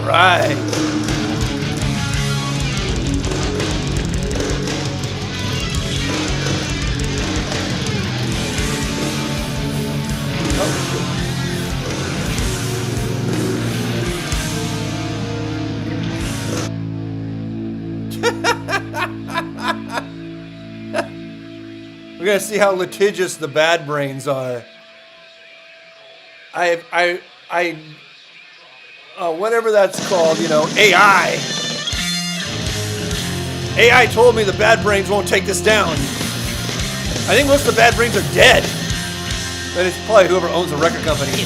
right. We're gonna see how litigious the bad brains are. Whatever that's called, you know, AI. AI told me the bad brains won't take this down. I think most of the bad brains are dead. But it's probably whoever owns the record company. Go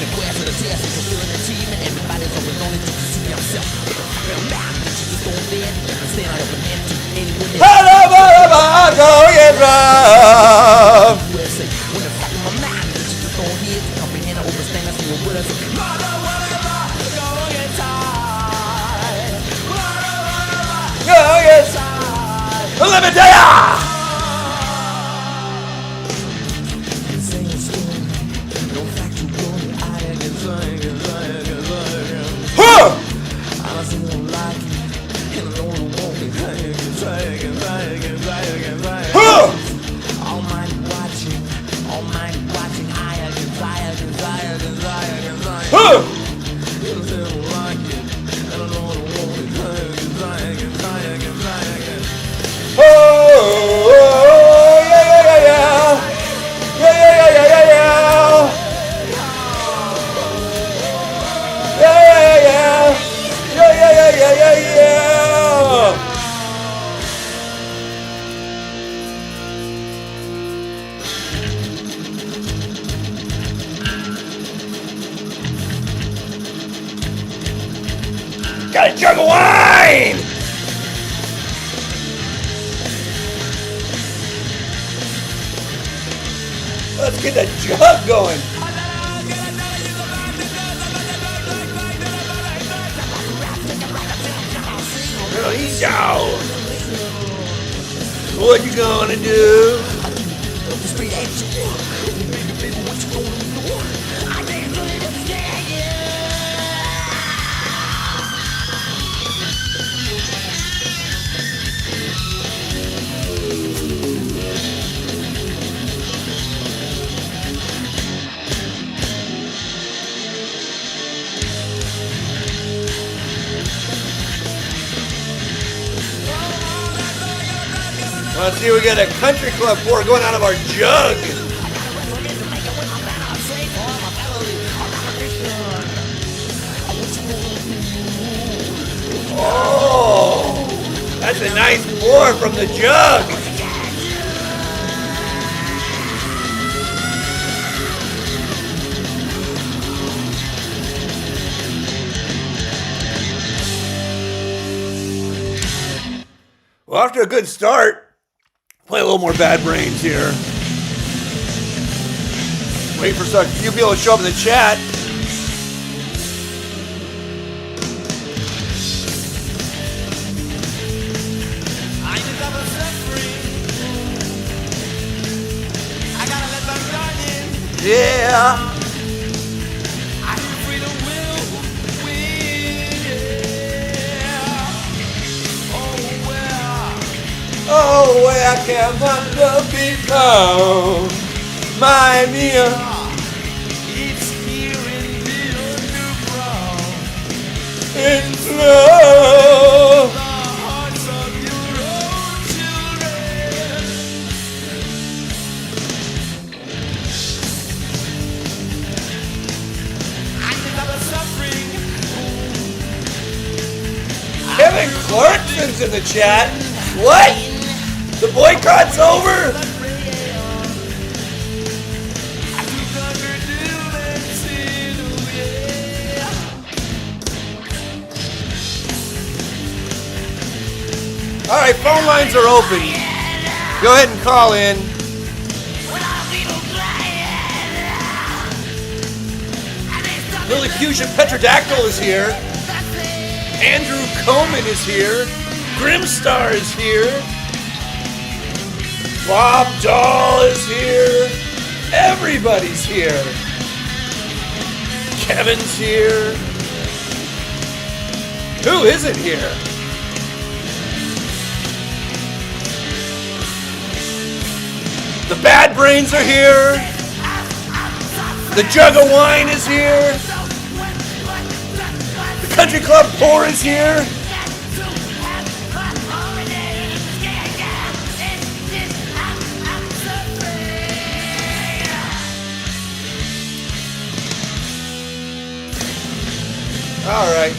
get rough. Go get let me tell ya. Got a jug of wine! Let's get the jug going. What you gonna do? Let's see, we got a country club pour going out of our jug. Oh, that's a nice pour from the jug. Well, after a good start, play a little more Bad Brains here. Wait for a few people to show up in the chat. Yeah. Oh, where can wonder be found? My dear, it's here in the underground. It's love, the hearts of your own children. I never suffering. Kevin Clarkson's in the chat. What? The boycott's over? All right, phone lines are open. Go ahead and call in. Lily Fusion Petrodactyl is here. Andrew Coleman is here. Grimstar is here. Bob Dahl is here. Everybody's here. Kevin's here. Who isn't here? The bad brains are here. The jug of wine is here. The country club pour is here. All right.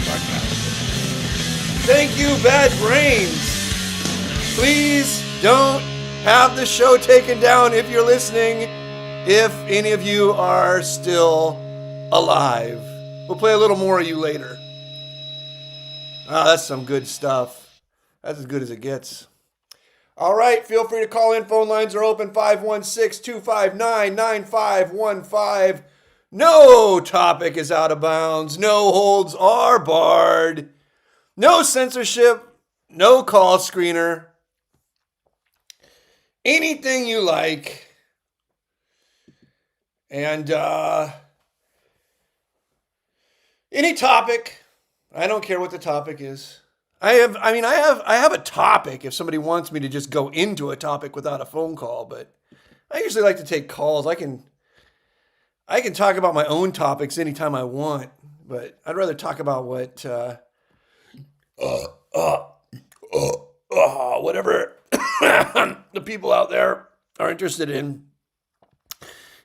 Thank you, Bad Brains. Please don't have the show taken down if you're listening, if any of you are still alive. We'll play a little more of you later. That's some good stuff. That's as good as it gets. All right, feel free to call in. Phone lines are open, 516-259-9515. No topic is out of bounds. No holds are barred. No censorship. No call screener. Anything you like. And any topic. I don't care what the topic is. I have a topic if somebody wants me to just go into a topic without a phone call, but I usually like to take calls. I can talk about my own topics anytime I want, but I'd rather talk about what whatever the people out there are interested in.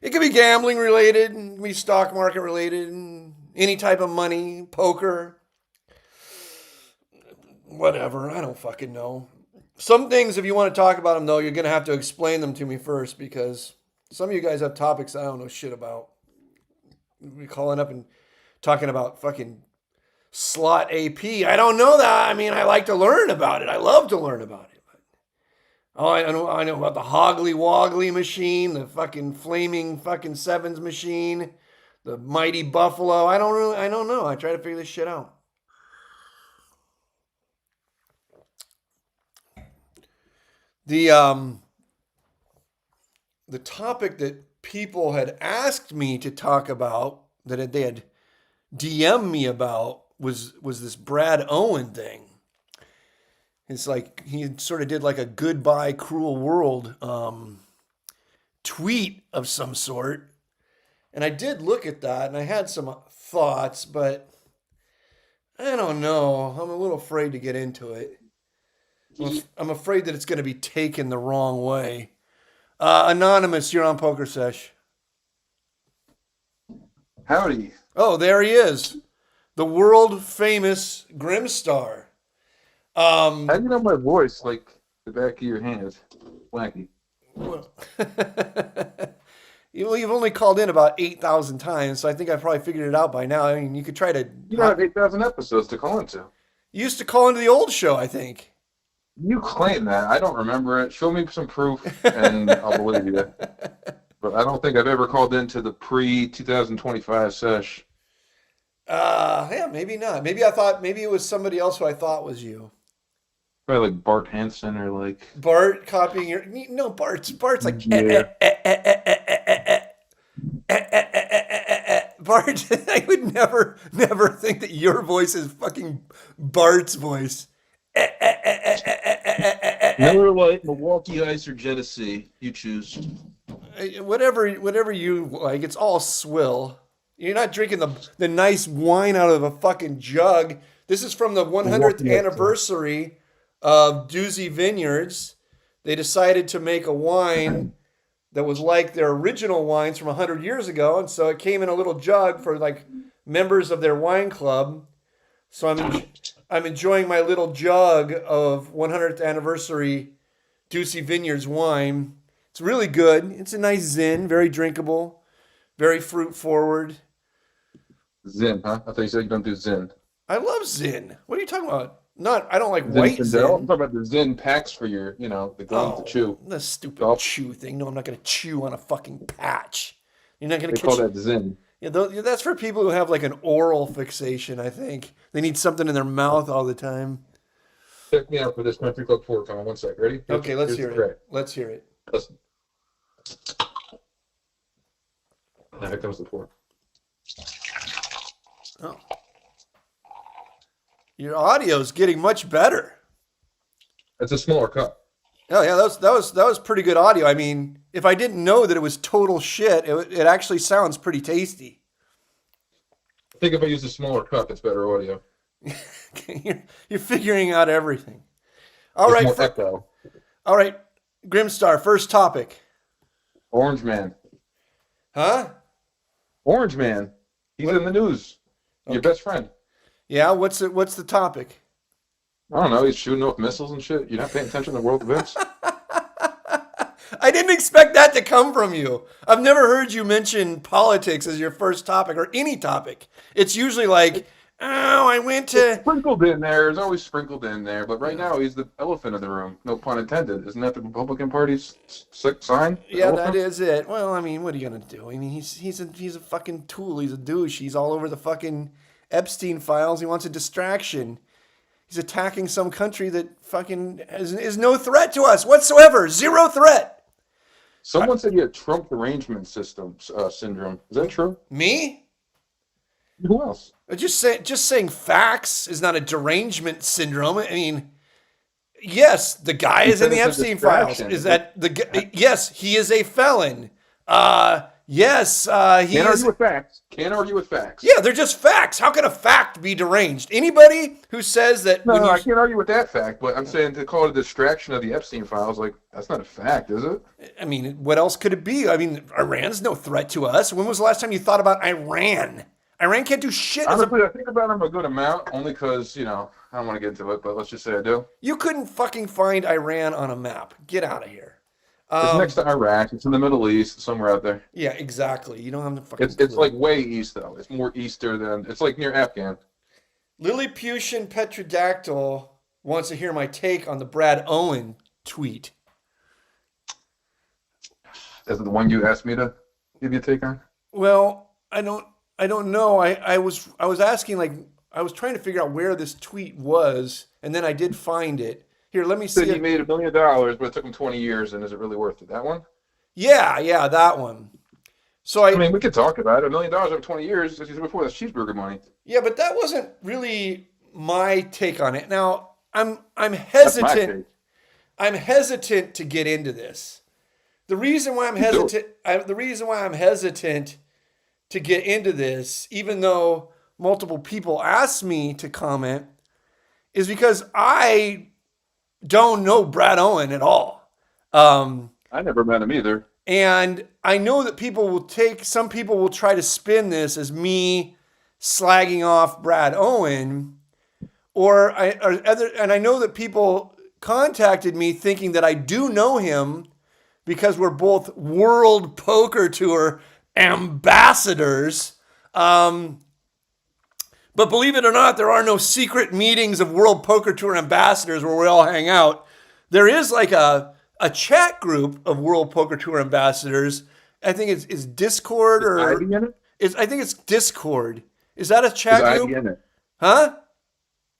It could be gambling related, it can be stock market related, and any type of money, poker, whatever. I don't fucking know. Some things, if you want to talk about them, though, you're going to have to explain them to me first, because some of you guys have topics I don't know shit about. We're calling up and talking about fucking slot AP. I don't know that. I mean, I like to learn about it. I love to learn about it. But, I know about the Hoggly Woggly machine, the fucking flaming fucking sevens machine, the mighty buffalo. I don't know. I try to figure this shit out. The topic that people had asked me to talk about, that they had DM'd me about, was this Brad Owen thing. It's like he sort of did like a goodbye cruel world tweet of some sort. And I did look at that and I had some thoughts, but I don't know. I'm a little afraid to get into it. I'm afraid that it's going to be taken the wrong way. Anonymous, you're on Pokersesh. Howdy. Oh, there he is. The world famous Grimstar. How do you know my voice like the back of your hand? Wacky. Well, you've only called in about 8,000 times, so I think I probably figured it out by now. I mean, you could try to... You don't have 8,000 episodes to call into. You used to call into the old show, I think. You claim that. I don't remember it. Show me some proof, and I'll believe you. But I don't think I've ever called into the pre-2025 sesh. Yeah, maybe not. Maybe it was somebody else who I thought was you. Probably like Bart Hansen or like... Bart copying your... No, Bart's like... Yeah. Bart, I would never think that your voice is fucking Bart's voice. Miller Lite, Milwaukee Ice, or Genesee. You choose. Whatever you like. It's all swill. You're not drinking the nice wine out of a fucking jug. This is from the 100th anniversary of Doozy Vineyards. They decided to make a wine that was like their original wines from 100 years ago, and so it came in a little jug for like members of their wine club. So I'm enjoying my little jug of 100th anniversary Doozy Vineyards wine. It's really good. It's a nice zin, very drinkable, very fruit forward. Zin, huh? I thought you said you don't do Zin. I love zin. What are you talking about? I don't like Zin white Findel? zin. I'm talking about the Zin packs for your, the gum to chew. The stupid chew thing. No, I'm not going to chew on a fucking patch. You're not going to call that Zin. Yeah, that's for people who have like an oral fixation, I think. They need something in their mouth all the time. Check me out for this Country Club 4. Come on, 1 sec. Ready? Okay, let's hear it. Let's hear it. Listen. Now here comes the 4. Oh. Your audio's getting much better. It's a smaller cup. Oh yeah, that was pretty good audio. I mean, if I didn't know that it was total shit, it actually sounds pretty tasty. I think if I use a smaller cup, it's better audio. You're figuring out everything. All It's right, more echo. all right, Grimstar. First topic. Orange Man. Huh? Orange Man. He's in the news. Your best friend. Yeah. What's the topic? I don't know. He's shooting off missiles and shit. You're not paying attention to world events? I didn't expect that to come from you. I've never heard you mention politics as your first topic or any topic. It's usually like, oh, I went It's to. sprinkled in there. It's always sprinkled in there. But right now, he's the elephant in the room. No pun intended. Isn't that the Republican Party's sign? The Yeah, elephant? that is it. Well, I mean, what are you gonna do? I mean, he's a fucking tool. He's a douche. He's all over the fucking Epstein files. He wants a distraction. He's attacking some country that fucking is no threat to us whatsoever. Zero threat. Someone said you had Trump derangement syndrome. Is that true? Me? Who else? Just saying facts is not a derangement syndrome. I mean, yes, the guy You is in said the it's a Epstein files. distraction. Is that the guy? Yes, he is a felon. Yes, he Can't is. argue with facts. Can't argue with facts. Yeah, they're just facts. How can a fact be deranged? Anybody who says that No, when you, I can't argue with that fact, but I'm saying to call it a distraction of the Epstein files, like, that's not a fact, is it? I mean, what else could it be? I mean, Iran's no threat to us. When was the last time you thought about Iran? Iran can't do shit. Honestly, I think about them a good amount, only because, I don't want to get into it, but let's just say I do. You couldn't fucking find Iran on a map. Get out of here. It's next to Iraq. It's in the Middle East, somewhere out there. Yeah, exactly. You don't have to fucking. It's like way east, though. It's more easter than... It's like near Afghan. Lilliputian Petrodactyl wants to hear my take on the Brad Owen tweet. Is it the one you asked me to give you a take on? Well, I don't know. I was asking, like, I was trying to figure out where this tweet was, and then I did find it. Here, let me Said see he it. made $1 million, but it took him 20 years, and is it really worth it? That one? Yeah, that one. So I mean, we could talk about it. $1 million over 20 years, as you said before, that's cheeseburger money. yeah, but that wasn't really my take on it. Now, I'm That's my hesitant. take. I'm hesitant to get into this. The reason why I'm Do it. hesitant, the reason why I'm hesitant to get into this, even though multiple people asked me to comment, is because I don't know Brad Owen at all. I never met him either. And I know that some people will try to spin this as me slagging off Brad Owen, and I know that people contacted me thinking that I do know him because we're both World Poker Tour ambassadors. But believe it or not, there are no secret meetings of World Poker Tour ambassadors where we all hang out. There is like a chat group of World Poker Tour ambassadors. I think it's Discord Is or Ivy in it? I think it's Discord. Is that a chat Is group? Ivy in it? Huh?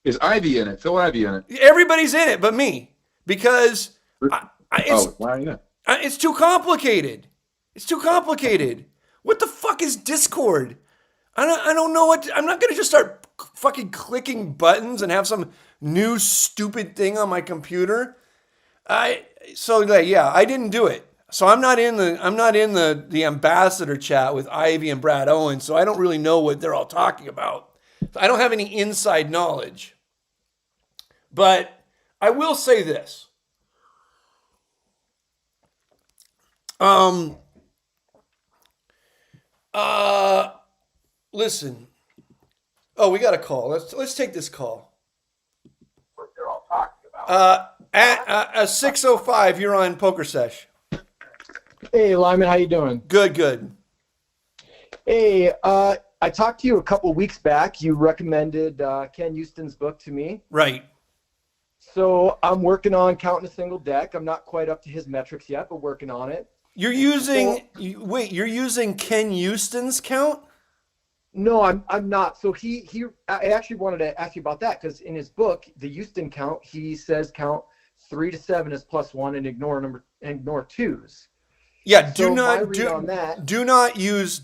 Is Ivy in it? Phil Ivy in it? Everybody's in it but me because Why in it? it's too complicated. It's too complicated. What the fuck is Discord? I don't know I'm not going to just start fucking clicking buttons and have some new stupid thing on my computer. I didn't do it. So I'm not in the ambassador chat with Ivy and Brad Owen, so I don't really know what they're all talking about. I don't have any inside knowledge. But I will say this. Listen. Oh, we got a call. Let's take this call. What they're all talking about. At 6:05, you're on Pokersesh. Hey, Limon, how you doing? Good. Hey, I talked to you a couple weeks back. You recommended Ken Houston's book to me. Right. So I'm working on counting a single deck. I'm not quite up to his metrics yet, but working on it. You're using Ken Houston's count? No, I'm not. So I actually wanted to ask you about that because in his book, the Houston count, he says count 3 to 7 as +1 and ignore twos. Yeah, So do my not read on that. use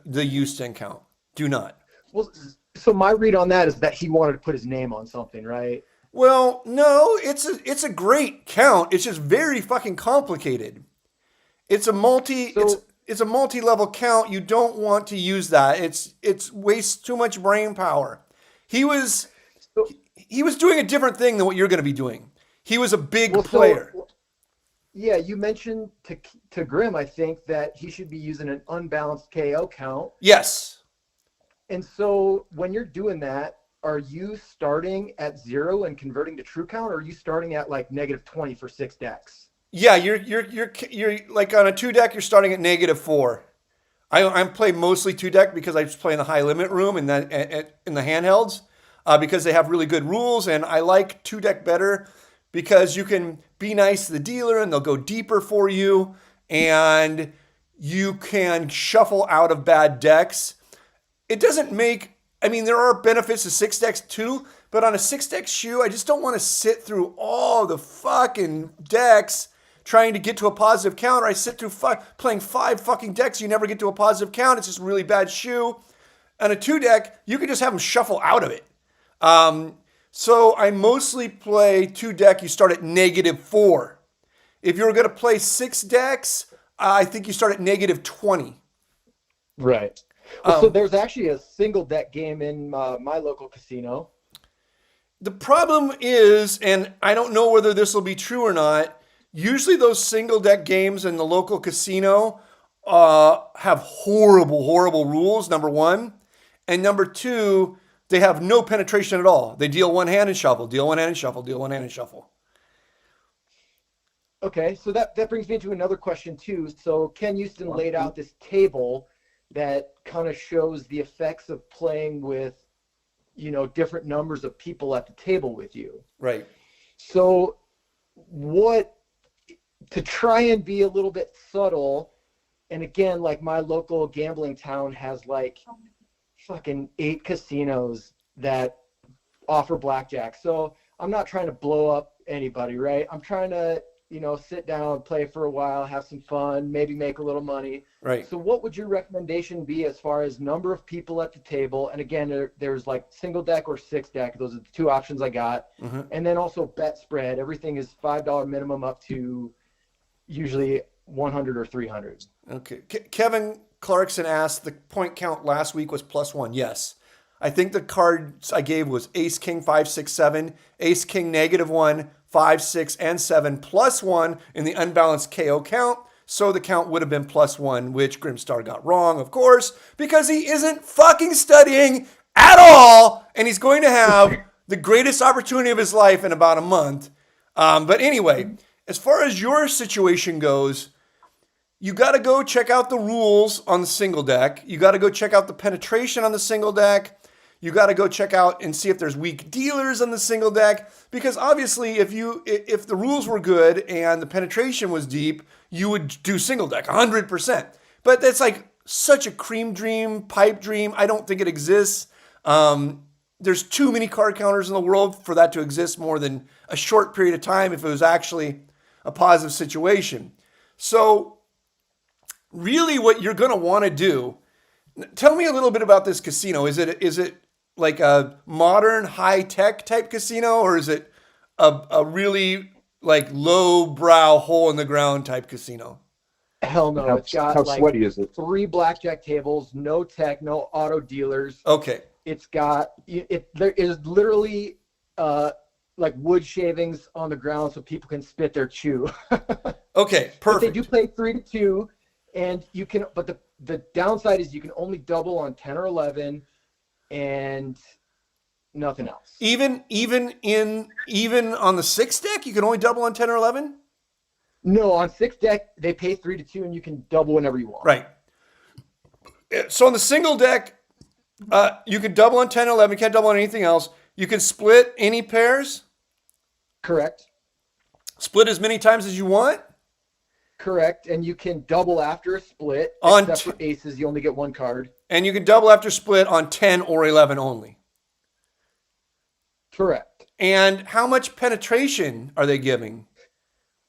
the Houston count. Do not. Well, So my read on that is that he wanted to put his name on something, right? Well, no, it's a great count. It's just very fucking complicated. It's a multi it's So it's a multi-level count. You don't want to use that. It's wastes too much brain power. He was so he was doing a different thing than what you're going to be doing. He was a big well player. so yeah, you mentioned to Grim, I think that he should be using an unbalanced KO count. Yes. And so when you're doing that, are you starting at 0 and converting to true count, or are you starting at like -20 for 6 decks? Yeah, you're like on a two deck. You're starting at -4. I'm playing mostly two deck because I just play in the high limit room and then in the handhelds because they have really good rules, and I like two deck better because you can be nice to the dealer and they'll go deeper for you, and you can shuffle out of bad decks. It doesn't make. I mean, there are benefits to six decks too, but on a six deck shoe, I just don't want to sit through all the fucking decks trying to get to a positive count. Or I sit through playing five fucking decks, you never get to a positive count. It's just a really bad shoe. On a two deck, you can just have them shuffle out of it. So I mostly play two deck. You start at -4. If you're going to play six decks, I think you start at -20. Right. Well, so Um, there's actually a single deck game in my local casino. The problem is, and I don't know whether this will be true or not, usually those single deck games in the local casino have horrible, horrible rules, number one. And number two, they have no penetration at all. They deal one hand and shuffle, deal one hand and shuffle, deal one hand and shuffle. Okay, so that brings me to another question too. So Ken Houston laid out this table that kind of shows the effects of playing with, different numbers of people at the table with you. Right. So what, to try and be a little bit subtle, and again, like my local gambling town has like fucking 8 casinos that offer blackjack. So I'm not trying to blow up anybody, right? I'm trying to, sit down, play for a while, have some fun, maybe make a little money. Right. So what would your recommendation be as far as number of people at the table? And again, there's like single deck or six deck. Those are the two options I got. Mm-hmm. And then also bet spread. Everything is $5 minimum up to usually 100 or 300. Okay. Kevin Clarkson asked, the point count last week was +1. Yes. I think the cards I gave was Ace, King, 5, 6, 7, Ace, King, -1, 5, 6, and 7, +1 in the unbalanced KO count. So the count would have been +1, which Grimstar got wrong, of course, because he isn't fucking studying at all, and he's going to have the greatest opportunity of his life in about a month. But anyway, as far as your situation goes, you got to go check out the rules on the single deck. You got to go check out the penetration on the single deck. You got to go check out and see if there's weak dealers on the single deck, because obviously if the rules were good and the penetration was deep, you would do single deck 100%. But that's like such a cream dream, pipe dream. I don't think it exists. There's too many card counters in the world for that to exist more than a short period of time if it was actually a positive situation. So really what you're going to want to do, tell me a little bit about this casino. Is it like a modern high-tech type casino, or is it a really like low-brow hole-in-the-ground type casino? Hell no. How, It's got how like sweaty is it? 3 blackjack tables, no tech, no auto dealers. Okay. It's got there is literally like wood shavings on the ground so people can spit their chew. Okay, But they perfect. do play 3 to 2, and you can. But the downside is you can only double on 10 or 11, and nothing else. Even on the six deck, you can only double on 10 or 11? No, on 6 deck they pay 3 to 2, and you can double whenever you want. Right. So on the single deck, you can double on 10 or 11, you can't double on anything else. You can split any pairs, Correct. split as many times as you want. Correct. And you can double after a split. On Except for aces, you only get 1 card. And you can double after split on 10 or 11 only. Correct. And how much penetration are they giving?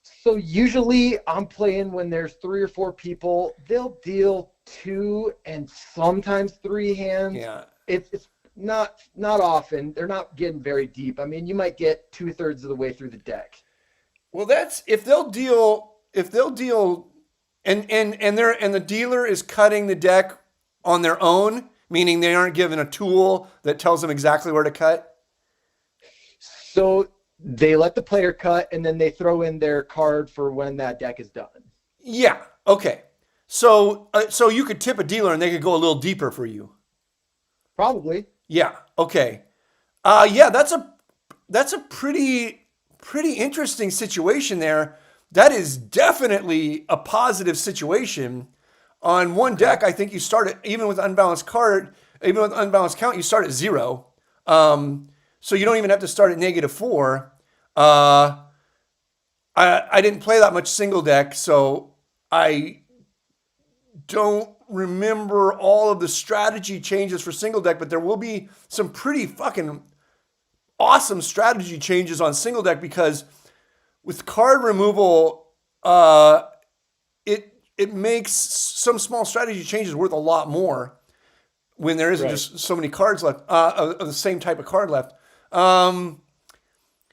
So usually I'm playing when there's 3 or 4 people. They'll deal 2 and sometimes 3 hands. Yeah. It's Not often. They're not getting very deep. I mean, you might get 2/3 of the way through the deck. Well, that's if they'll deal and the dealer is cutting the deck on their own, meaning they aren't given a tool that tells them exactly where to cut. So they let the player cut, and then they throw in their card for when that deck is done. Yeah. Okay. So so you could tip a dealer and they could go a little deeper for you. Probably. Yeah. Okay. Yeah, that's a pretty interesting situation there. That is definitely a positive situation. On one deck, I think you start at, even with unbalanced count, you start at 0. So you don't even have to start at -4. I didn't play that much single deck, so I don't remember all of the strategy changes for single deck, but there will be some pretty fucking awesome strategy changes on single deck because with card removal, it makes some small strategy changes worth a lot more when there isn't just so many cards left of the same type of card left. I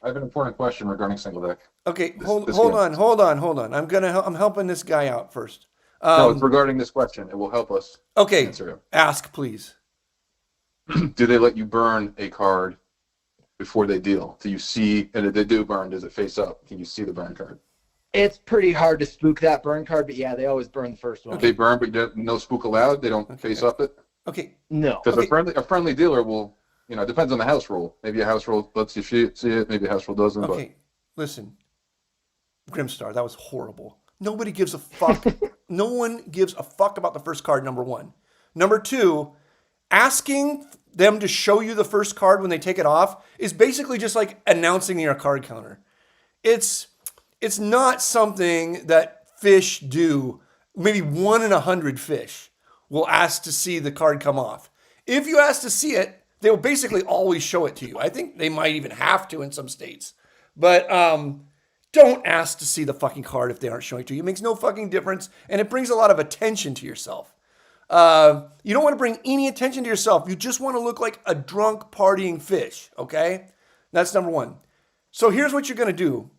have an important question regarding single deck. Okay, hold on. I'm helping this guy out first. No, it's regarding this question. It will help us Okay, answer it. ask please. Do they let you burn a card before they deal? Do you see, and if they do burn, does it face up? Can you see the burn card? It's pretty hard to spook that burn card, but yeah, they always burn the first one. They burn, but no spook allowed? They don't face up it? Okay, No. Because Okay. a friendly dealer will, it depends on the house rule. Maybe a house rule lets you see it, maybe a house rule doesn't. okay. Listen, Grimstar, that was horrible. Nobody gives a fuck. No one gives a fuck about the first card, number one. Number two, asking them to show you the first card when they take it off is basically just like announcing your card counter. It's not something that fish do. Maybe 1 in 100 fish will ask to see the card come off. If you ask to see it, they will basically always show it to you. I think they might even have to in some states. But don't ask to see the fucking card if they aren't showing it to you. It makes no fucking difference, and it brings a lot of attention to yourself. You don't want to bring any attention to yourself. You just want to look like a drunk partying fish, okay? That's number one. So here's what you're going to do.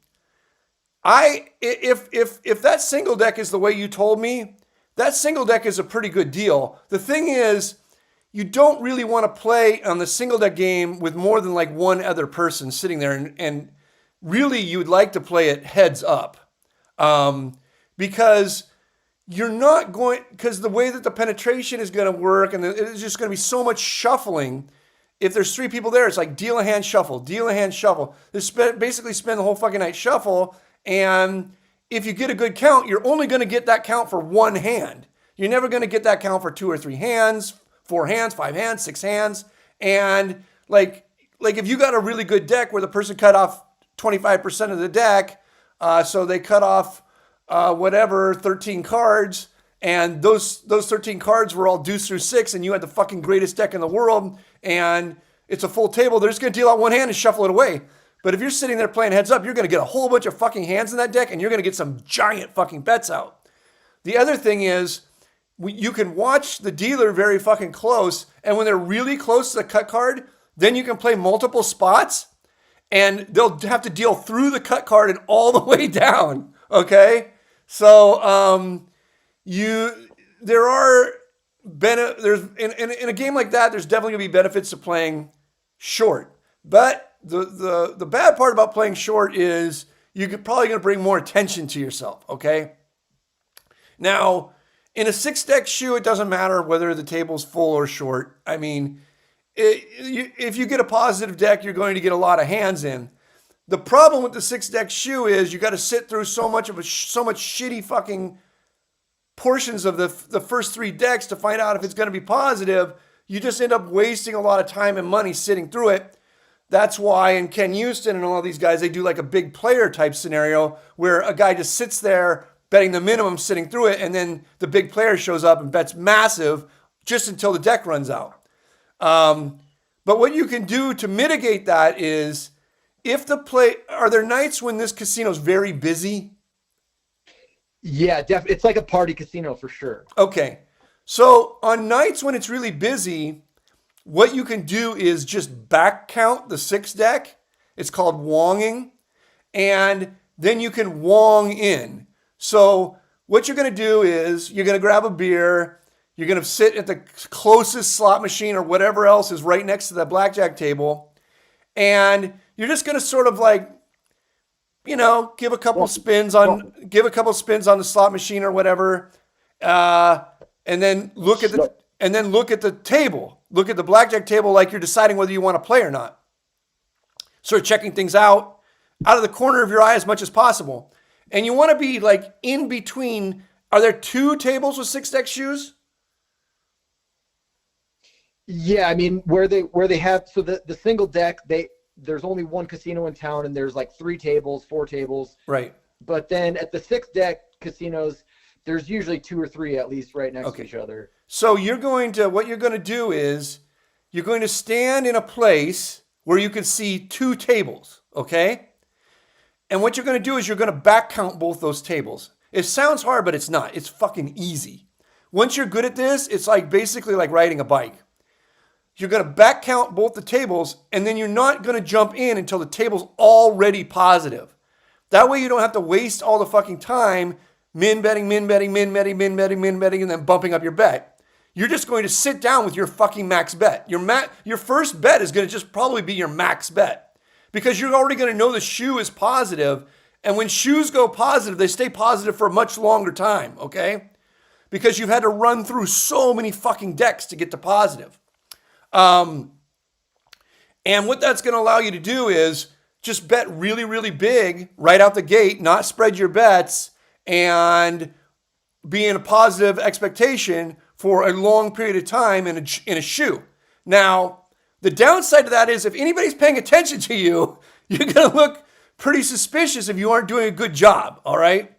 If that single deck is the way you told me, that single deck is a pretty good deal. The thing is, you don't really want to play on the single deck game with more than like one other person sitting there, and really you would like to play it heads up, because you're not going, because the way that the penetration is going to work, and it's just going to be so much shuffling. If there's 3 people there, it's like deal a hand, shuffle, deal a hand, shuffle. Basically spend the whole fucking night shuffle. And if you get a good count, you're only going to get that count for 1 hand. You're never going to get that count for 2 or 3 hands, 4 hands, 5 hands, 6 hands. And like if you got a really good deck where the person cut off 25% of the deck, so they cut off 13 cards, and those 13 cards were all deuce through 6, and you had the fucking greatest deck in the world, and it's a full table, they're just going to deal out 1 hand and shuffle it away. But if you're sitting there playing heads up, you're going to get a whole bunch of fucking hands in that deck, and you're going to get some giant fucking bets out. The other thing is, you can watch the dealer very fucking close, and when they're really close to the cut card, then you can play multiple spots, and they'll have to deal through the cut card and all the way down. Okay, so there's in a game like that, there's definitely gonna be benefits to playing short, but the bad part about playing short is you're probably going to bring more attention to yourself, okay? Now, in a 6-deck shoe, it doesn't matter whether the table's full or short. I mean, if you get a positive deck, you're going to get a lot of hands in. The problem with the 6-deck shoe is you got to sit through so much shitty fucking portions of the first 3 decks to find out if it's going to be positive. You just end up wasting a lot of time and money sitting through it. That's why in Ken Houston and all these guys, they do like a big player type scenario where a guy just sits there betting the minimum sitting through it, and then the big player shows up and bets massive just until the deck runs out. But what you can do to mitigate that is, are there nights when this casino is very busy? Yeah, it's like a party casino for sure. Okay. So on nights when it's really busy, what you can do is just back count the 6 deck. It's called wonging. And then you can wong in. So what you're going to do is you're going to grab a beer. You're going to sit at the closest slot machine or whatever else is right next to the blackjack table. And you're just going to sort of like, give a couple spins on the slot machine or whatever. And then look at the table. Look at the blackjack table like you're deciding whether you want to play or not. Sort of checking things out of the corner of your eye as much as possible. And you want to be like in between. Are there 2 tables with 6 deck shoes? Yeah, I mean where they have, so the single deck, there's only one casino in town and there's like 3 tables, 4 tables. Right. But then at the 6 deck casinos, there's usually 2 or 3 at least right next to each other. So what you're going to do is you're going to stand in a place where you can see 2 tables, okay? And what you're going to do is you're going to back count both those tables. It sounds hard, but it's not. It's fucking easy. Once you're good at this, it's like basically like riding a bike. You're going to back count both the tables, and then you're not going to jump in until the table's already positive. That way you don't have to waste all the fucking time min betting, and then bumping up your bet. You're just going to sit down with your fucking max bet. Your first bet is going to just probably be your max bet because you're already going to know the shoe is positive. And when shoes go positive, they stay positive for a much longer time, okay? Because you've had to run through so many fucking decks to get to positive. And what that's going to allow you to do is just bet really, really big right out the gate, not spread your bets, and be in a positive expectation for a long period of time in a shoe. Now, the downside to that is if anybody's paying attention to you, you're going to look pretty suspicious if you aren't doing a good job, all right?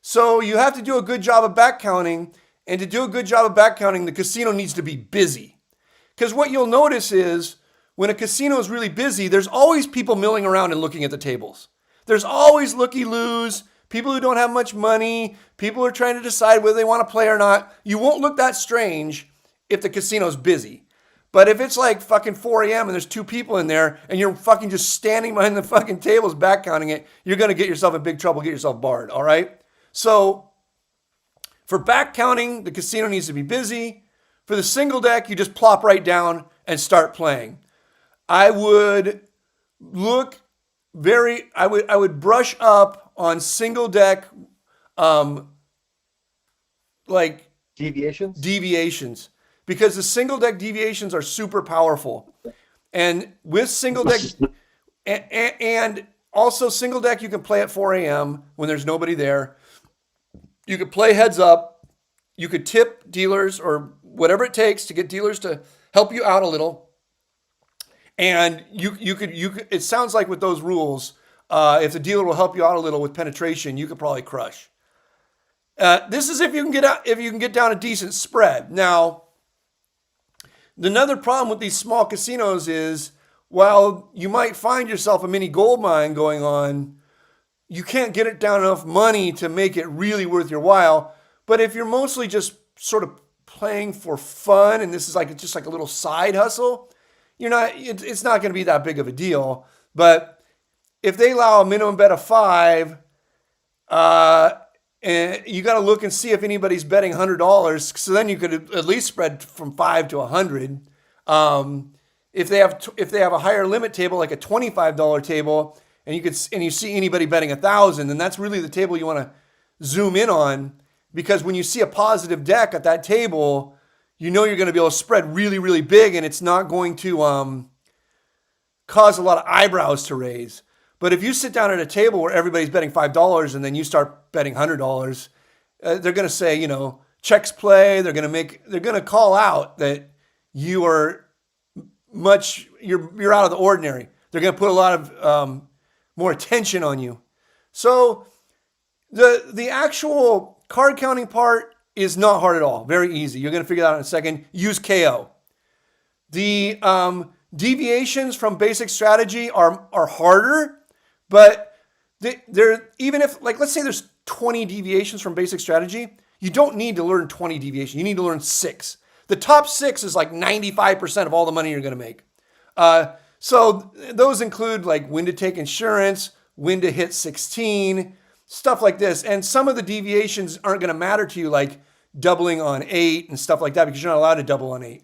So you have to do a good job of back counting, and to do a good job of back counting, the casino needs to be busy. Because what you'll notice is when a casino is really busy, there's always people milling around and looking at the tables. There's always looky-loos, people who don't have much money, people who are trying to decide whether they want to play or not. You won't look that strange if the casino's busy. But if it's like fucking 4 a.m. and there's 2 people in there and you're fucking just standing behind the fucking tables back counting it, you're going to get yourself in big trouble, get yourself barred, all right? So for back counting, the casino needs to be busy. For the single deck, you just plop right down and start playing. I would brush up on single deck like deviations. Because the single deck deviations are super powerful. And with single deck, and also single deck, you can play at 4 a.m. when there's nobody there. You could play heads up. You could tip dealers or whatever it takes to get dealers to help you out a little. And you could, it sounds like with those rules, if the dealer will help you out a little with penetration, you could probably crush. This is if you can get down a decent spread. Now, another problem with these small casinos is while you might find yourself a mini gold mine going on, you can't get it down enough money to make it really worth your while. But if you're mostly just sort of playing for fun and this is like just like a little side hustle, it's not going to be that big of a deal. But if they allow a minimum bet of 5, and you got to look and see if anybody's betting $100. So then you could at least spread from 5 to 100. If they have a higher limit table, like a $25 table, and you see anybody betting 1,000, then that's really the table you want to zoom in on, because when you see a positive deck at that table, you know you're going to be able to spread really, really big, and it's not going to cause a lot of eyebrows to raise. But if you sit down at a table where everybody's betting $5 and then you start betting $100, they're going to say, checks play. They're going to call out that you are you're out of the ordinary. They're going to put a lot of more attention on you. So the actual card counting part is not hard at all. Very easy. You're going to figure that out in a second. Use KO. The deviations from basic strategy are harder. But even if, like, let's say there's 20 deviations from basic strategy, you don't need to learn 20 deviations. You need to learn 6. The top 6 is like 95% of all the money you're going to make. So those include like when to take insurance, when to hit 16, stuff like this. And some of the deviations aren't going to matter to you, like doubling on 8 and stuff like that, because you're not allowed to double on 8.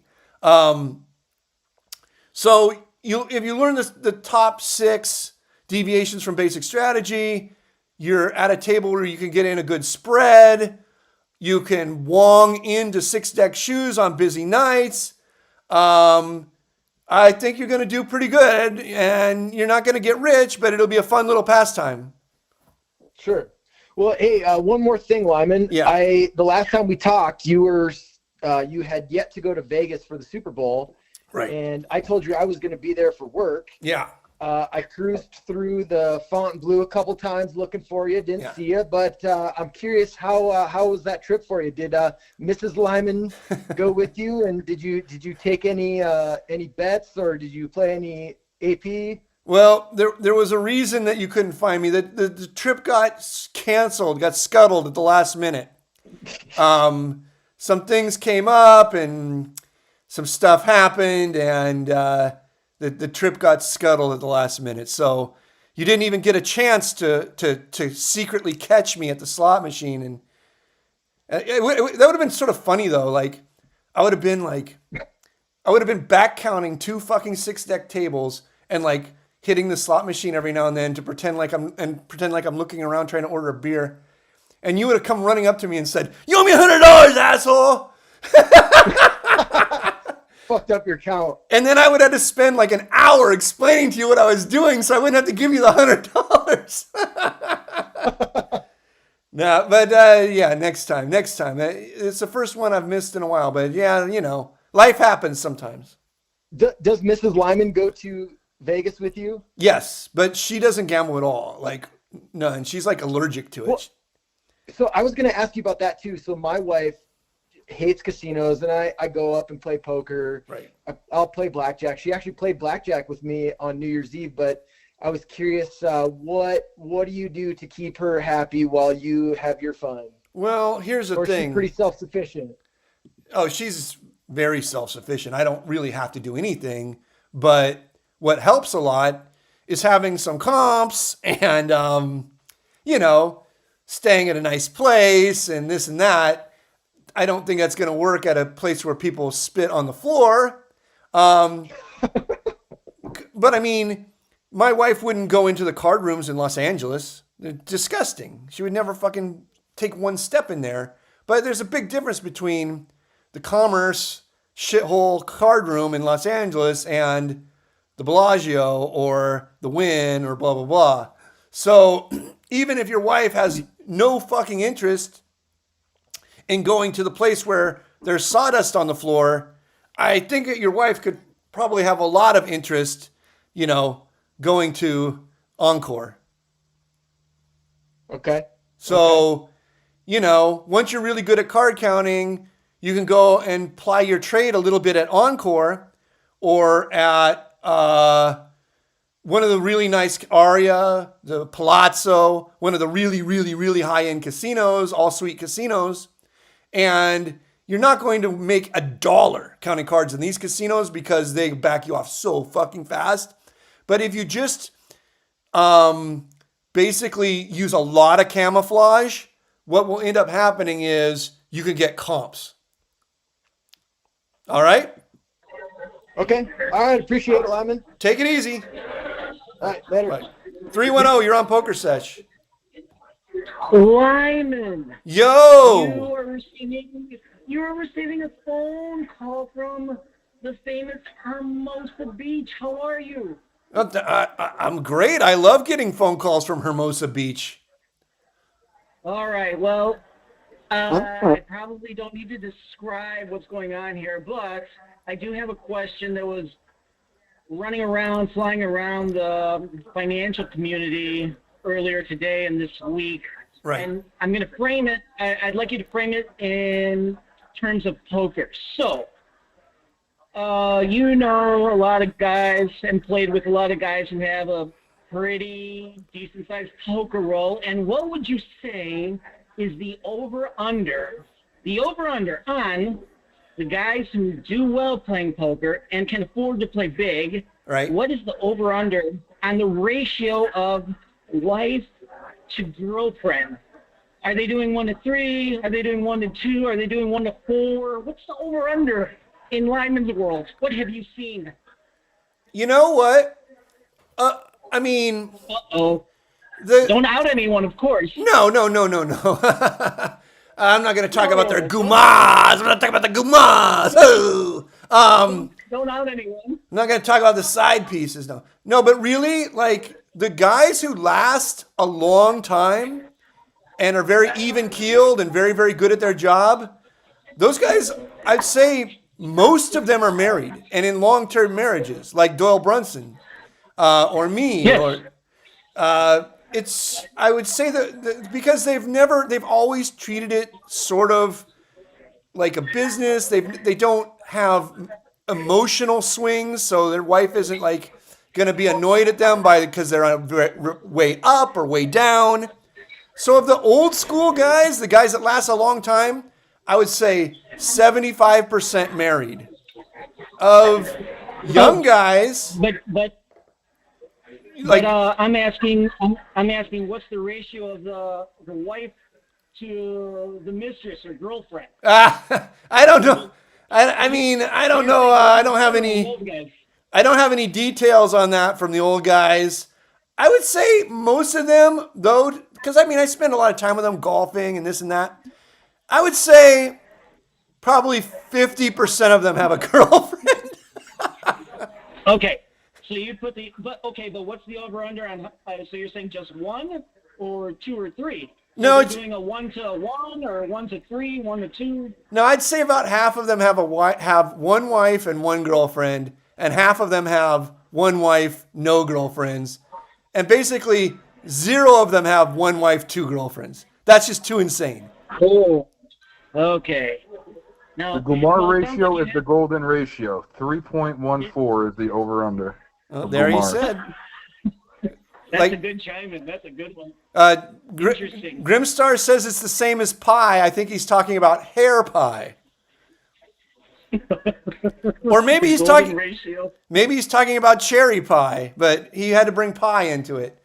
So if you learn the top 6 deviations from basic strategy, you're at a table where you can get in a good spread. You can wong into 6-deck shoes on busy nights. I think you're going to do pretty good, and you're not going to get rich, but it'll be a fun little pastime. Sure. Well, hey, one more thing, Lyman. Yeah. The last time we talked, you had yet to go to Vegas for the Super Bowl. Right. And I told you I was going to be there for work. Yeah. I cruised through the Fontainebleau a couple times looking for you. Didn't see you, but I'm curious how was that trip for you? Did Mrs. Lyman go with you, and did you take any bets, or did you play any AP? Well, there was a reason that you couldn't find me. The trip got canceled, got scuttled at the last minute. Some things came up and some stuff happened, and the trip got scuttled at the last minute. So you didn't even get a chance to secretly catch me at the slot machine. And that would have been sort of funny though. Like I would have been back counting 2 fucking 6-deck tables and like hitting the slot machine every now and then to pretend like I'm looking around trying to order a beer. And you would have come running up to me and said, "You owe me $100, asshole." Fucked up your count. And then I would have to spend like an hour explaining to you what I was doing, so I wouldn't have to give you the $100. No, but yeah, next time. It's the first one I've missed in a while, but yeah, life happens sometimes. Does Mrs. Lyman go to Vegas with you? Yes, but she doesn't gamble at all. Like none. She's like allergic to it. Well, so I was going to ask you about that too. So my wife hates casinos, and I go up and play poker. Right. I'll play blackjack. She actually played blackjack with me on New Year's Eve, but I was curious, what do you do to keep her happy while you have your fun? Well, here's the Or thing. she's pretty self-sufficient. Oh, she's very self-sufficient. I don't really have to do anything, but what helps a lot is having some comps and, staying at a nice place and this and that. I don't think that's going to work at a place where people spit on the floor. But I mean, my wife wouldn't go into the card rooms in Los Angeles. They're disgusting. She would never fucking take one step in there. But there's a big difference between the Commerce shithole card room in Los Angeles and the Bellagio or the Wynn or blah, blah, blah. So even if your wife has no fucking interest in going to the place where there's sawdust on the floor, I think that your wife could probably have a lot of interest, going to Encore. Okay. So, once you're really good at card counting, you can go and ply your trade a little bit at Encore or at one of the really nice Aria, the Palazzo, one of the really, really, really high-end casinos, all-suite casinos. And you're not going to make $1 counting cards in these casinos because they back you off so fucking fast. But if you just basically use a lot of camouflage, what will end up happening is you can get comps. All right? Okay. All right. Appreciate it, Lyman. Take it easy. All right. Later. Right. 310, you're on Pokersesh. Lyman, Yo! you are receiving a phone call from the famous Hermosa Beach. How are you? I'm great. I love getting phone calls from Hermosa Beach. All right. Well, I probably don't need to describe what's going on here, but I do have a question that was flying around the financial community earlier today and this week. Right. And I'm going to frame it. I'd like you to frame it in terms of poker. So, a lot of guys and played with a lot of guys who have a pretty decent-sized poker roll. And what would you say is the over-under on the guys who do well playing poker and can afford to play big, Right. what is the over-under on the ratio of wife to girlfriend? Are they doing 1-3? Are they doing 1-2? Are they doing 1-4? What's the over-under in Lyman's world? What have you seen? You know what? I mean, Uh-oh. the Don't out anyone, of course. no. I'm not going to talk about their No. gumas. I'm not talking about the gumas. Oh. Don't out anyone. I'm not going to talk about the side pieces. No, but really, like the guys who last a long time and are very even keeled and very, very good at their job, those guys, I'd say most of them are married and in long term marriages, like Doyle Brunson or me. Yes. Or I would say that because they've always treated it sort of like a business. They don't have emotional swings, so their wife isn't like going to be annoyed at them because they're on way up or way down. So of the old school guys, the guys that last a long time, I would say 75% married. Of young guys, But I'm asking what's the ratio of the wife to the mistress or girlfriend? I don't know. I mean, I don't know. I don't have any details on that from the old guys. I would say most of them, though, because I mean, I spend a lot of time with them golfing and this and that. I would say probably 50% of them have a girlfriend. Okay, so you put but what's the over under on? So you're saying just 1 or 2 or 3? So No, you're it's doing a 1-1 or a 1-3, 1-2. no. I'd say about half of them have have one wife and one girlfriend, and half of them have one wife, no girlfriends, and basically 0 of them have one wife, 2 girlfriends. That's just too insane. Oh, okay. Now The Gumar well, it sounds ratio like is the golden ratio. 3.14 is the over/under. Oh, there you Gumar. said. That's like- a good chime in. That's a good one. Interesting. Grimstar says it's the same as pie. I think he's talking about hair pie. Or maybe he's Golden talking ratio. maybe he's talking about cherry pie, but he had to bring pie into it.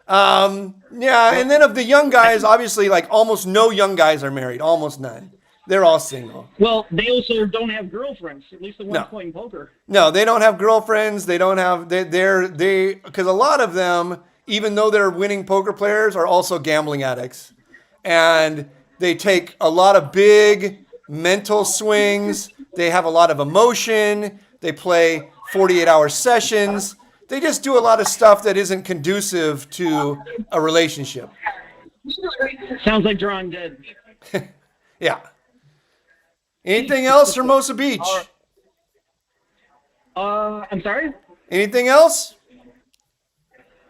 Yeah, and then of the young guys, obviously like almost no young guys are married, almost none. They're all single. Well, they also don't have girlfriends. At least the ones No. playing poker. No, they don't have girlfriends. They don't have because a lot of them, even though they're winning poker players, are also gambling addicts, and they take a lot of big mental swings. They have a lot of emotion. They play 48-hour sessions. They just do a lot of stuff that isn't conducive to a relationship. Sounds like drawing dead. Yeah. Anything else, Hermosa Beach? I'm sorry? Anything else?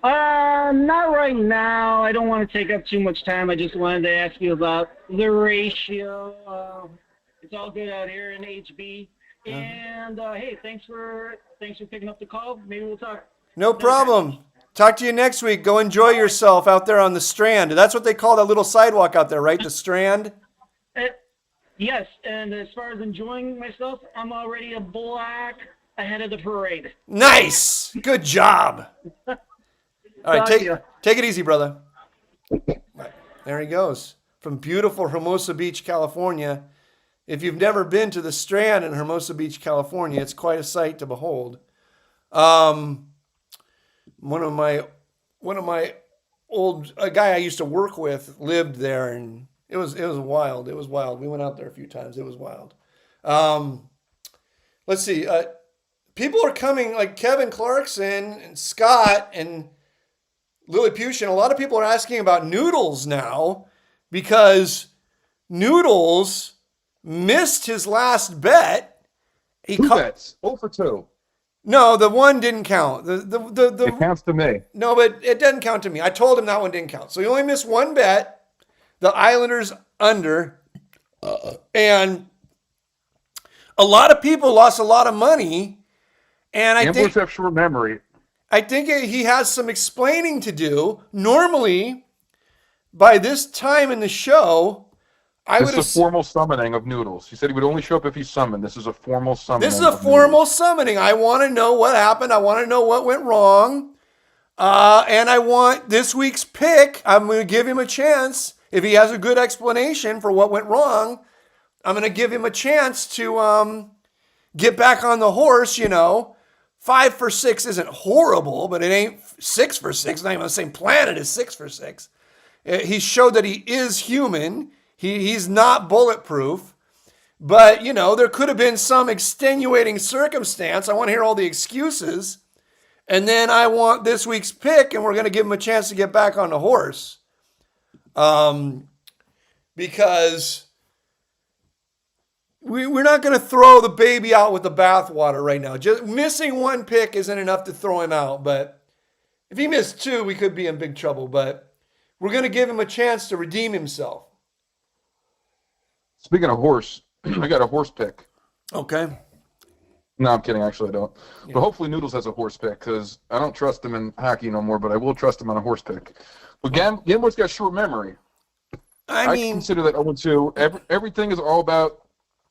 Not right now. I don't want to take up too much time. I just wanted to ask you about the ratio. It's all good out here in HB. And hey, thanks for picking up the call. Maybe we'll talk. No problem. Talk to you next week. Go enjoy yourself out there on the Strand. That's what they call that little sidewalk out there, right? The Strand? Yes, and as far as enjoying myself, I'm already a block ahead of the parade. Nice. Good job. All right, Thank you. take it easy, brother. There he goes. From beautiful Hermosa Beach, California. If you've never been to the Strand in Hermosa Beach, California, it's quite a sight to behold. One of my a guy I used to work with lived there, and it was wild. It was wild. We went out there a few times. It was wild. Let's see. People are coming, like Kevin Clarkson and Scott and Lilliputian. A lot of people are asking about Noodles now because Noodles missed his last bet. Two bets. 0 for 2. No, the one didn't count. It counts to me. No, but it doesn't count to me. I told him that one didn't count. So he only missed one bet, the Islanders under, and a lot of people lost a lot of money. And Gamblers have short memory. I think he has some explaining to do. Normally, by this time in the show, I This would is a have. formal summoning of Noodles. He said he would only show up if he's summoned. This is a formal summoning. This is a of formal Noodles. summoning. I want to know what happened. I want to know what went wrong. And I want this week's pick. I'm going to give him a chance. If he has a good explanation for what went wrong, I'm going to give him a chance to get back on the horse. 5 for 6 isn't horrible, but it ain't 6 for 6. Not even on the same planet as 6 for 6. He showed that he is human. He's not bulletproof. But, there could have been some extenuating circumstance. I want to hear all the excuses. And then I want this week's pick, and we're going to give him a chance to get back on the horse. Because we're not going to throw the baby out with the bathwater right now. Just missing one pick isn't enough to throw him out. But if he missed 2, we could be in big trouble. But we're going to give him a chance to redeem himself. Speaking of horse, I got a horse pick. Okay. No, I'm kidding. Actually, I don't. Yeah. But hopefully Noodles has a horse pick because I don't trust him in hockey no more, but I will trust him on a horse pick. But Gambler's got short memory. I consider that 0-2. Everything is all about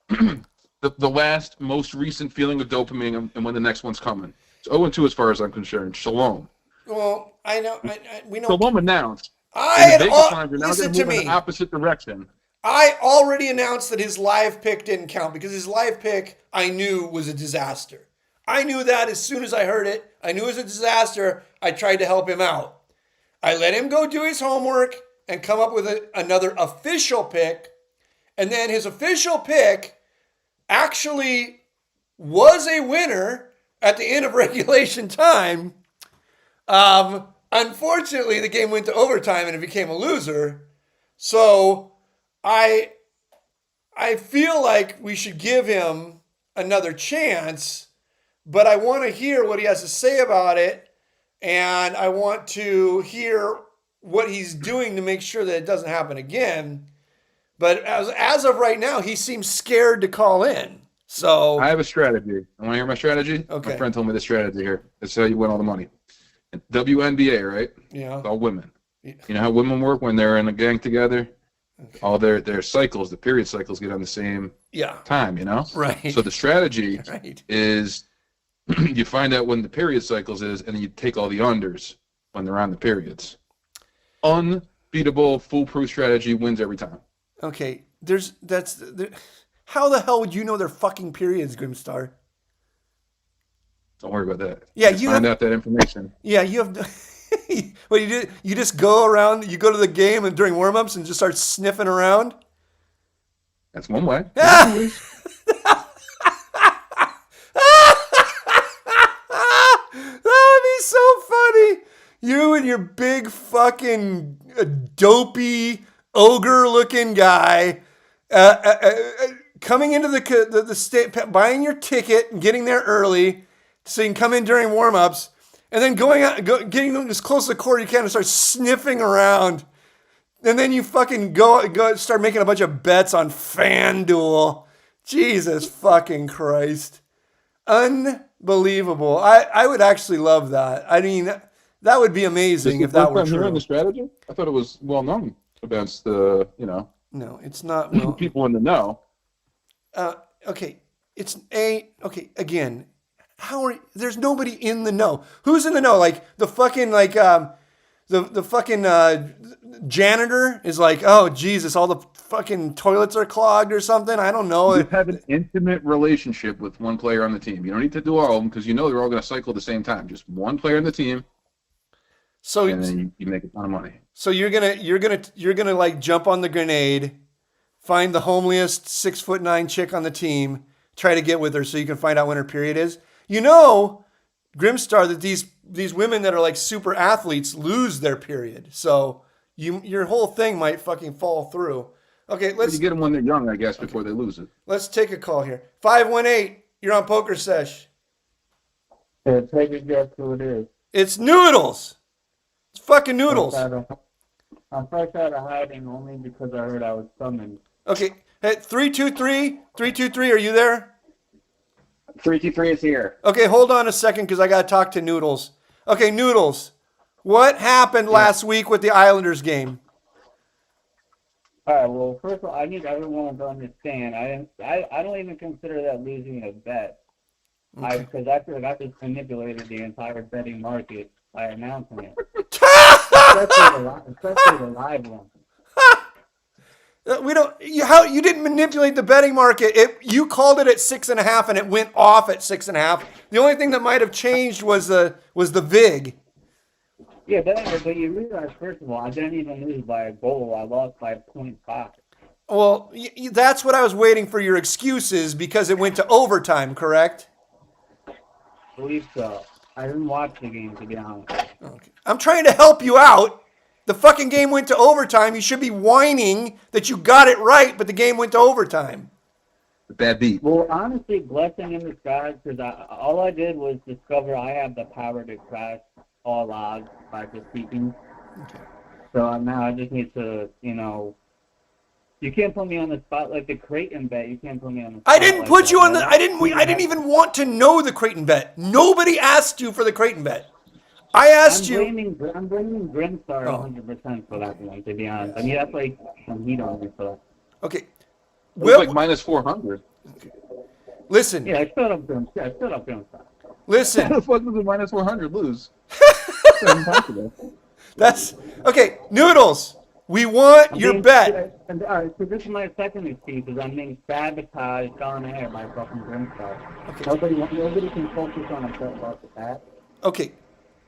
the last, most recent feeling of dopamine and when the next one's coming. It's 0-2 as far as I'm concerned. Shalom. Well, I know. We know. Shalom announced. Listen to me. In the opposite direction. I already announced that his live pick didn't count because his live pick I knew was a disaster. I knew that as soon as I heard it. I knew it was a disaster. I tried to help him out. I let him go do his homework and come up with another official pick. And then his official pick actually was a winner at the end of regulation time. Unfortunately, the game went to overtime and it became a loser. So I feel like we should give him another chance, but I want to hear what he has to say about it, and I want to hear what he's doing to make sure that it doesn't happen again. But as of right now, he seems scared to call in. So I have a strategy. I want to hear my strategy? Okay. My friend told me the strategy here. That's how you win all the money. WNBA, right? Yeah. It's all women. Yeah. You know how women work when they're in a gang together? Okay. All their cycles, the period cycles, get on the same time, Right. So the strategy is you find out when the period cycles is, and then you take all the unders when they're on the periods. Unbeatable, foolproof strategy wins every time. Okay. How the hell would you know they're fucking periods, Grimstar? Don't worry about that. Yeah, you find out that information. Yeah, you have. What you do? You just go around. You go to the game and during warm-ups and just start sniffing around. That's one way. That would be so funny. You and your big fucking dopey ogre-looking guy coming into the state, buying your ticket and getting there early so you can come in during warm-ups. And then getting as close to the court you can and start sniffing around. And then you fucking go start making a bunch of bets on FanDuel. Jesus fucking Christ. Unbelievable. I would actually love that. I mean, that would be amazing if that were true. Hearing the strategy? I thought it was well known about the, No, it's not. Well, people in the know. Okay. Again. There's nobody in the know. Who's in the know? Like the fucking the fucking janitor is like, oh Jesus, all the fucking toilets are clogged or something. I don't know. You have an intimate relationship with one player on the team. You don't need to do all of them because they're all going to cycle at the same time. Just one player on the team. So and then you make a ton of money. So you're gonna like jump on the grenade, find the homeliest 6'9" chick on the team, try to get with her so you can find out when her period is. Grimstar, that these women that are like super athletes lose their period. So your whole thing might fucking fall through. Okay, you get them when they're young, I guess, before they lose it. Let's take a call here. 518, you're on Pokersesh. Yeah, take a guess who it is. It's Noodles. It's fucking Noodles. I'm fresh out of hiding only because I heard I was summoned. Okay, hey, 323, are you there? 323 is here. Okay, hold on a second because I got to talk to Noodles. Okay, Noodles, what happened last week with the Islanders game? All right. Well, first of all, I need everyone to understand. I don't even consider that losing a bet. Because I feel like I just manipulated the entire betting market by announcing it, especially the live one. We don't. You didn't manipulate the betting market. You called it at 6.5, and it went off at 6.5. The only thing that might have changed was the vig. Yeah, but you realize, first of all, I didn't even lose by a goal. I lost by 0.5. Well, that's what I was waiting for your excuses because it went to overtime. Correct? I believe so. I didn't watch the game, to be honest. Okay. I'm trying to help you out. The fucking game went to overtime. You should be whining that you got it right, but the game went to overtime. Bad beat. Well, honestly, blessing in disguise, because all I did was discover I have the power to crash all odds by just speaking. Okay. So now I just need to, you can't put me on the spot like the Creighton bet. You can't put me on the spot. I didn't put you on the. I didn't even want to know the Creighton bet. Nobody asked you for the Creighton bet. I asked you. I'm blaming Grimstar 100% for that one, to be honest. I mean, that's like some heat on me for that. Okay. It was like minus 400. Okay. Listen. Yeah, I stood up Grimstar. Listen. How the fuck was a minus 400 lose? That's okay. Noodles. We want your bet. All right, so this is my second excuse, is I'm being sabotaged on air by fucking Grimstar. Okay. Nobody can focus on a bet about the bat. Okay.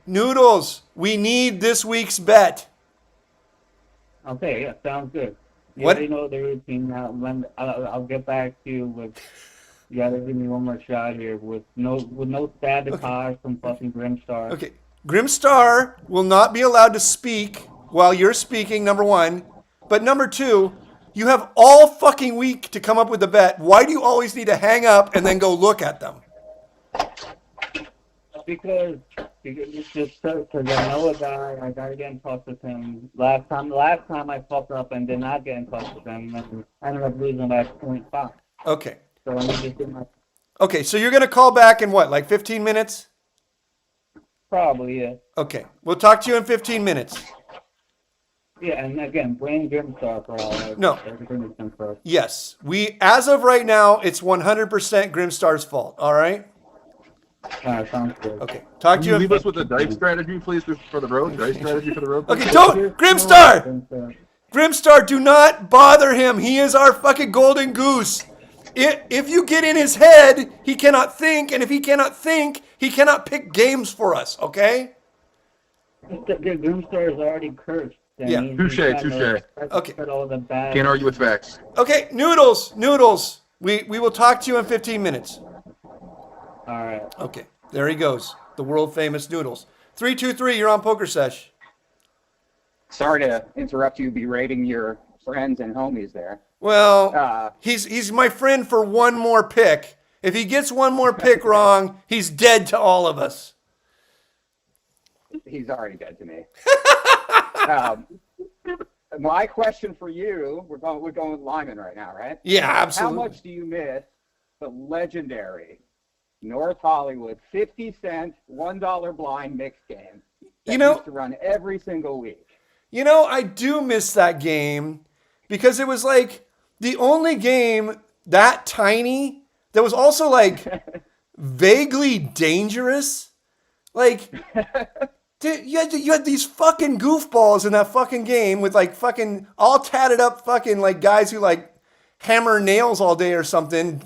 Noodles, we need this week's bet. Okay, yeah, sounds good. You What? already know the routine now. I'll get back to you with. You gotta give me one more shot here with no sabotage from fucking Grimstar. Okay. Grimstar will not be allowed to speak while you're speaking, number one. But number two, you have all fucking week to come up with a bet. Why do you always need to hang up and then go look at them? Because it's just because I know a guy. I gotta get in touch with him. Last time I fucked up and did not get in touch with him, and I ended up losing by 0.5. Okay. So I need to get my. Okay, so you're gonna call back in what, like 15 minutes? Probably, yeah. Okay, we'll talk to you in 15 minutes. Yeah, and again, blame Grimstar for all that. No. Everything is Grimstar. Yes, as of right now, it's 100% Grimstar's fault. All right. Sounds good. Okay. Talk to you. Can you leave us with a dice strategy, please, for the road? Dice strategy for the road. Okay, don't Grimstar. Grimstar, do not bother him. He is our fucking golden goose. If you get in his head, he cannot think, and if he cannot think, he cannot pick games for us. Okay. Grimstar is already cursed. Yeah. Touche. Okay. Can't argue with facts. Okay, Noodles. We will talk to you in 15 minutes. All right. Okay, there he goes. The world famous Noodles. 323, you're on Pokersesh. Sorry to interrupt you berating your friends and homies there. Well, he's my friend for one more pick. If he gets one more pick wrong, he's dead to all of us. He's already dead to me. My question for you, we're going with Limon right now, right? Yeah, absolutely. How much do you miss the legendary North Hollywood 50-cent $1 blind mix game that used to run every single week? I do miss that game because it was like the only game that tiny that was also like vaguely dangerous. Like, dude, you had these fucking goofballs in that fucking game with like fucking all tatted up fucking like guys who like hammer nails all day or something,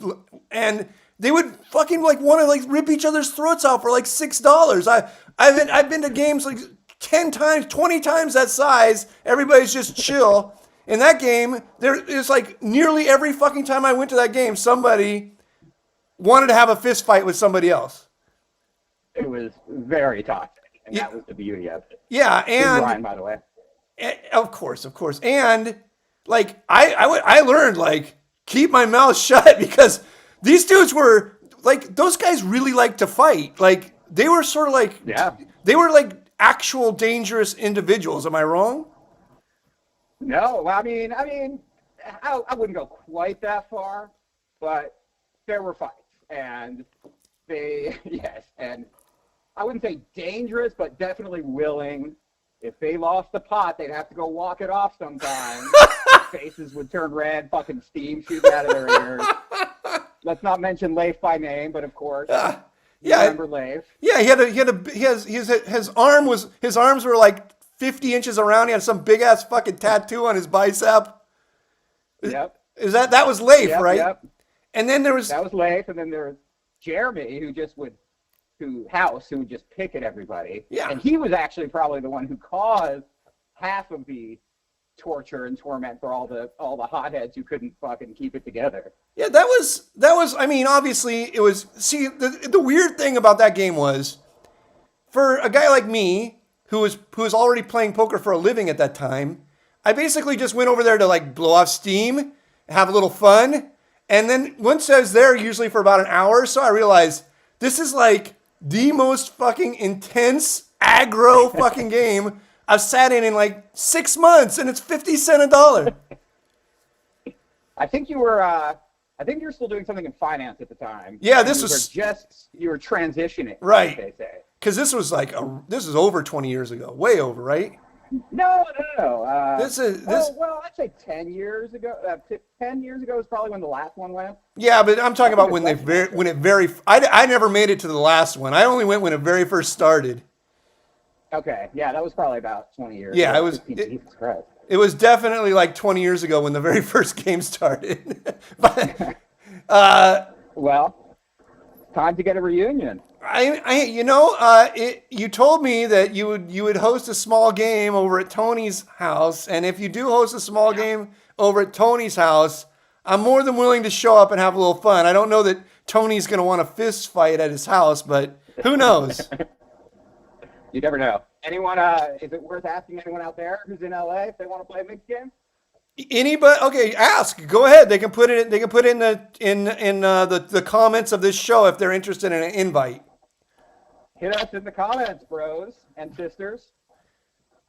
and they would fucking like want to like rip each other's throats out for like $6. I've been to games like 10 times, 20 times that size. Everybody's just chill. In that game, it's like nearly every fucking time I went to that game, somebody wanted to have a fist fight with somebody else. It was very toxic, and that was the beauty of it. Yeah, and Ryan, by the way. Of course, and like I learned like keep my mouth shut because these dudes were like those guys really like to fight. Like they were sort of like they were like actual dangerous individuals. Am I wrong? No, I mean, I wouldn't go quite that far, but there were fights, and and I wouldn't say dangerous, but definitely willing. If they lost the pot, they'd have to go walk it off sometime. faces would turn red, fucking steam shooting out of their ears. Let's not mention Leif by name, but of course, you remember Leif. Yeah, his arms were like 50 inches around. He had some big ass fucking tattoo on his bicep. Yep. That was Leif, right? Yep. And then there was Leif, and then there was Jeremy, who would just pick at everybody. Yeah. And he was actually probably the one who caused half of the torture and torment for all the hotheads who couldn't fucking keep it together. Yeah, that was. I mean, obviously, it was. See, the weird thing about that game was, for a guy like me who was already playing poker for a living at that time, I basically just went over there to like blow off steam, have a little fun, and then once I was there, usually for about an hour or so, I realized this is like the most fucking intense aggro fucking game I've sat in like 6 months, and it's 50 cents a dollar. I think you were still doing something in finance at the time. Yeah, you were transitioning, right? They say. Because this was over 20 years ago, way over, right? No. Well, I'd say 10 years ago. 10 years ago is probably when the last one went. Yeah, but I'm talking about I never made it to the last one. I only went when it very first started. Okay, yeah, that was probably about 20 years. Yeah, ago. Jesus Christ. It was definitely like 20 years ago when the very first game started. But well, time to get a reunion. You told me that you would host a small game over at Tony's house, and if you do host a small game over at Tony's house, I'm more than willing to show up and have a little fun. I don't know that Tony's going to want a fist fight at his house, but who knows? You never know. Anyone? Is it worth asking anyone out there who's in LA if they want to play a mixed game? Anybody? Okay, ask. Go ahead. They can put it. They can put it in the comments of this show if they're interested in an invite. Hit us in the comments, bros and sisters.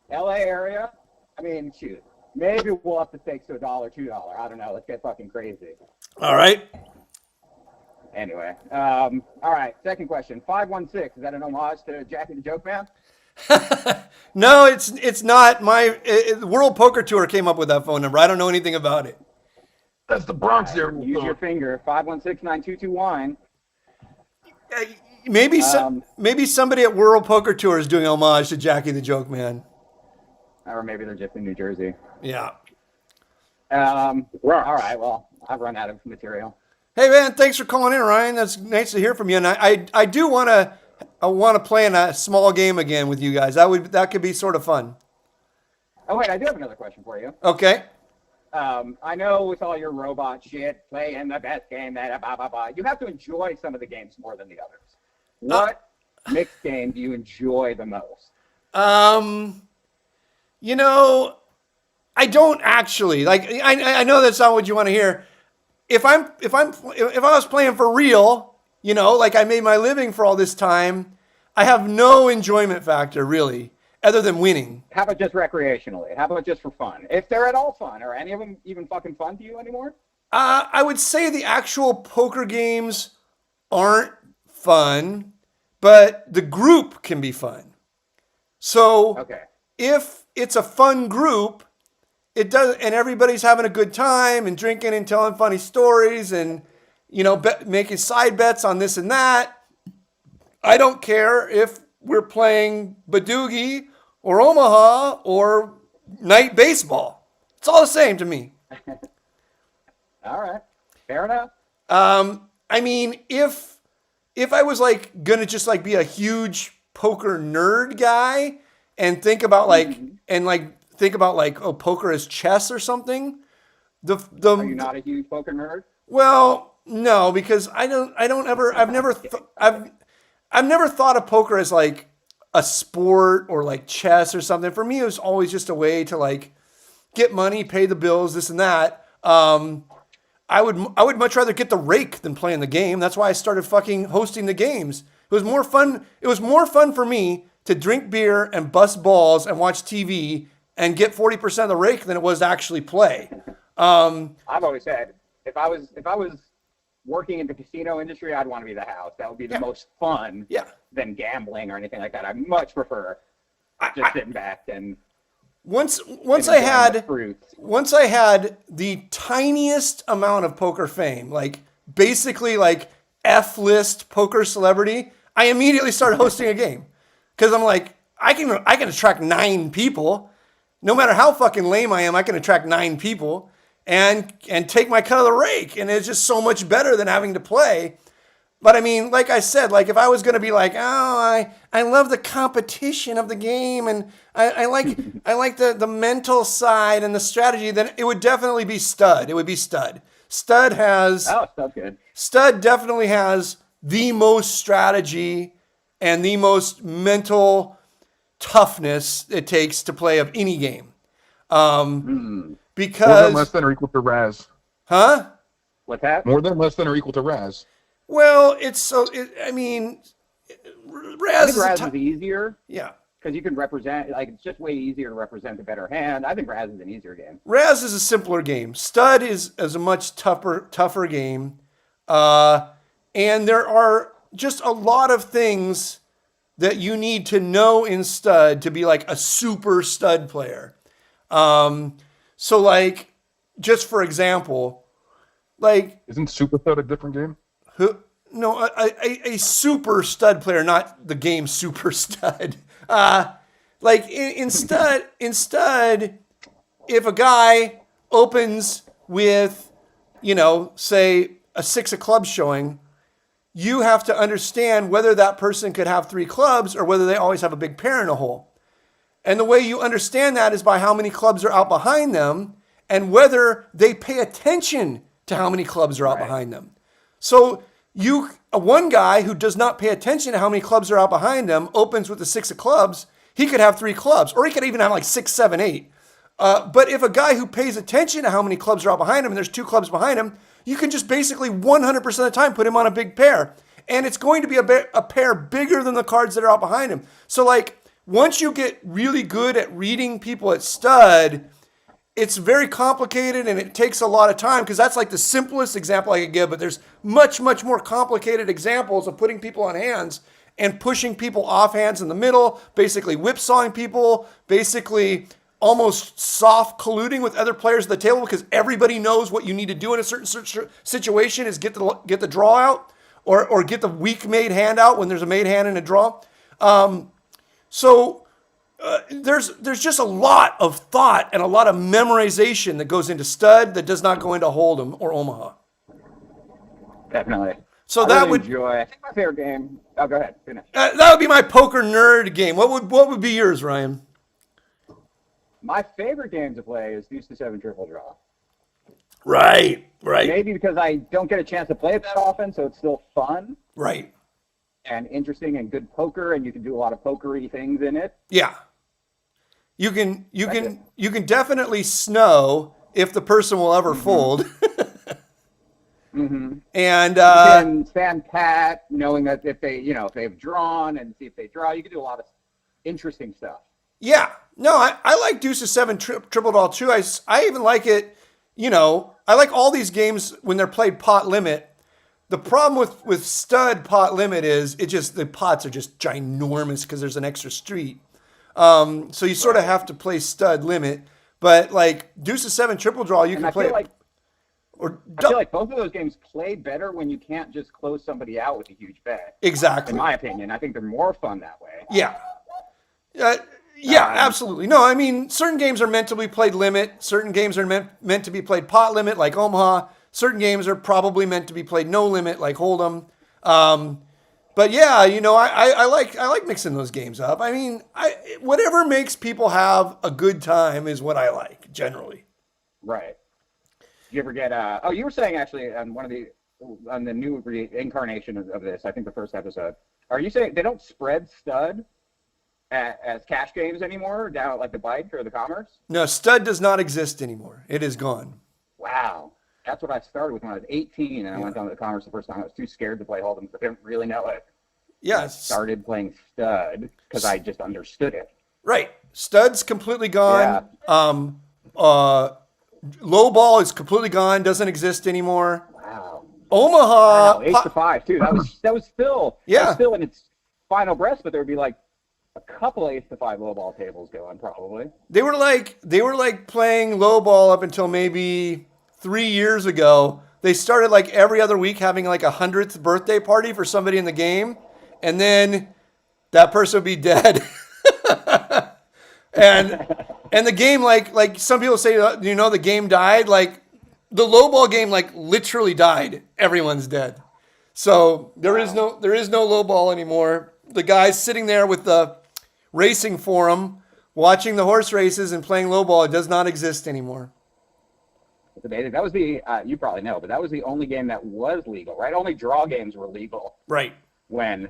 LA area. I mean, shoot. Maybe we'll up the stakes to $1, $2. I don't know. Let's get fucking crazy. All right. Anyway, all right. Second question. 516. Is that an homage to Jackie the Joke Man? No, it's not. World Poker Tour came up with that phone number. I don't know anything about it. That's the Bronx there. Use your finger. 516-9221. Maybe somebody at World Poker Tour is doing homage to Jackie the Joke Man. Or maybe they're just in New Jersey. Yeah. All right. Well, I've run out of material. Hey man, thanks for calling in, Ryan. That's nice to hear from you. And I do want to play in a small game again with you guys. That could be sort of fun. Oh wait, I do have another question for you. Okay. I know with all your robot shit, playing the best game, you have to enjoy some of the games more than the others. What mixed game do you enjoy the most? I don't actually like. I know that's not what you want to hear. If I was playing for real, like I made my living for all this time, I have no enjoyment factor really, other than winning. How about just recreationally? How about just for fun? If they're at all fun, are any of them even fucking fun to you anymore? I would say the actual poker games aren't fun, but the group can be fun. So if it's a fun group, it does, and everybody's having a good time and drinking and telling funny stories and making side bets on this and that. I don't care if we're playing Badoogie or Omaha or night baseball. It's all the same to me. All right, fair enough. I mean, if I was like gonna just like be a huge poker nerd guy and think about poker as chess or something. Are you not a huge poker nerd? Well, no, because I've never thought of poker as like a sport or like chess or something. For me, it was always just a way to like get money, pay the bills, this and that. I would much rather get the rake than playing the game. That's why I started fucking hosting the games. It was more fun. It was more fun for me to drink beer and bust balls and watch TV and get 40% of the rake than it was to actually play. I've always said if I was working in the casino industry, I'd want to be the house. That would be the most fun than gambling or anything like that. I much prefer just sitting back and once and I enjoying the had fruits. once I had the tiniest amount of poker fame, like basically like F-list poker celebrity, I immediately started hosting a game because I'm like, I can attract 9 people. No matter how fucking lame I am, I can attract 9 people and take my cut of the rake, and it's just so much better than having to play. But I mean, like I said, like if I was going to be like, oh, I love the competition of the game, and I like I like the mental side and the strategy, then it would definitely be Stud. It would be Stud. Oh, sounds good. Stud definitely has the most strategy and the most mental toughness it takes to play of any game. More Because than, less than, or equal to Raz. huh? What's that? More than, less than, or equal to Raz. Well, it's so. I mean, I Raz think is Raz is easier yeah. because you can represent. Like it's just way easier to represent a better hand. I think Raz is an easier game. Raz is a simpler game. Stud is a much tougher game, and there are just a lot of things that you need to know in Stud to be like a super Stud player. So like, just for example, like Isn't Super Stud a different game? who? No, a super Stud player, not the game Super Stud. Like in Stud, if a guy opens with, say a 6 of clubs showing, you have to understand whether that person could have 3 clubs or whether they always have a big pair in a hole. And the way you understand that is by how many clubs are out behind them and whether they pay attention to how many clubs are out behind them. So one guy who does not pay attention to how many clubs are out behind them opens with the 6 of clubs, he could have 3 clubs, or he could even have like 6, 7, 8. But if a guy who pays attention to how many clubs are out behind him and there's 2 clubs behind him, you can just basically 100% of the time put him on a big pair. And it's going to be a pair bigger than the cards that are out behind him. So like, once you get really good at reading people at Stud, it's very complicated and it takes a lot of time because that's like the simplest example I could give, but there's much, much more complicated examples of putting people on hands and pushing people off hands in the middle, basically whipsawing people, basically almost soft colluding with other players at the table because everybody knows what you need to do in a certain situation is get the draw out or get the weak made hand out when there's a made hand in a draw. So there's just a lot of thought and a lot of memorization that goes into Stud that does not go into Hold'em or Omaha. Definitely. So I that really would enjoy. I think my favorite game. Oh, go ahead. Finish. that would be my poker nerd game. What would be yours, Ryan? My favorite game to play is Deuce to 7 Triple Draw. Right. Maybe because I don't get a chance to play it that often, so it's still fun. Right. And interesting and good poker, and you can do a lot of pokery things in it. Yeah. You can definitely snow if the person will ever fold. Mm-hmm. And you can stand pat, knowing that if they've drawn and see if they draw, you can do a lot of interesting stuff. yeah, no, I like Deuce to 7 Triple Draw too. I even like it. I like all these games when they're played pot limit. The problem with Stud pot limit is the pots are just ginormous because there's an extra street. So you sort of have to play Stud limit. But like Deuce to 7 Triple Draw, you can play it. I feel like both of those games play better when you can't just close somebody out with a huge bet. Exactly. In my opinion, I think they're more fun that way. Yeah. Absolutely. No, I mean, certain games are meant to be played limit. Certain games are meant to be played pot limit, like Omaha. Certain games are probably meant to be played no limit, like Hold'em. But yeah, I like mixing those games up. I mean, whatever makes people have a good time is what I like generally. Right. Did you ever get? You were saying actually on the new incarnation of this. I think the first episode. Are you saying they don't spread Stud as cash games anymore down at like the Bike or the Commerce? No, Stud does not exist anymore. It is gone. Wow. That's what I started with when I was 18, and I went down to the Commerce the first time. I was too scared to play Hold'em because I didn't really know it. Yeah. I started playing Stud because I just understood it. Right. Stud's completely gone. Yeah. Low ball is completely gone. Doesn't exist anymore. Wow. Omaha. Wow, 8 to 5 too. That was still. Yeah. That was still in its final breath, but there would be like a couple Ace to 5 lowball tables going, probably. They were like playing lowball up until maybe 3 years ago. They started like every other week having like 100th birthday party for somebody in the game, and then that person would be dead. and the game, like some people say, the game died. Like the lowball game like literally died. Everyone's dead. So there is no lowball anymore. The guy's sitting there with the racing forum, watching the horse races and playing lowball. It does not exist anymore. It's amazing. That was you probably know, but that was the only game that was legal, right? Only draw games were legal. Right. When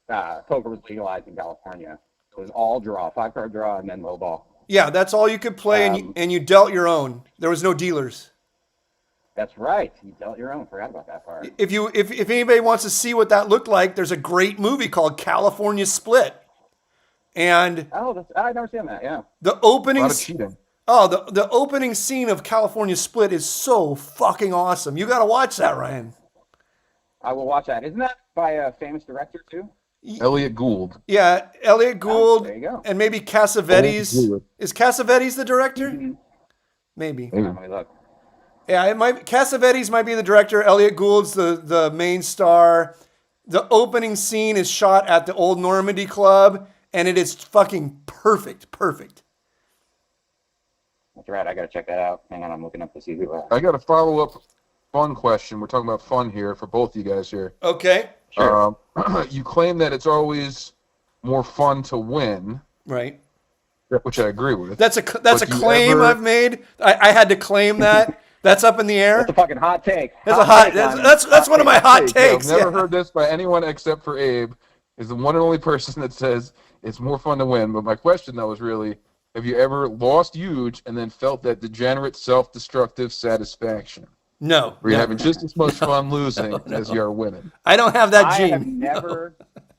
poker was legalized in California. It was all draw, 5-card draw, and then lowball. Yeah, that's all you could play, and you dealt your own. There was no dealers. That's right. You dealt your own. Forgot about that part. If anybody wants to see what that looked like, there's a great movie called California Split. And I've never seen that. Yeah. The opening. A lot of cheating. Oh, the opening scene of California Split is so fucking awesome. You got to watch that, Ryan. I will watch that. Isn't that by a famous director too? Elliot Gould. Yeah, Elliot Gould. There you go. And maybe Cassavetes. Is Cassavetes the director? Mm-hmm. Maybe. Let me look. Yeah, it might. Cassavetes might be the director. Elliot Gould's the main star. The opening scene is shot at the old Normandy Club, and it is fucking perfect. Perfect. That's right. I gotta check that out. Hang on, I'm looking up to see who. I got a follow-up fun question. We're talking about fun here for both you guys here. Okay. Sure. You claim that it's always more fun to win, Right. which I agree with. That's a claim I've made. I had to claim that. That's up in the air. That's a fucking hot take. That's one of my hot takes. I've never heard this by anyone except for Abe. Is the one and only person that says it's more fun to win. But my question though is really, have you ever lost huge and then felt that degenerate, self-destructive satisfaction? No. Where you're having just as much fun losing as you are winning. I don't have that gene. I have never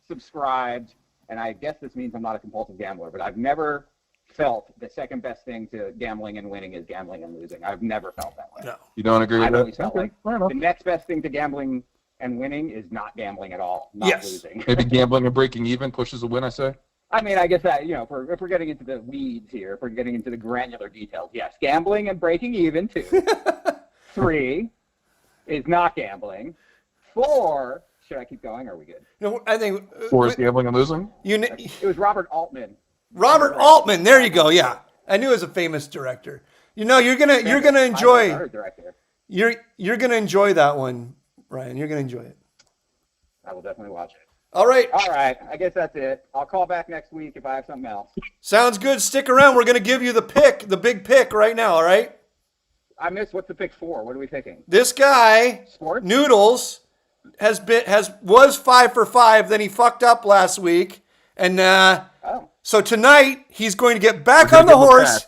subscribed, and I guess this means I'm not a compulsive gambler, but I've never felt the second best thing to gambling and winning is gambling and losing. I've never felt that way. No. You don't agree with I've that? always felt like the next best thing to gambling and winning is not gambling at all, not losing. Maybe gambling and breaking even pushes a win, I say? I mean, I guess that, if we're getting into the weeds here, if we're getting into the granular details, yes, gambling and breaking even, 2. 3 is not gambling. 4, should I keep going, or are we good? No, I think 4 is gambling and losing? It was Robert Altman. Robert Altman, there you go, yeah. I knew he was a famous director. You're gonna enjoy you're gonna enjoy that one, Ryan. You're gonna enjoy it. I will definitely watch it. All right. I guess that's it. I'll call back next week if I have something else. Sounds good. Stick around. We're gonna give you the big pick right now, all right? I missed what's the pick for? What are we picking? This guy, Sports? Noodles, was 5 for 5, then he fucked up last week. And so tonight he's going to get back on the horse.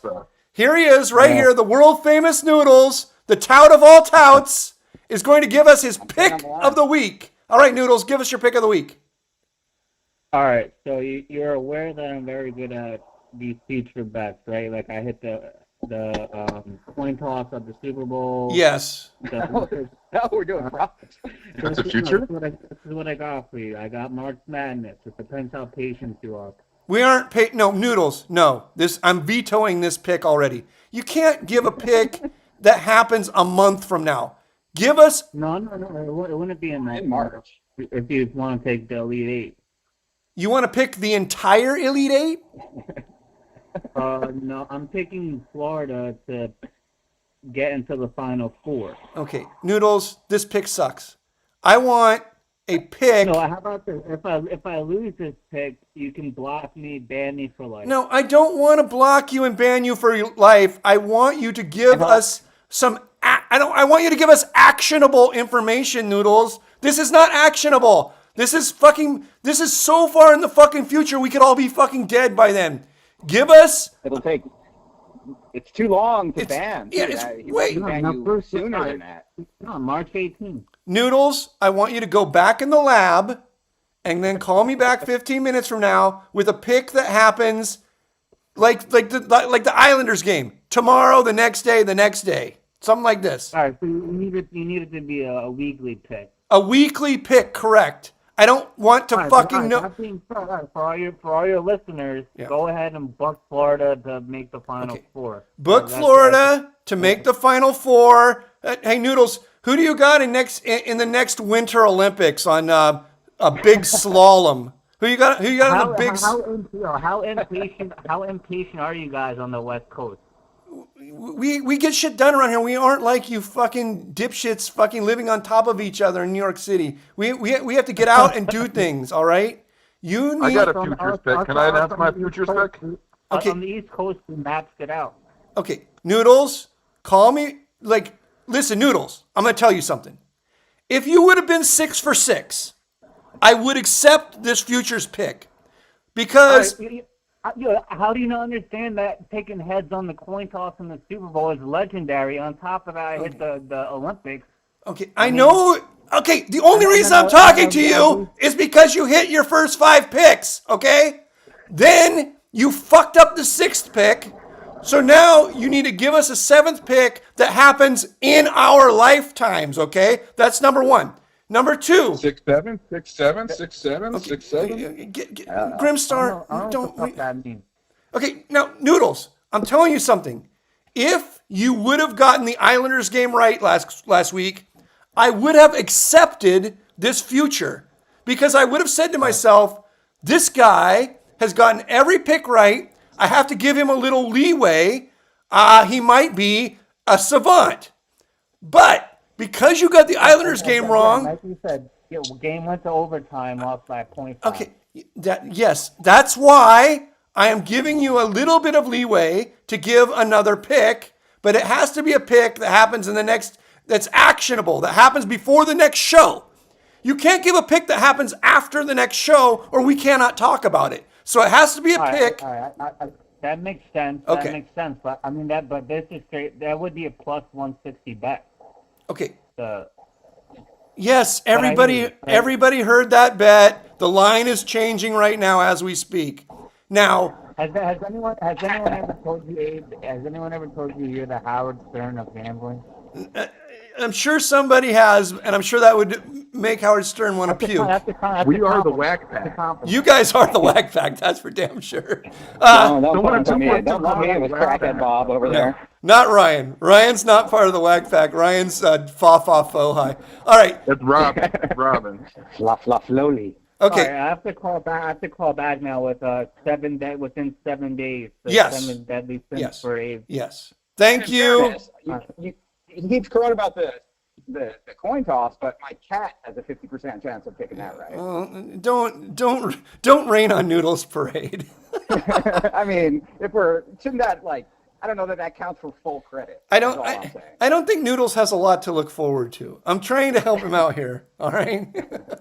Here he is, right here, the world famous Noodles, the tout of all touts, is going to give us his pick of the week. All right, Noodles, give us your pick of the week. All right, so you're aware that I'm very good at these future bets, right? Like I hit the coin toss of the Super Bowl. Yes. No, we're doing profits. That's a future? This is what I got for you. I got March Madness. It depends how patient you are. We aren't paid. No, Noodles. No, I'm vetoing this pick already. You can't give a pick that happens a month from now. Give us. No. It wouldn't be in March. If you want to take the Elite Eight. You want to pick the entire Elite Eight? No, I'm picking Florida to get into the Final Four. Okay, Noodles, this pick sucks. I want a pick. No, how about this? If I lose this pick, you can block me, ban me for life. No, I don't want to block you and ban you for your life. I want you to give us some. I want you to give us actionable information, Noodles. This is not actionable. This is so far in the fucking future. We could all be fucking dead by then. Give us. It's too long to ban. Yeah, Sooner than that. No, March 18th. Noodles, I want you to go back in the lab and then call me back 15 minutes from now with a pick that happens like the Islanders game. Tomorrow, the next day. Something like this. All right, so you need it to be a weekly pick. A weekly pick, correct. I don't want to fucking know. That being said, for all your listeners, go ahead and book Florida to make the Final Four. Book Florida to make the Final Four. Hey, Noodles, who do you got in the next Winter Olympics on a big slalom? Who you got on the big? How impatient are you guys on the West Coast? We get shit done around here. We aren't like you fucking dipshits fucking living on top of each other in New York City. We have to get out and do things, all right? I got a futures pick. Can I announce my futures pick? Okay. On the East Coast, we maxed it out. Okay, Noodles, call me. Listen, Noodles, I'm going to tell you something. If you would have been 6 for 6, I would accept this futures pick because... How do you not understand that taking heads on the coin toss in the Super Bowl is legendary? On top of that, I hit the Olympics. Okay, I know. Okay, the only reason I'm talking to you is because you hit your first 5 picks, okay? Then you fucked up the 6th pick, so now you need to give us a 7th pick that happens in our lifetimes, okay? That's number 1. Number 2. 6, 7, 6, 7, 6, 7, 6, 7. Grimstar, I don't know what the fuck that means. Okay, now, Noodles, I'm telling you something. If you would have gotten the Islanders game right last week, I would have accepted this future because I would have said to myself, this guy has gotten every pick right. I have to give him a little leeway. He might be a savant. But because you got the Islanders game wrong. Like you said, game went to overtime off by 0.5. Okay, yes, that's why I am giving you a little bit of leeway to give another pick, but it has to be a pick that happens that's actionable, that happens before the next show. You can't give a pick that happens after the next show or we cannot talk about it. So it has to be a pick. All right. That makes sense. Okay. That makes sense. But I mean but this is straight. That would be a plus 160 bet. Okay. Yes, everybody heard that bet. The line is changing right now as we speak. Now, has anyone ever told you, Abe? Has anyone ever told you you're the Howard Stern of gambling? I'm sure somebody has, and I'm sure that would make Howard Stern want to puke. We are the whack pack. You guys are the whack pack, that's for damn sure. Don't let me with crackhead Bob over there. Not Ryan. Ryan's not part of the whack pack. Ryan's fa-fa-fo high. All right. That's Robin. Robin. Slowly. Okay. Right, I have to call back now with within 7 days. Yes. 7 deadly sins for Abe. Yes. Thank you. He keeps crowing about the coin toss, but my cat has a 50% chance of picking that right. Don't rain on Noodles Parade. I mean, shouldn't that I don't know that counts for full credit. I don't think Noodles has a lot to look forward to. I'm trying to help him out here. All right.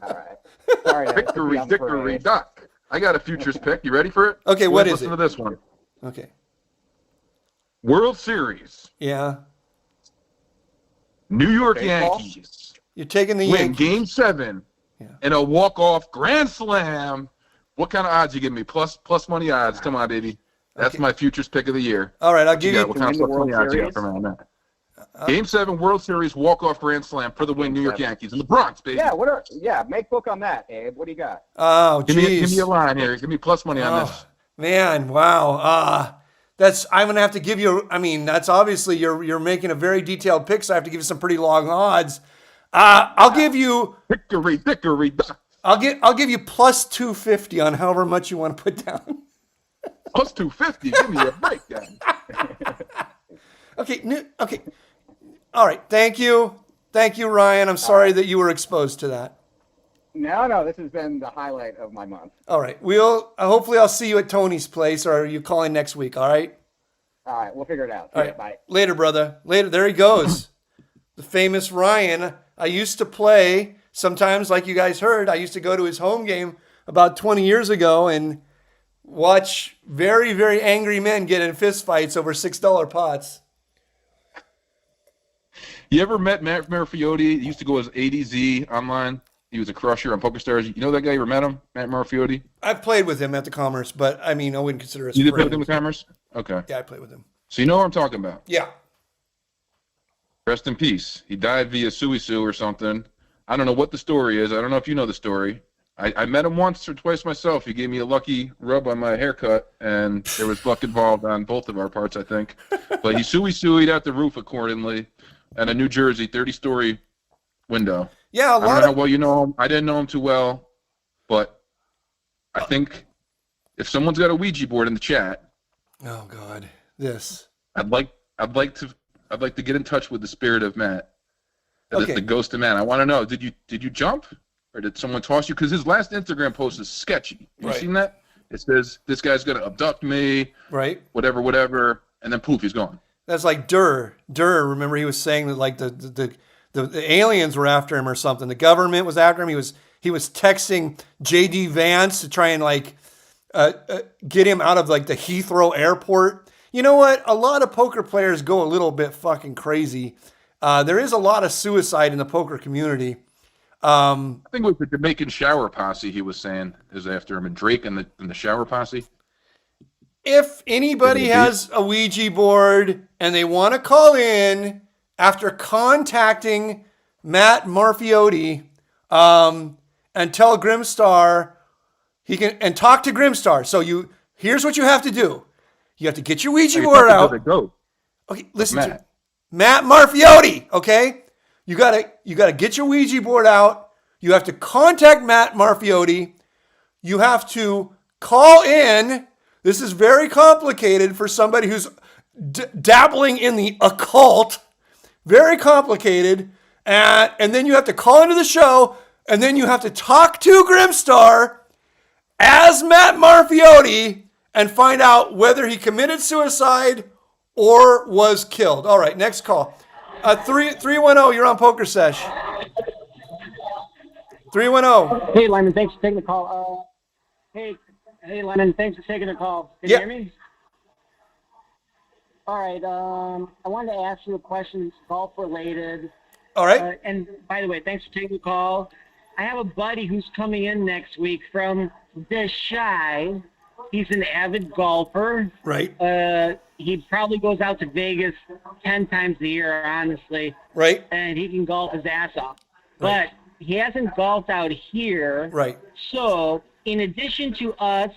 All right. Sorry. Victory, duck. I got a futures pick. You ready for it? Okay. What is Listen it? to this one. Okay. World Series. Yeah. New York Baseball? Yankees You're taking the win Yankees. Game 7 in a walk-off grand slam. What kind of odds you give me? Plus money odds. Come on, baby. That's my futures pick of the year. All right, I'll give you. What kind of plus money odds you got for me on that? Game 7 World Series walk-off grand slam for the win. New York Yankees in the Bronx, baby. Yeah. Make book on that, Abe. What do you got? Oh, Give me a line here. Give me plus money on this. Man, wow. I'm gonna have to give you. I mean, that's obviously you're making a very detailed pick, so I have to give you some pretty long odds. I'll give you Victory. I'll give you plus 250 on however much you want to put down. Plus 250. Give me a break, then. Okay. All right. Thank you, Ryan. I'm sorry that you were exposed to that. No, this has been the highlight of my month. All right. Hopefully I'll see you at Tony's place, or are you calling next week? All right. All right, we'll figure it out. All right. Bye. Later, brother. Later. There he goes. The famous Ryan. I used to play sometimes, like you guys heard. I used to go to his home game about 20 years ago and watch very, very angry men get in fistfights over $6 pots. You ever met Matt Marfiotti? He used to go as ADZ online. He was a crusher on Pokersesh. You know that guy? You ever met him? Matt Marfiotti? I've played with him at the Commerce, but I mean, I wouldn't consider it. You did play with him at Commerce? Okay. Yeah, I played with him. So you know what I'm talking about? Yeah. Rest in peace. He died via suicide or something. I don't know what the story is. I don't know if you know the story. I met him once or twice myself. He gave me a lucky rub on my haircut, and there was luck involved on both of our parts, I think. But he suey-sueyed out the roof accordingly, and a New Jersey 30-story window. Yeah, I don't know how well you know him. I didn't know him too well, but I think if someone's got a Ouija board in the chat, oh God, this. I'd like to get in touch with the spirit of Matt, the ghost of Matt. I want to know, did you jump? Or did someone toss you? Because his last Instagram post is sketchy. You seen that? It says, this guy's going to abduct me. Right. Whatever. And then poof, he's gone. That's like Durr. Remember he was saying that like the aliens were after him or something. The government was after him. He was texting J.D. Vance to try and like get him out of like the Heathrow airport. You know what? A lot of poker players go a little bit fucking crazy. There is a lot of suicide in the poker community. I think it was the Jamaican shower posse he was saying is after him, and Drake and the shower posse. If anybody has a Ouija board and they want to call in after contacting Matt Marfiotti and tell Grimstar he can and talk to Grimstar. So here's what you have to do. You have to get your Ouija board out. Okay, listen to Matt Marfiotti, okay? You gotta get your Ouija board out. You have to contact Matt Marfiotti. You have to call in. This is very complicated for somebody who's dabbling in the occult. Very complicated. And then you have to call into the show, and then you have to talk to Grimstar as Matt Marfiotti and find out whether he committed suicide or was killed. All right, next call. 310, you're on Pokersesh. 310. Hey, Limon, thanks for taking the call. Hey, Limon, thanks for taking the call. Can you hear me? All right, I wanted to ask you a question, golf related. All right. And by the way, thanks for taking the call. I have a buddy who's coming in next week from the Chi. He's an avid golfer. Right. He probably goes out to Vegas 10 times a year, honestly. Right. And he can golf his ass off. Right. But he hasn't golfed out here. Right. So, in addition to us,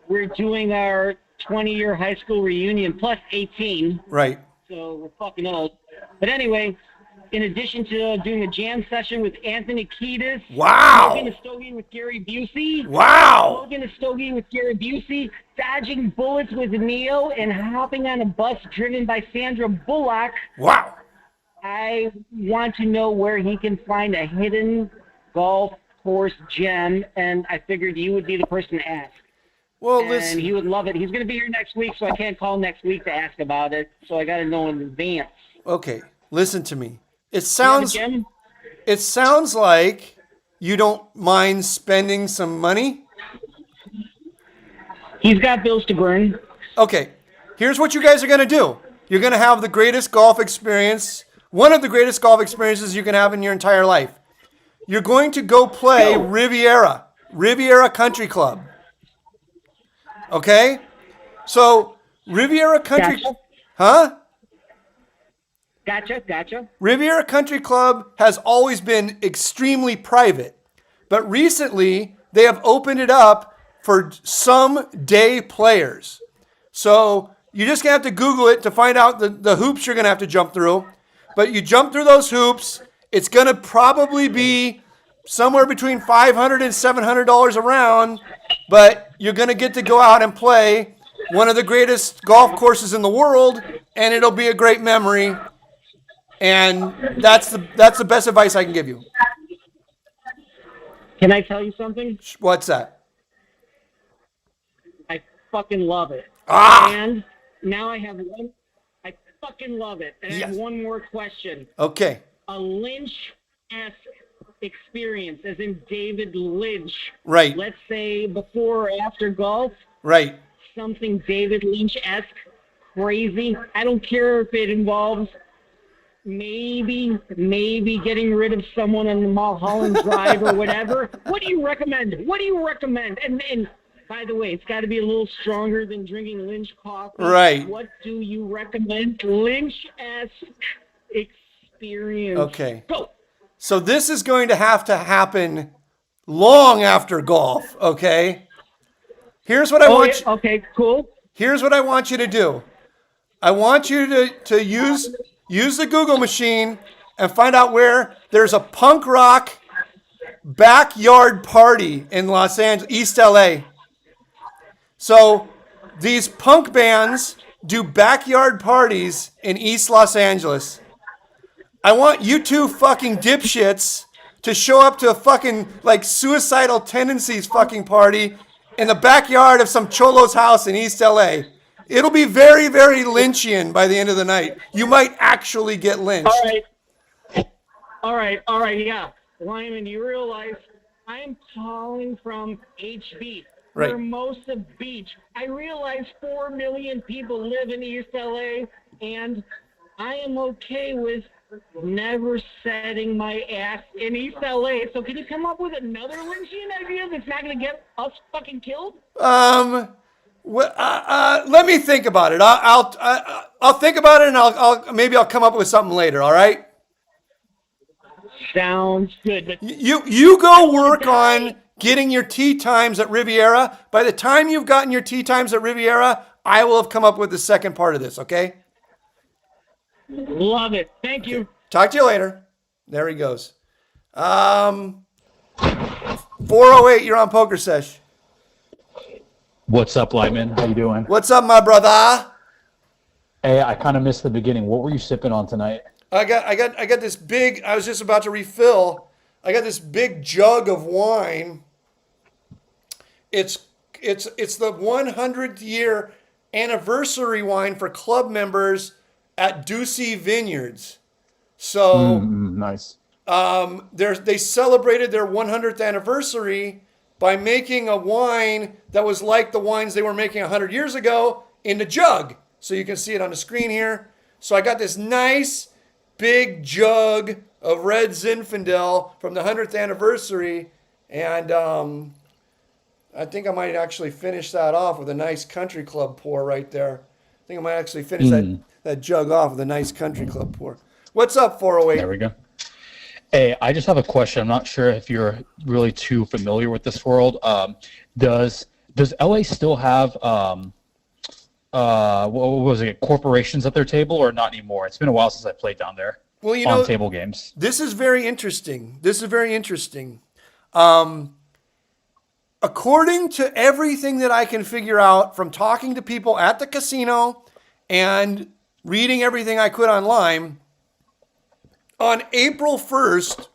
we're doing our 20-year high school reunion plus 18. Right. So, we're fucking old. But anyway, in addition to doing a jam session with Anthony Kiedis. Wow. Smoking a stogie with Gary Busey. Wow. Smoking a stogie with Gary Busey. Dodging bullets with Neo. And hopping on a bus driven by Sandra Bullock. Wow. I want to know where he can find a hidden golf course gem. And I figured you would be the person to ask. Well, and he would love it. He's going to be here next week, so I can't call next week to ask about it. So I got to know in advance. Okay, listen to me. It sounds like you don't mind spending some money. He's got bills to burn. Okay, here's what you guys are going to do. You're going to have the greatest golf experience, one of the greatest golf experiences you can have in your entire life. You're going to go play Riviera Country Club. Okay? So, Riviera Country... Gotcha. Huh? Gotcha. Riviera Country Club has always been extremely private, but recently they have opened it up for some day players. So you're just going to have to Google it to find out the hoops you're going to have to jump through. But you jump through those hoops, it's going to probably be somewhere between $500 and $700 a round, but you're going to get to go out and play one of the greatest golf courses in the world, and it'll be a great memory. And that's the best advice I can give you. Can I tell you something? What's that? I fucking love it. Ah! And now I fucking love it. And I have one more question. Okay. A Lynch-esque experience, as in David Lynch. Right. Let's say before or after golf. Right. Something David Lynch-esque, crazy. I don't care if it involves maybe getting rid of someone on the Mulholland Drive or whatever. What do you recommend? And by the way, it's got to be a little stronger than drinking Lynch coffee. Right. What do you recommend? Lynch-esque experience. Okay. Go. So this is going to happen long after golf. Okay. Here's what I want. Yeah, okay, cool. Here's what I want you to do. I want you to use the Google machine and find out where there's a punk rock backyard party in Los Angeles, East LA. So these punk bands do backyard parties in East Los Angeles. I want you two fucking dipshits to show up to a fucking like suicidal tendencies fucking party in the backyard of some cholo's house in East LA. It'll be very, very Lynchian by the end of the night. You might actually get lynched. All right, yeah. Lyman, you realize I'm calling from HB. Right. Hermosa Beach. I realize 4 million people live in East LA, and I am okay with never setting my ass in East LA. So can you come up with another Lynchian idea that's not going to get us fucking killed? Let me think about it. I'll think about it, and I'll come up with something later. All right. Sounds good. But You go work on getting your tee times at Riviera. By the time you've gotten your tee times at Riviera, I will have come up with the second part of this. Okay. Love it. Thank you. Talk to you later. There he goes. 408. You're on Pokersesh. What's up, Lyman? How you doing? What's up, my brother? Hey, I kind of missed the beginning. What were you sipping on tonight? I got this big. I was just about to refill. I got this big jug of wine. It's the 100th year anniversary wine for club members at Ducey Vineyards. So nice. They celebrated their 100th anniversary by making a wine that was like the wines they were making 100 years ago in the jug. So you can see it on the screen here. So I got this nice big jug of red Zinfandel from the 100th anniversary. And I think I might actually finish that off with a nice country club pour right there. I think I might actually finish that jug off with a nice country club pour. What's up, 408? There we go. Hey, I just have a question. I'm not sure if you're really too familiar with this world. Does LA still have what was it, corporations at their table, or not anymore? It's been a while since I played down there. Well, you on know, table games. This is very interesting. According to everything that I can figure out from talking to people at the casino and reading everything I could online, on April 1st,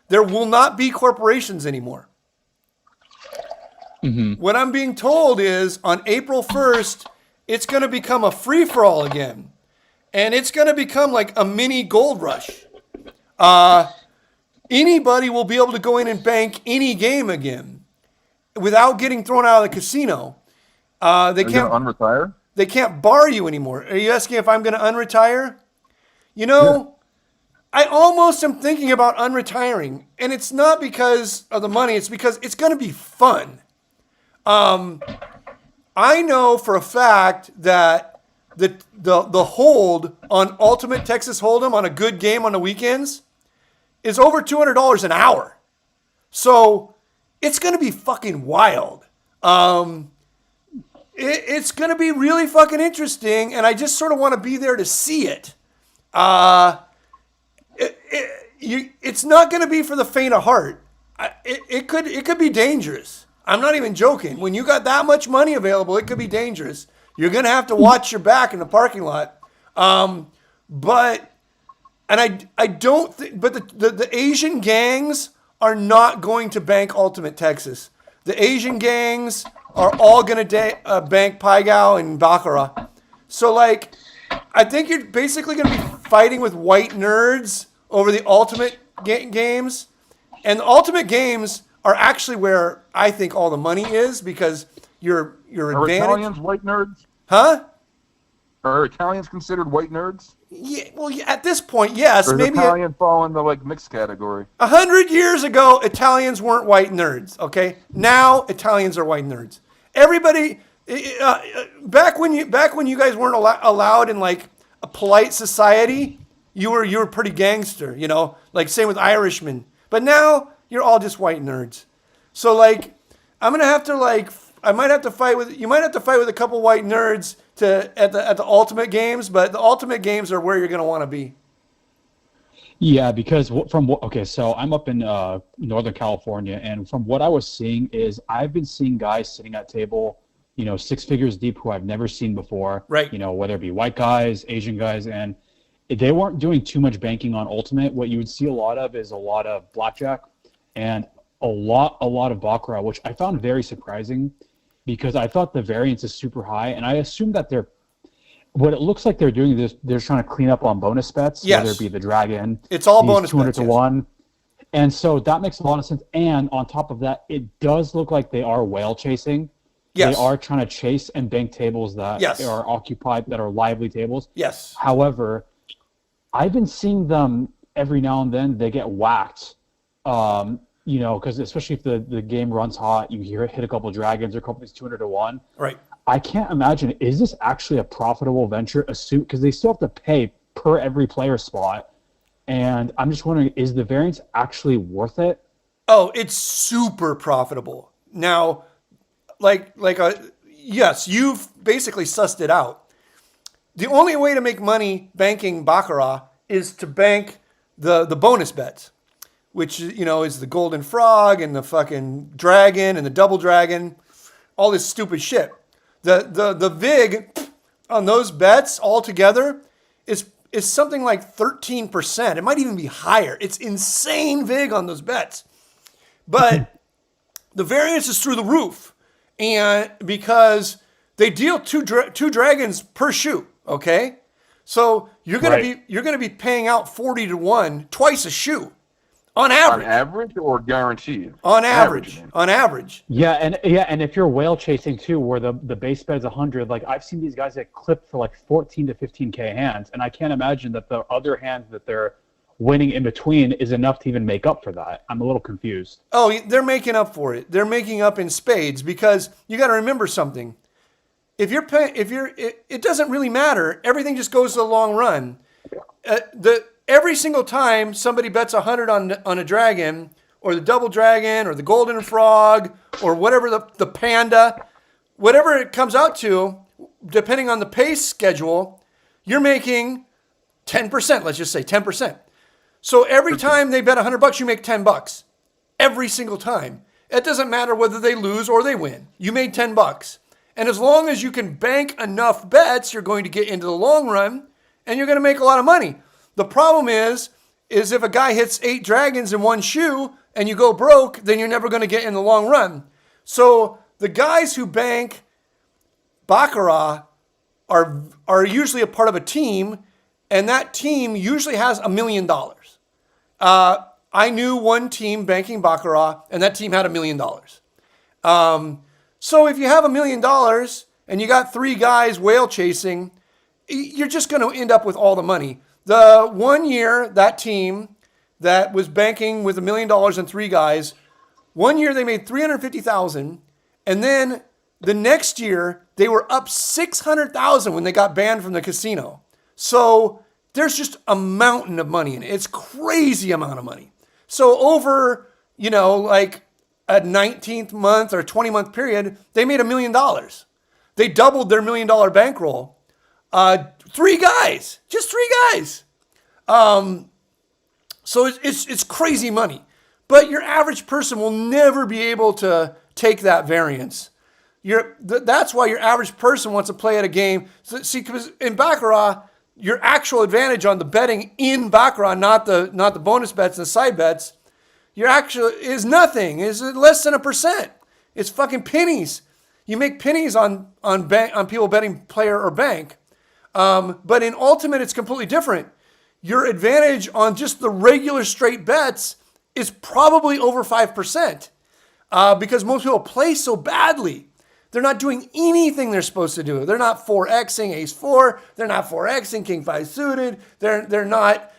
there will not be corporations anymore. What I'm being told is on April 1st, it's going to become a free-for-all again. And it's going to become like a mini gold rush. Anybody will be able to go in and bank any game again without getting thrown out of the casino. They can't unretire. They can't bar you anymore. Are you asking if I'm going to unretire? You know, yeah. I almost am thinking about unretiring, and it's not because of the money. It's because it's going to be fun. I know for a fact that the hold on Ultimate Texas Hold'em on a good game on the weekends is over $200 an hour. So it's going to be fucking wild. It's going to be really fucking interesting, and I just sort of want to be there to see it. It's not going to be for the faint of heart. It could be dangerous. I'm not even joking. When you got that much money available, it could be dangerous. You're going to have to watch your back in the parking lot. I don't think, but the Asian gangs are not going to bank Ultimate Texas. The Asian gangs are all going to bank Pai Gow and Baccarat. So, like, I think you're basically going to be fighting with white nerds over the Ultimate games. And the Ultimate games are actually where I think all the money is, because your Are advantage. Italians white nerds? Huh? Are Italians considered white nerds? Yeah, well, at this point, yes. Or does Maybe Italian fall in the like mixed category? 100 years ago, Italians weren't white nerds. Okay, now Italians are white nerds. Everybody, back when you guys weren't allowed in like a polite society, you were pretty gangster. You know, like same with Irishmen. But now You're all just white nerds. So like, I'm gonna have to like, I might have to fight with. You might have to fight with a couple white nerds at the ultimate games, but the ultimate games are where you're gonna want to be. Yeah, because okay, so I'm up in Northern California, and from what I was seeing is I've been seeing guys sitting at table, 6 figures deep who I've never seen before. Right. Whether it be white guys, Asian guys, and they weren't doing too much banking on Ultimate. What you would see a lot of is a lot of Blackjack and a lot of Baccarat, which I found very surprising because I thought the variance is super high, and I assume that what it looks like they're doing is they're trying to clean up on bonus bets, yes. whether it be the Dragon. It's all bonus 200 bets, to 1. And so that makes a lot of sense. And on top of that, it does look like they are whale chasing. Yes. They are trying to chase and bank tables that are occupied, that are lively tables. Yes. However, I've been seeing them every now and then. They get whacked, because especially if the game runs hot, you hit a couple of Dragons or a couple of these 200 to 1. Right. I can't imagine, is this actually a profitable venture? Because they still have to pay per every player spot. And I'm just wondering, is the variance actually worth it? Oh, it's super profitable. Now, yes, you've basically sussed it out. The only way to make money banking Baccarat is to bank the bonus bets, which, is the Golden Frog and the fucking Dragon and the Double Dragon, all this stupid shit. The VIG on those bets altogether is something like 13%. It might even be higher. It's insane VIG on those bets. But the variance is through the roof. And because they deal two dragons per shoe, okay? So you're gonna be paying out 40 to 1 twice a shoe. On average. On average or guaranteed? On average. On average. Yeah, and if you're whale chasing too, where the base bet is 100, like I've seen these guys get clipped for like 14 to 15K hands, and I can't imagine that the other hands that they're winning in between is enough to even make up for that. I'm a little confused. Oh, they're making up for it. They're making up in spades because you got to remember something. It doesn't really matter. Everything just goes to the long run. Every single time somebody bets 100 on a Dragon or the Double Dragon or the Golden Frog or whatever the Panda, whatever it comes out to, depending on the pace schedule, you're making 10%. Let's just say 10%. So every time they bet $100, you make $10. Every single time. It doesn't matter whether they lose or they win. You made $10. And as long as you can bank enough bets, you're going to get into the long run and you're going to make a lot of money. The problem is if a guy hits 8 Dragons in one shoe and you go broke, then you're never going to get in the long run. So the guys who bank Baccarat are usually a part of a team, and that team usually has $1 million. I knew one team banking Baccarat, and that team had $1 million. So if you have $1 million and you got 3 guys whale chasing, you're just going to end up with all the money. The 1 year, that team that was banking with $1 million and 3 guys, 1 year they made $350,000, and then the next year they were up $600,000 when they got banned from the casino. So there's just a mountain of money in it. It's crazy amount of money. So over, like a 19th month or 20-month period, they made $1 million. They doubled their $1 million bankroll. 3 guys, just 3 guys. So it's crazy money. But your average person will never be able to take that variance. That's why your average person wants to play at a game. See, because in Baccarat, your actual advantage on the betting in Baccarat, not the bonus bets and the side bets, your actual is nothing. Is less than 1%. It's fucking pennies. You make pennies on people betting player or bank. But in Ultimate, it's completely different. Your advantage on just the regular straight bets is probably over 5%, because most people play so badly. They're not doing anything they're supposed to do. They're not 4Xing ace 4. They're not 4Xing king 5 suited. They're not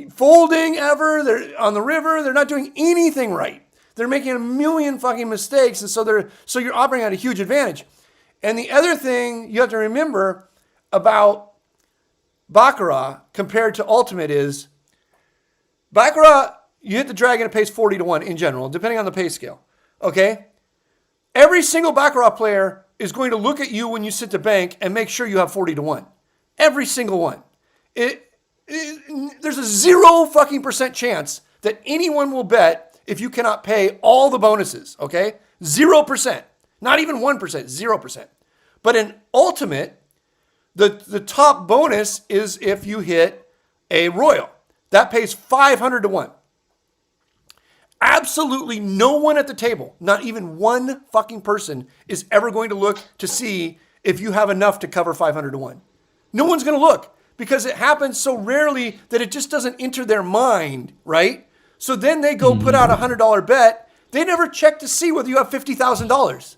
folding ever. They're on the river. They're not doing anything right. They're making a million fucking mistakes, and so you're operating at a huge advantage. And the other thing you have to remember about Baccarat compared to Ultimate is Baccarat You hit the dragon, it pays 40 to 1 in general, depending on the pay scale. Okay? Every single Baccarat player is going to look at you when you sit to bank and make sure you have 40 to 1. Every single one. There's a 0 fucking percent chance that anyone will bet if you cannot pay all the bonuses, okay? 0%. Not even 1%, 0%. But in Ultimate, the top bonus is if you hit a Royal. That pays 500 to 1. Absolutely no one at the table, not even one fucking person, is ever going to look to see if you have enough to cover 500 to 1. No one's going to look because it happens so rarely that it just doesn't enter their mind, right? So then they go put out a $100 bet. They never check to see whether you have $50,000.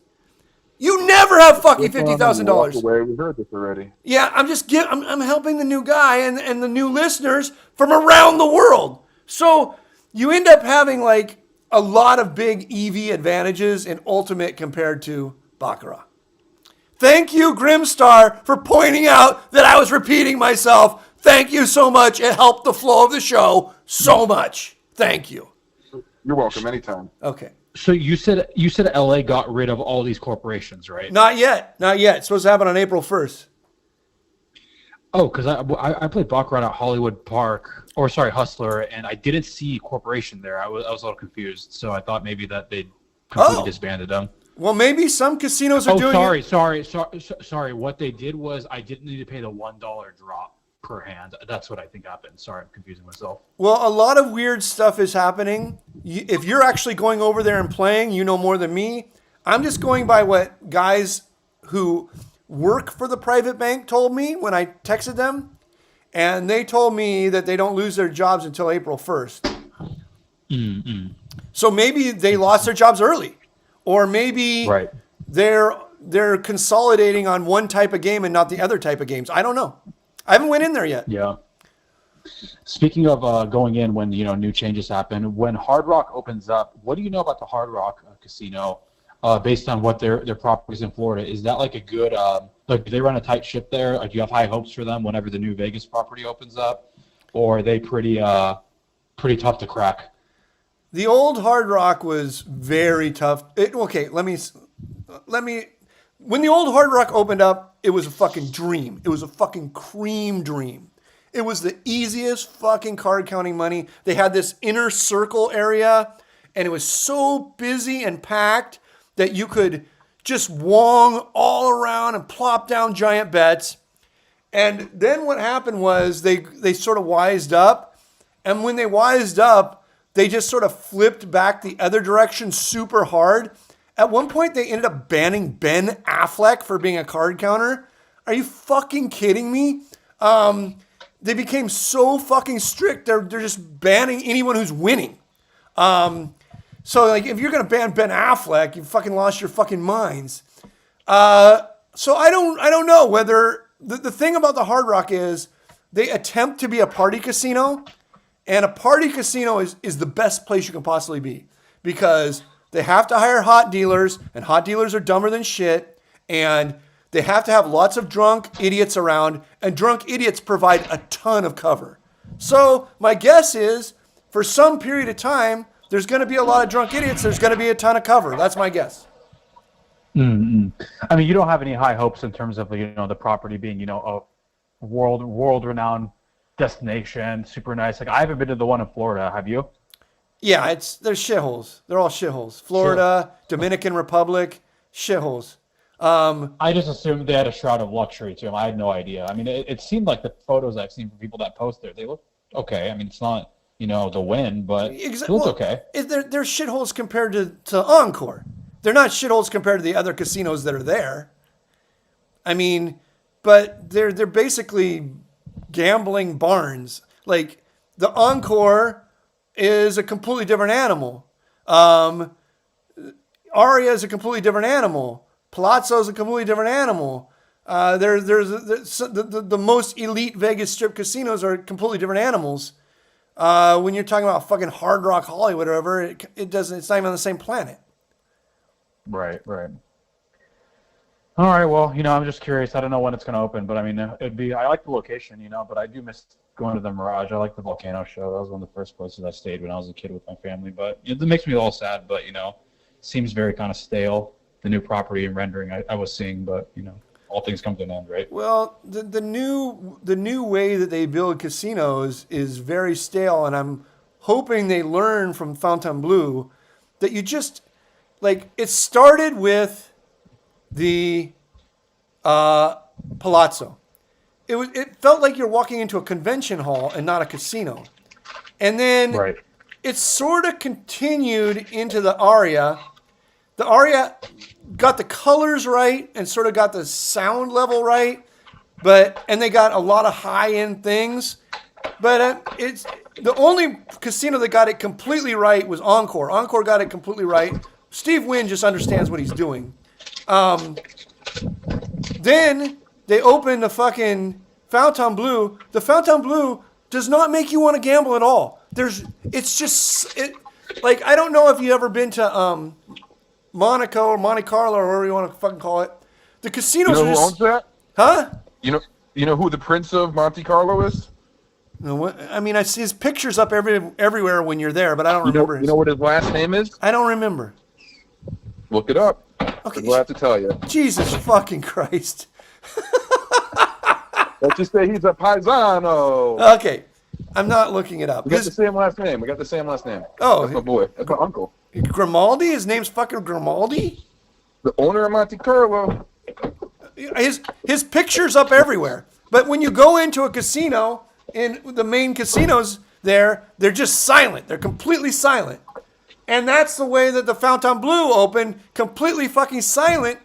You never have fucking $50,000. We heard this already. Yeah, I'm helping the new guy and the new listeners from around the world. So you end up having like a lot of big EV advantages in Ultimate compared to Baccarat. Thank you, Grimstar, for pointing out that I was repeating myself. Thank you so much. It helped the flow of the show so much. Thank you. You're welcome anytime. Okay. So you said LA got rid of all these corporations, right? Not yet. It's supposed to happen on April 1st. Oh, because I played Baccarat at Hollywood Park, Hustler, and I didn't see corporation there. I was a little confused, so I thought maybe that they'd completely disbanded them. Well, maybe some casinos are doing Sorry. What they did was I didn't need to pay the $1 drop per hand. That's what I think happened. Sorry, I'm confusing myself. Well, a lot of weird stuff is happening. If you're actually going over there and playing, you know more than me. I'm just going by what guys who work for the private bank told me when I texted them. And they told me that they don't lose their jobs until April 1st. Mm-hmm. So maybe they lost their jobs early. Or maybe they're consolidating on one type of game and not the other type of games. I don't know. I haven't went in there yet. Yeah. Speaking of going in when new changes happen, when Hard Rock opens up, what do you know about the Hard Rock casino? Based on what their properties in Florida, is that like a good do they run a tight ship there? Do you have high hopes for them whenever the new Vegas property opens up, or are they pretty tough to crack? The old Hard Rock was very tough. When the old Hard Rock opened up, it was a fucking dream. It was a fucking cream dream. It was the easiest fucking card counting money. They had this inner circle area, and it was so busy and packed that you could just wong all around and plop down giant bets. And then what happened was they sort of wised up. And when they wised up, they just sort of flipped back the other direction super hard. At one point, they ended up banning Ben Affleck for being a card counter. Are you fucking kidding me? They became so fucking strict. They're just banning anyone who's winning. So like, if you're gonna ban Ben Affleck, you fucking lost your fucking minds. So I don't know whether the thing about the Hard Rock is they attempt to be a party casino, and a party casino is the best place you can possibly be because they have to hire hot dealers, and hot dealers are dumber than shit, and they have to have lots of drunk idiots around, and drunk idiots provide a ton of cover. So my guess is for some period of time, there's going to be a lot of drunk idiots. There's going to be a ton of cover. That's my guess. Mm-hmm. I mean, you don't have any high hopes in terms of the property being a world-renowned destination, super nice. Like I haven't been to the one in Florida. Have you? Yeah, they're shitholes. They're all shitholes. Florida, Dominican Republic, shitholes. I just assumed they had a shroud of luxury to them. I had no idea. I mean, it seemed like the photos I've seen from people that post there, they look okay. I mean, it's not the win, but it looks okay. They're shitholes compared to Encore. They're not shitholes compared to the other casinos that are there. I mean, but they're basically gambling barns. Like the Encore is a completely different animal. Aria is a completely different animal. Palazzo is a completely different animal. The most elite Vegas Strip casinos are completely different animals. When you're talking about fucking Hard Rock Hollywood or whatever, it's not even on the same planet. Right. All right, well, I'm just curious. I don't know when it's going to open, but I mean, it'd be. I like the location, but I do miss going to the Mirage. I like the Volcano show. That was one of the first places I stayed when I was a kid with my family. But it makes me a little sad. But seems very kind of stale. The new property and rendering I was seeing, but all things come to an end, right? Well, the new way that they build casinos is very stale, and I'm hoping they learn from Fontainebleau that you just like it started with the Palazzo. It felt like you're walking into a convention hall and not a casino, and then Right. it sort of continued into the Aria. The Aria got the colors right and sort of got the sound level right, and they got a lot of high end things. But it's the only casino that got it completely right was Encore. Encore got it completely right. Steve Wynn just understands what he's doing. Then they opened the fucking Fontainebleau. The Fontainebleau does not make you want to gamble at all. Like I don't know if you've ever been to Monaco or Monte Carlo or whatever you want to fucking call it. The casinos You know are who just, owns that? huh? You know who the Prince of Monte Carlo is? I mean, I see his pictures up everywhere when you're there, but I don't remember You know what his last name is? I don't remember. Look it up. Okay. We'll have to tell you. Jesus fucking Christ. Let's just say he's a paisano. Okay. I'm not looking it up. We got the same last name. Oh. That's my boy. That's my uncle. Grimaldi? His name's fucking Grimaldi? The owner of Monte Carlo. His picture's up everywhere. But when you go into a casino, in the main casinos there, they're just silent. They're completely silent. And that's the way that the Fontainebleau opened, completely fucking silent.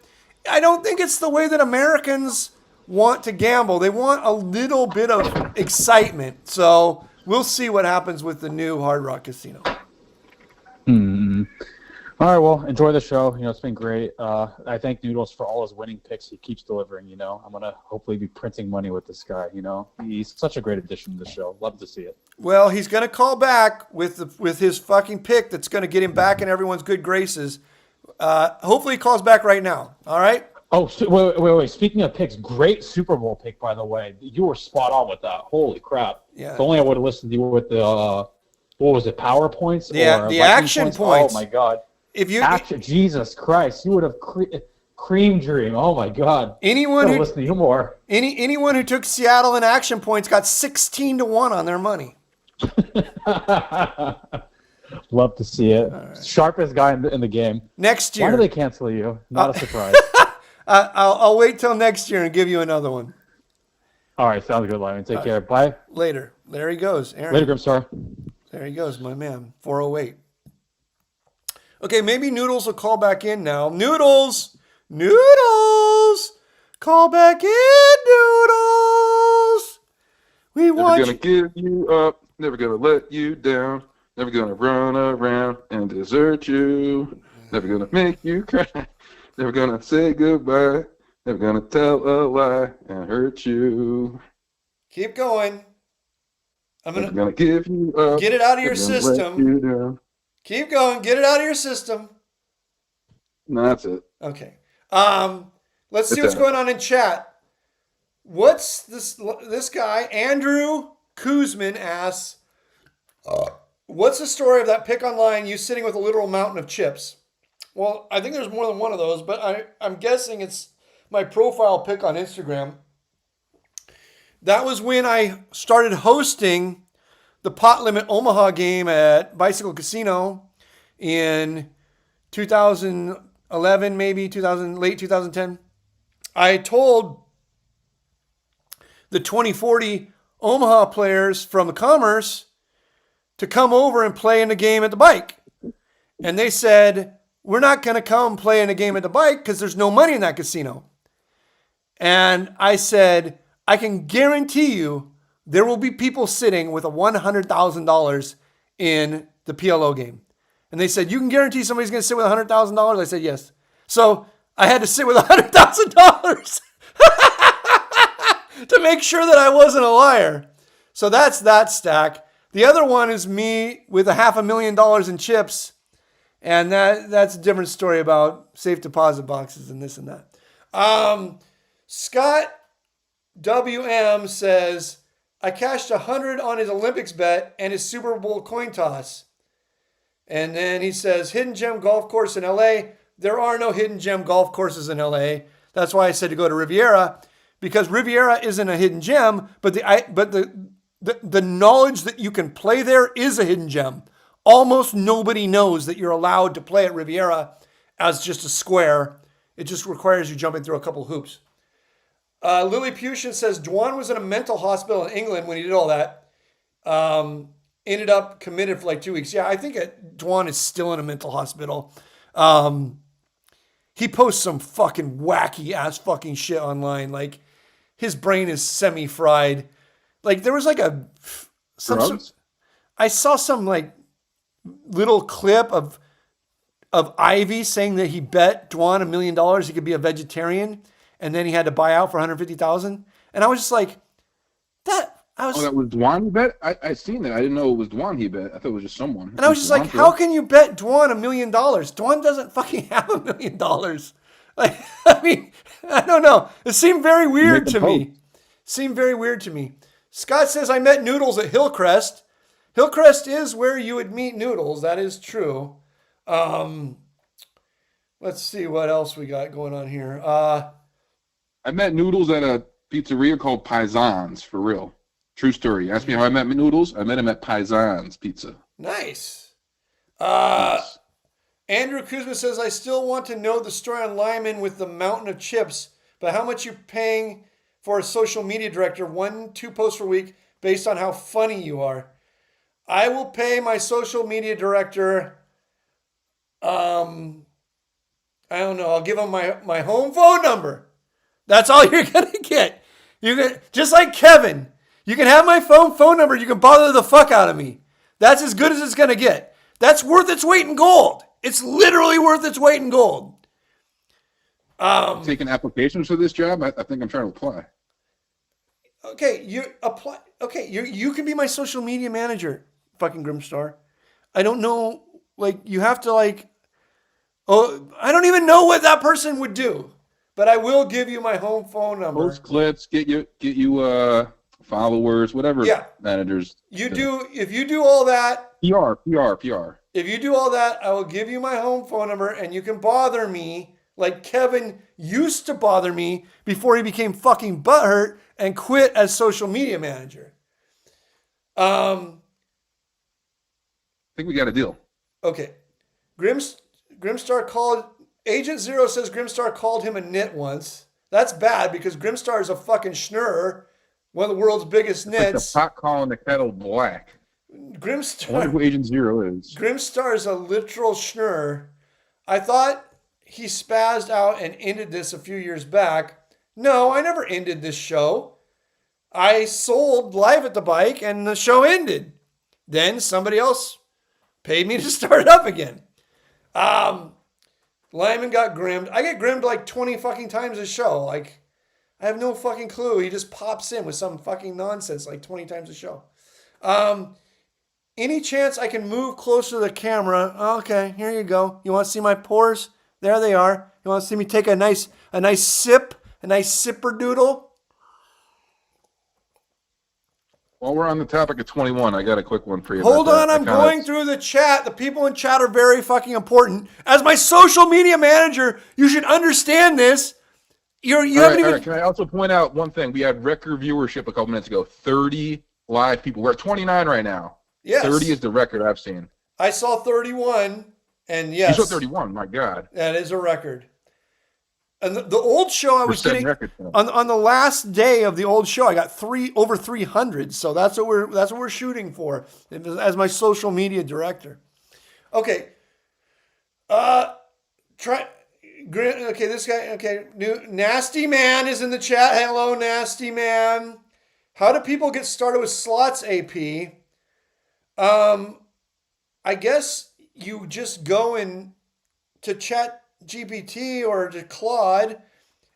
I don't think it's the way that Americans want to gamble. They want a little bit of excitement. So we'll see what happens with the new Hard Rock Casino. All right, well, enjoy the show. It's been great. I thank Noodles for all his winning picks. He keeps delivering. I'm gonna hopefully be printing money with this guy. He's such a great addition to the show. Love to see it. Well, he's gonna call back with his fucking pick that's gonna get him back in everyone's good graces. Hopefully, he calls back right now. All right. Oh, wait. Speaking of picks, great Super Bowl pick, by the way. You were spot on with that. Holy crap. Yeah. If only I would have listened to you with the, what was it, PowerPoints? Yeah, the action points. Oh, my God. If Jesus Christ, you would have cream dream. Oh, my God. Anyone who listen to you more. Anyone who took Seattle in action points got 16-1 on their money. Love to see it. Right. Sharpest guy in the game. Next year. Why do they cancel you? Not a surprise. I'll wait till next year and give you another one. All right, sounds good, Limon. Take care. Bye. Later. There he goes, Aaron. Later, Grimstar. There he goes, my man. 408. Okay, maybe Noodles will call back in now. Noodles! Call back in, Noodles! We want Never gonna give you up. Never gonna let you down. Never gonna run around and desert you. Never gonna make you cry. Never gonna say goodbye. Never gonna tell a lie and hurt you. Keep going. I'm gonna give you up. Get it out of your system. Keep going. Get it out of your system. No, that's it. Okay. Let's see what's going on in chat. What's this guy, Andrew Kuzman asks, what's the story of that pick online, you sitting with a literal mountain of chips? Well, I think there's more than one of those, but I'm guessing it's my profile pic on Instagram. That was when I started hosting the Pot Limit Omaha game at Bicycle Casino in 2011, maybe late 2010. I told the 2040 Omaha players from the Commerce to come over and play in the game at the bike. And they said, we're not going to come play in a game at the bike because there's no money in that casino. And I said, I can guarantee you there will be people sitting with a $100,000 in the PLO game. And they said, you can guarantee somebody's going to sit with $100,000? I said, yes. So I had to sit with $100,000 to make sure that I wasn't a liar. So that's that stack. The other one is me with $500,000 in chips. And that's a different story about safe deposit boxes and this and that. Scott WM says, I cashed 100 on his Olympics bet and his Super Bowl coin toss. And then he says, Hidden Gem Golf Course in LA. There are no Hidden Gem golf courses in LA. That's why I said to go to Riviera, because Riviera isn't a hidden gem, but the knowledge that you can play there is a hidden gem. Almost nobody knows that you're allowed to play at Riviera as just a square. It just requires you jumping through a couple hoops. Lily Pushin says Dwan was in a mental hospital in England when he did all that. Ended up committed for like 2 weeks. Yeah, I think Dwan is still in a mental hospital. He posts some fucking wacky ass fucking shit online. Like his brain is semi-fried. Like there was like I saw some like little clip of Ivy saying that he bet Dwan $1 million he could be a vegetarian, and then he had to buy out for $150,000. And I was just like, that was Dwan he bet? I seen that. I didn't know it was Dwan he bet. I thought it was just someone. And I was just like, how can you bet Dwan $1 million? Dwan doesn't fucking have $1 million. Like, I mean, I don't know. It seemed very weird to me. Scott says, I met Noodles at Hillcrest. Hillcrest is where you would meet Noodles. That is true. Let's see what else we got going on here. I met Noodles at a pizzeria called Paisans, for real. True story. Ask me how I met Noodles. I met him at Paisans Pizza. Nice. Andrew Kuzma says, I still want to know the story on Limon with the mountain of chips, but how much you paying for a social media director, 1-2 posts per week, based on how funny you are? I will pay my social media director, I don't know, I'll give him my home phone number. That's all you're going to get. Just like Kevin. You can have my phone number. You can bother the fuck out of me. That's as good as it's going to get. That's worth its weight in gold. It's literally worth its weight in gold. Taking applications for this job? I think I'm trying to apply. Okay, you apply. Okay, you can be my social media manager, fucking Grimstar. I don't know. Like, you have to like. Oh, I don't even know what that person would do, but I will give you my home phone number. Post clips, get you followers, whatever. Yeah. Managers. If you do all that. PR. If you do all that, I will give you my home phone number, and you can bother me like Kevin used to bother me before he became fucking butthurt and quit as social media manager. I think we got a deal. Okay. Grimstar called, Agent Zero says Grimstar called him a nit once. That's bad because Grimstar is a fucking schnurrer, one of the world's biggest nits. Like the pot calling the kettle black. Grimstar. I wonder who Agent Zero is. Grimstar is a literal schnurrer. I thought he spazzed out and ended this a few years back. No, I never ended this show. I sold live at the bike and the show ended. Then somebody else paid me to start it up again. Lyman got grimmed. I get grimmed like 20 fucking times a show. Like, I have no fucking clue. He just pops in with some fucking nonsense like 20 times a show. Any chance I can move closer to the camera? Okay, here you go. You want to see my pores? There they are. You want to see me take a nice sip? A nice sipper doodle? While we're on the topic of 21, I got a quick one for you. Hold on, I'm going through the chat. The people in chat are very fucking important. As my social media manager, you should understand this. You haven't even. Can I also point out one thing? We had record viewership a couple minutes ago. 30 live people. We're at 29 right now. Yes. 30 is the record I've seen. I saw 31, and yes. You saw 31. My God. That is a record. And the old show I was getting on the last day of the old show, I got over 300. So that's what we're shooting for as my social media director. Okay. This guy. Okay, Nasty Man is in the chat. Hello, Nasty Man. How do people get started with slots, AP? I guess you just go in to Chat GPT or to Claude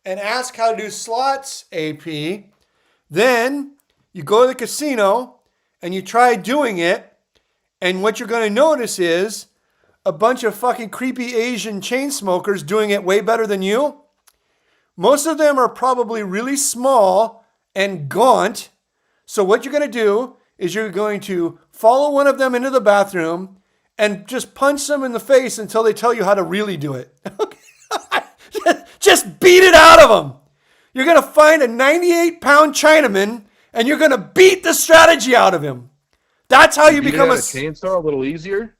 and ask how to do slots, AP. Then you go to the casino and you try doing it. And what you're going to notice is a bunch of fucking creepy Asian chain smokers doing it way better than you. Most of them are probably really small and gaunt. So what you're going to do is you're going to follow one of them into the bathroom and just punch them in the face until they tell you how to really do it. Just beat it out of them. You're going to find a 98-pound Chinaman and you're going to beat the strategy out of him. That's how you become a chainsaw a little easier.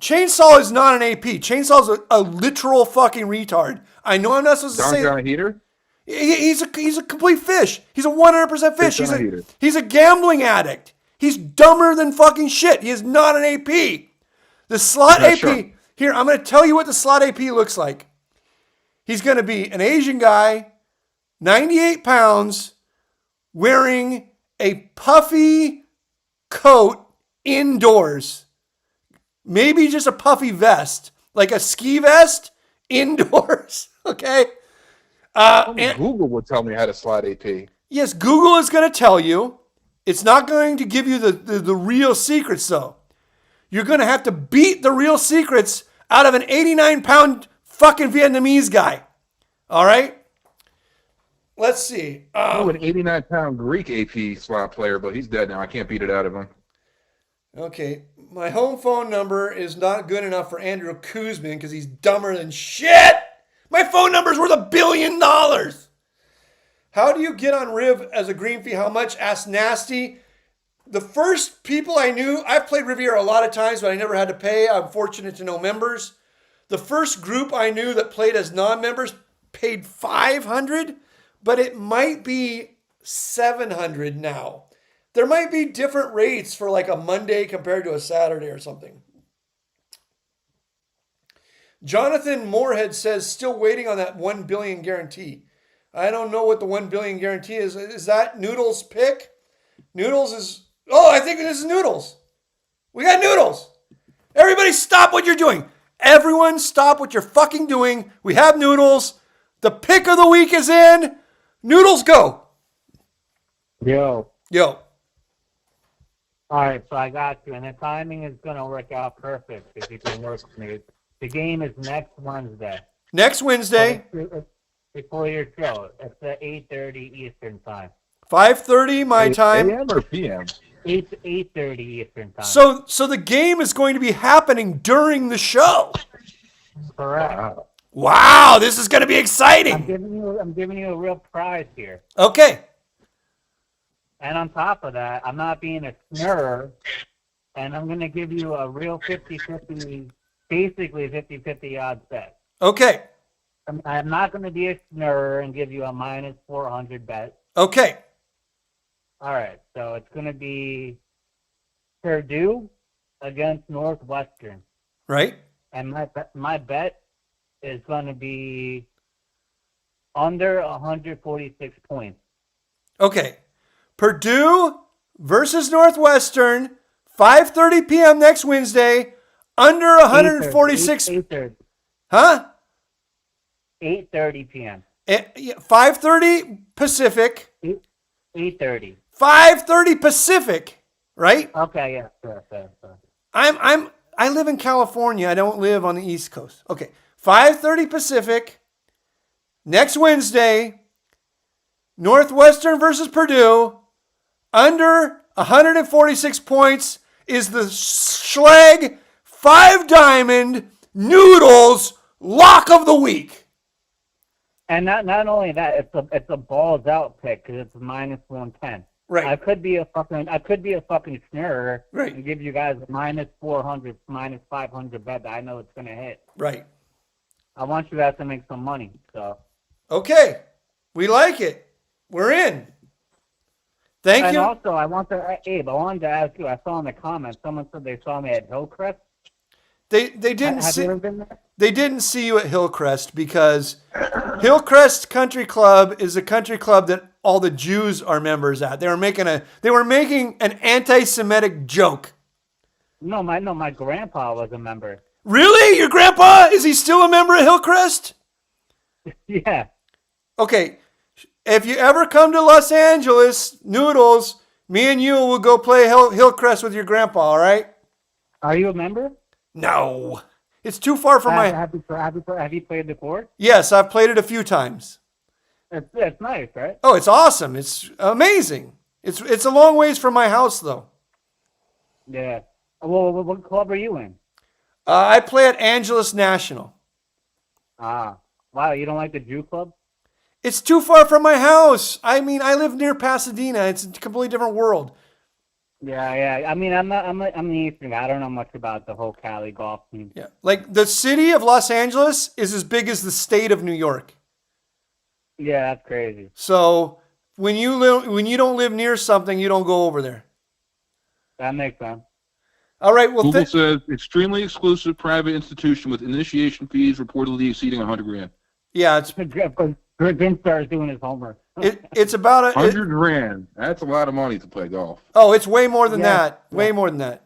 Chainsaw is not an AP. Chainsaw is a literal fucking retard. I know I'm not supposed to say. On a heater? He's a complete fish. He's a 100% fish. Heater. He's a gambling addict. He's dumber than fucking shit. He is not an AP. The slot AP. Sure. Here, I'm going to tell you what the slot AP looks like. He's going to be an Asian guy, 98 pounds, wearing a puffy coat indoors. Maybe just a puffy vest, like a ski vest indoors. Okay. Google would tell me how to slide AP. Yes, Google is going to tell you. It's not going to give you the real secrets, though. You're going to have to beat the real secrets out of an 89-pound fucking Vietnamese guy. All right? Let's see. An 89-pound Greek AP slot player, but he's dead now. I can't beat it out of him. Okay. My home phone number is not good enough for Andrew Kuzmin because he's dumber than shit. My phone number's worth $1 billion. How do you get on Riv as a green fee? How much? Ask Nasty. The first people I knew, I've played Riviera a lot of times, but I never had to pay. I'm fortunate to know members. The first group I knew that played as non-members paid $500, but it might be $700 now. There might be different rates for like a Monday compared to a Saturday or something. Jonathan Moorhead says, still waiting on that 1 billion guarantee. I don't know what the 1 billion guarantee is. Is that Noodles' pick? Noodles is, I think this is Noodles. We got Noodles. Everybody stop what you're doing. Everyone stop what you're fucking doing. We have Noodles. The pick of the week is in. Noodles, go. Yo. All right, so I got you, and the timing is going to work out perfect if you can work with me. The game is next Wednesday. Next Wednesday. Before your show. It's at 8:30 Eastern Time. 5:30 my time. AM or PM? 8:30 Eastern Time. So the game is going to be happening during the show. Correct. Wow, this is going to be exciting. I'm giving you a real prize here. Okay. And on top of that, I'm not being a snurrer, and I'm going to give you a real 50-50, basically 50-50 odds bet. Okay. I'm not going to be a snurrer and give you a minus 400 bet. Okay. All right, so it's going to be Purdue against Northwestern. Right. And my bet is going to be under 146 points. Okay. Purdue versus Northwestern, 5:30 p.m. next Wednesday, under 146. 8:30. Huh? 8:30 p.m. 5:30 Pacific. 8:30. 5:30 Pacific, right? Okay, yeah, sure. I live in California. I don't live on the East Coast. Okay. 5:30 Pacific. Next Wednesday, Northwestern versus Purdue. Under 146 points is the Schleg 5-diamond Noodles lock of the week. And not only that, it's a balls out pick because it's minus 110. Right. I could be a fucking snurrer. Right. And give you guys a minus 400, minus 500 bet that I know it's gonna hit. Right. I want you guys to make some money. So. Okay. We like it. We're in. Thank and you. And also, Abe, I wanted to ask you, I saw in the comments, someone said they saw me at Hillcrest. They didn't Have see. you ever been there? They didn't see you at Hillcrest because Hillcrest Country Club is a country club that all the Jews are members at. They were making an anti-Semitic joke. No, my grandpa was a member. Really? Your grandpa? Is he still a member of Hillcrest? Yeah. Okay. If you ever come to Los Angeles, Noodles, me and you will go play Hillcrest with your grandpa, all right? Are you a member? No. It's too far from my... Have you played before? Yes, I've played it a few times. It's nice, right? Oh, it's awesome. It's amazing. It's a long ways from my house though. Yeah. Well, what club are you in? I play at Angeles National. Ah, wow. You don't like the Jew club? It's too far from my house. I mean, I live near Pasadena. It's a completely different world. Yeah. I mean, I'm the Eastern guy. I don't know much about the whole Cali golf team. Yeah. Like the city of Los Angeles is as big as the state of New York. Yeah, that's crazy. So when you don't live near something, you don't go over there. That makes sense. All right. Well, Google says extremely exclusive private institution with initiation fees reportedly exceeding $100,000. yeah, it's Grinstar is doing his homework. it's about $100,000. That's a lot of money to play golf. Oh, it's way more than Yeah. that. Way more than that.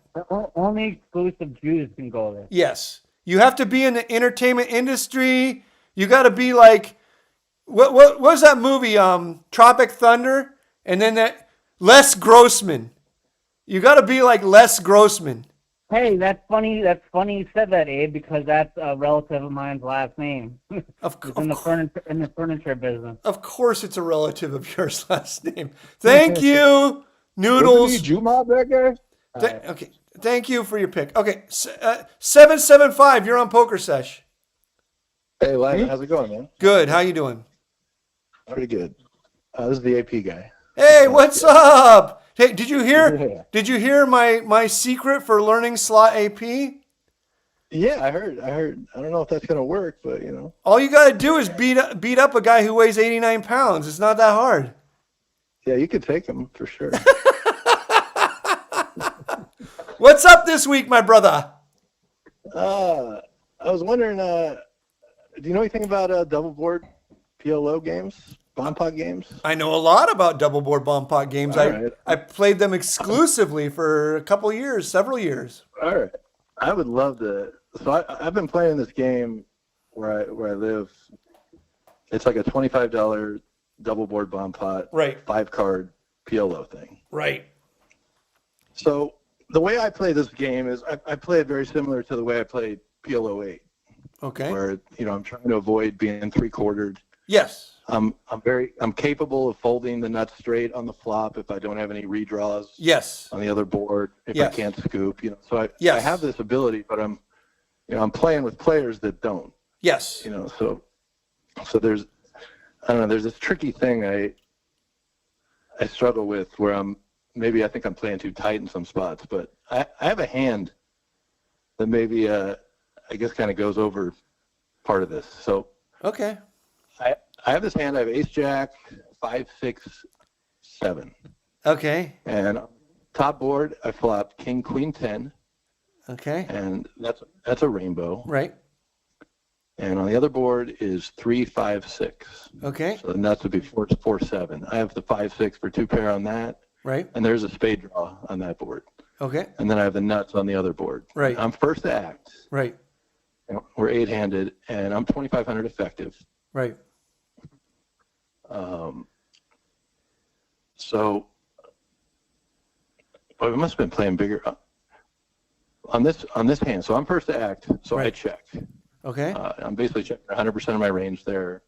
Only exclusive Jews can go there. Yes. You have to be in the entertainment industry. You got to be like, what was that movie? Tropic Thunder, and then that Les Grossman. You got to be like Les Grossman. Hey, that's funny. That's funny you said that, Abe, because that's a relative of mine's last name. Of It's in the furniture business. Of course, it's a relative of yours last name. Thank you, Noodles. Wasn't he Jumob, that guy? Okay. Thank you for your pick. Okay. 775. You're on Pokersesh. Hey, Len, how's it going, man? Good. How you doing? Pretty good. This is the AP guy. Hey, what's up? Hey, did you hear? Yeah. Did you hear my secret for learning slot AP? Yeah, I heard. I don't know if that's gonna work, but you know. All you got to do is beat up a guy who weighs 89 pounds. It's not that hard. Yeah, you could take him for sure. What's up this week, my brother? I was wondering, do you know anything about double board PLO games, bomb pot games? I know a lot about double board bomb pot games. All right. I played them exclusively for a couple years, several years. All right. I would love to. So I've been playing this game where I live. It's like a $25 double board bomb pot, Right. 5-card PLO thing. Right. So the way I play this game is I play it very similar to the way I played PLO 8, Okay. where I'm trying to avoid being 3-quartered. Yes. I'm capable of folding the nuts straight on the flop if I don't have any redraws Yes. on the other board, if Yes. I can't scoop. So I Yes. have this ability, but I'm playing with players that don't. Yes. So there's there's this tricky thing I struggle with where I think I'm playing too tight in some spots, but I have a hand that maybe I guess kind of goes over part of this. So Okay. I have this hand. I have ace jack, 5, 6, 7, Okay. and top board I flop king queen 10, Okay. and that's a rainbow. Right. And on the other board is 3, 5, 6. Okay. So the nuts would be 4, 4, 7. I have the 5, 6 for 2 pair on that, Right. and there's a spade draw on that board. Okay. And then I have the nuts on the other board. Right. I'm first to act. Right. We're 8-handed, and I'm 2,500 effective. Right. So, but we must have been playing bigger on this hand. So I'm first to act. So I Right. check. Okay. I'm basically checking 100% of my range there.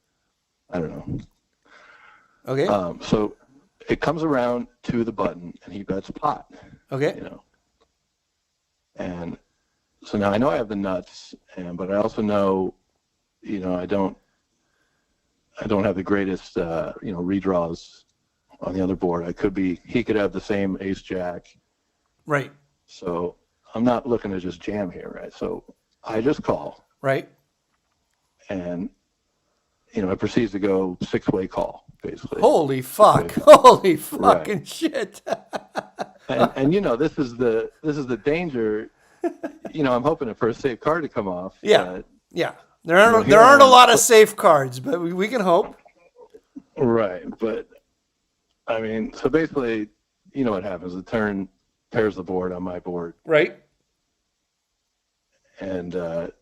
I don't know. Okay. So it comes around to the button, and he bets pot. Okay. And so now I know I have the nuts, but I also know, I don't have the greatest, redraws on the other board. He could have the same ace jack. Right. So I'm not looking to just jam here, right? So I just call, Right. and it proceeds to go 6-way call, basically. Holy fuck! Holy fucking Right. shit! And this is the danger. I'm hoping for a safe card to come off. Yeah. but- Yeah. There aren't here I a am. lot of safe cards, but we can hope. Right, but I mean, so basically, what happens? The turn pairs the board on my board, Right. and a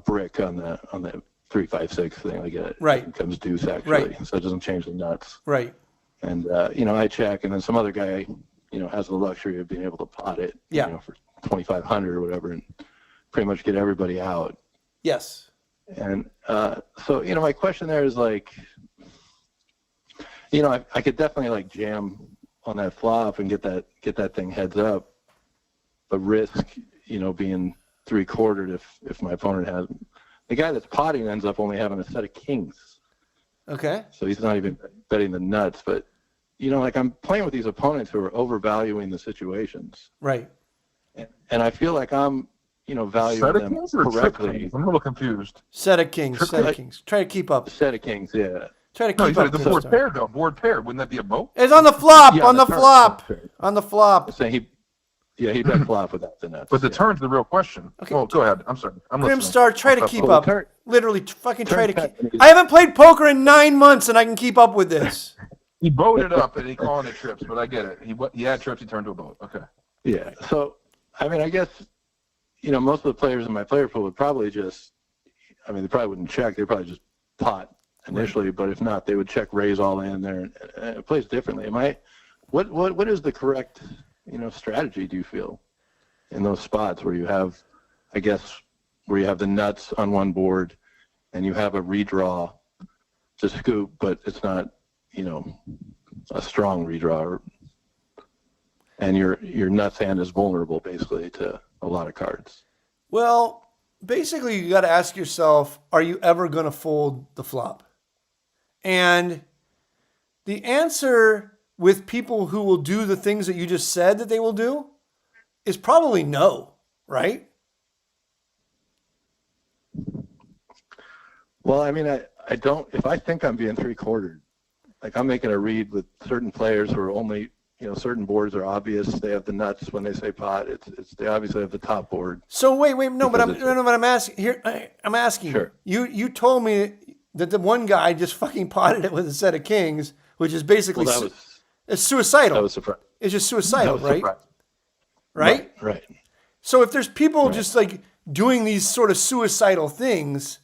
brick on the 3, 5, 6 thing. Like it Right. comes deuce actually, Right. so it doesn't change the nuts. Right. And I check, and then some other guy, has the luxury of being able to pot it, Yeah. for 2,500 or whatever, and pretty much get everybody out. Yes. And so my question there is like, I could definitely like jam on that flop and get that thing heads up, but risk, being 3/4 if my opponent has. The guy that's potting ends up only having a set of kings. Okay. So he's not even betting the nuts, but like I'm playing with these opponents who are overvaluing the situations. Right. And I feel like I'm, valuing Set of them kings or correctly. trip kings? I'm a little confused. Set of kings. Try to keep up. Set of kings, yeah. Try to No, you keep said up. the board pair, though. Board pair. Wouldn't that be a boat? It's on the flop. Yeah, on the turn. flop. On the flop. Saying he bet flop without the nuts. But the turn's the real question. Okay. Well, go ahead. I'm sorry. I'm listening. Grimstar, try to keep Oh, up. turn- Literally, fucking try to turn keep. pat- I haven't played poker in 9 months, and I can keep up with this. He boated up and he calling it trips, but I get it. He had trips. He turned to a boat. Okay. Yeah. So, I guess, most of the players in my player pool would probably just, they probably wouldn't check. They'd probably just pot initially, but if not, they would check raise all in there and it plays differently. What is the correct, strategy, do you feel, in those spots where you have, where you have the nuts on one board and you have a redraw to scoop, but it's not, a strong redraw, and your nuts hand is vulnerable basically to a lot of cards. Well, basically, you got to ask yourself, are you ever going to fold the flop? And the answer with people who will do the things that you just said that they will do is probably no, right? Well, I don't, if I think I'm being 3/4, like I'm making a read with certain players who are only, certain boards are obvious. They have the nuts when they say pot. They obviously have the top board. So wait, no, but I'm asking here. I'm asking Sure. you told me that the one guy just fucking potted it with a set of kings, which is basically it's suicidal. That was surprising. It's just suicidal, right? Surprising. Right? Right. So if there's people just like doing these sort of suicidal things,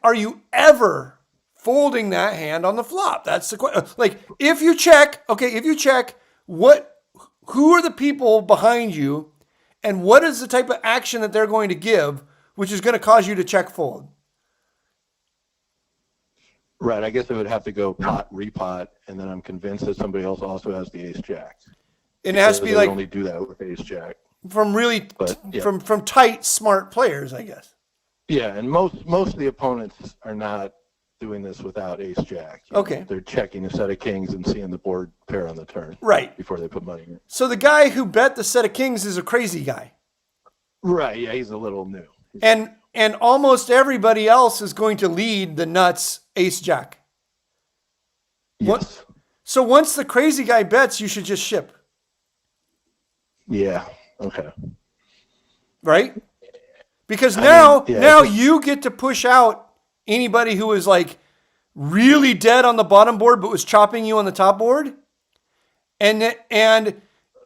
are you ever folding that hand on the flop? That's the question. Like if you check, who are the people behind you and what is the type of action that they're going to give, which is going to cause you to check fold? Right. I guess it would have to go pot, repot, and then I'm convinced that somebody else also has the ace jack. It has to be like only do that with ace jack. From really yeah. from tight, smart players, I guess. Yeah, and most of the opponents are not doing this without ace jack. Okay. They're checking a set of kings and seeing the board pair on the turn. Right. Before they put money in. So the guy who bet the set of kings is a crazy guy. Right, yeah, he's a little new. And almost everybody else is going to lead the nuts ace jack. Yes. So once the crazy guy bets, you should just ship. Yeah, okay. Right? Because now yeah, you get to push out anybody who is like really dead on the bottom board but was chopping you on the top board. And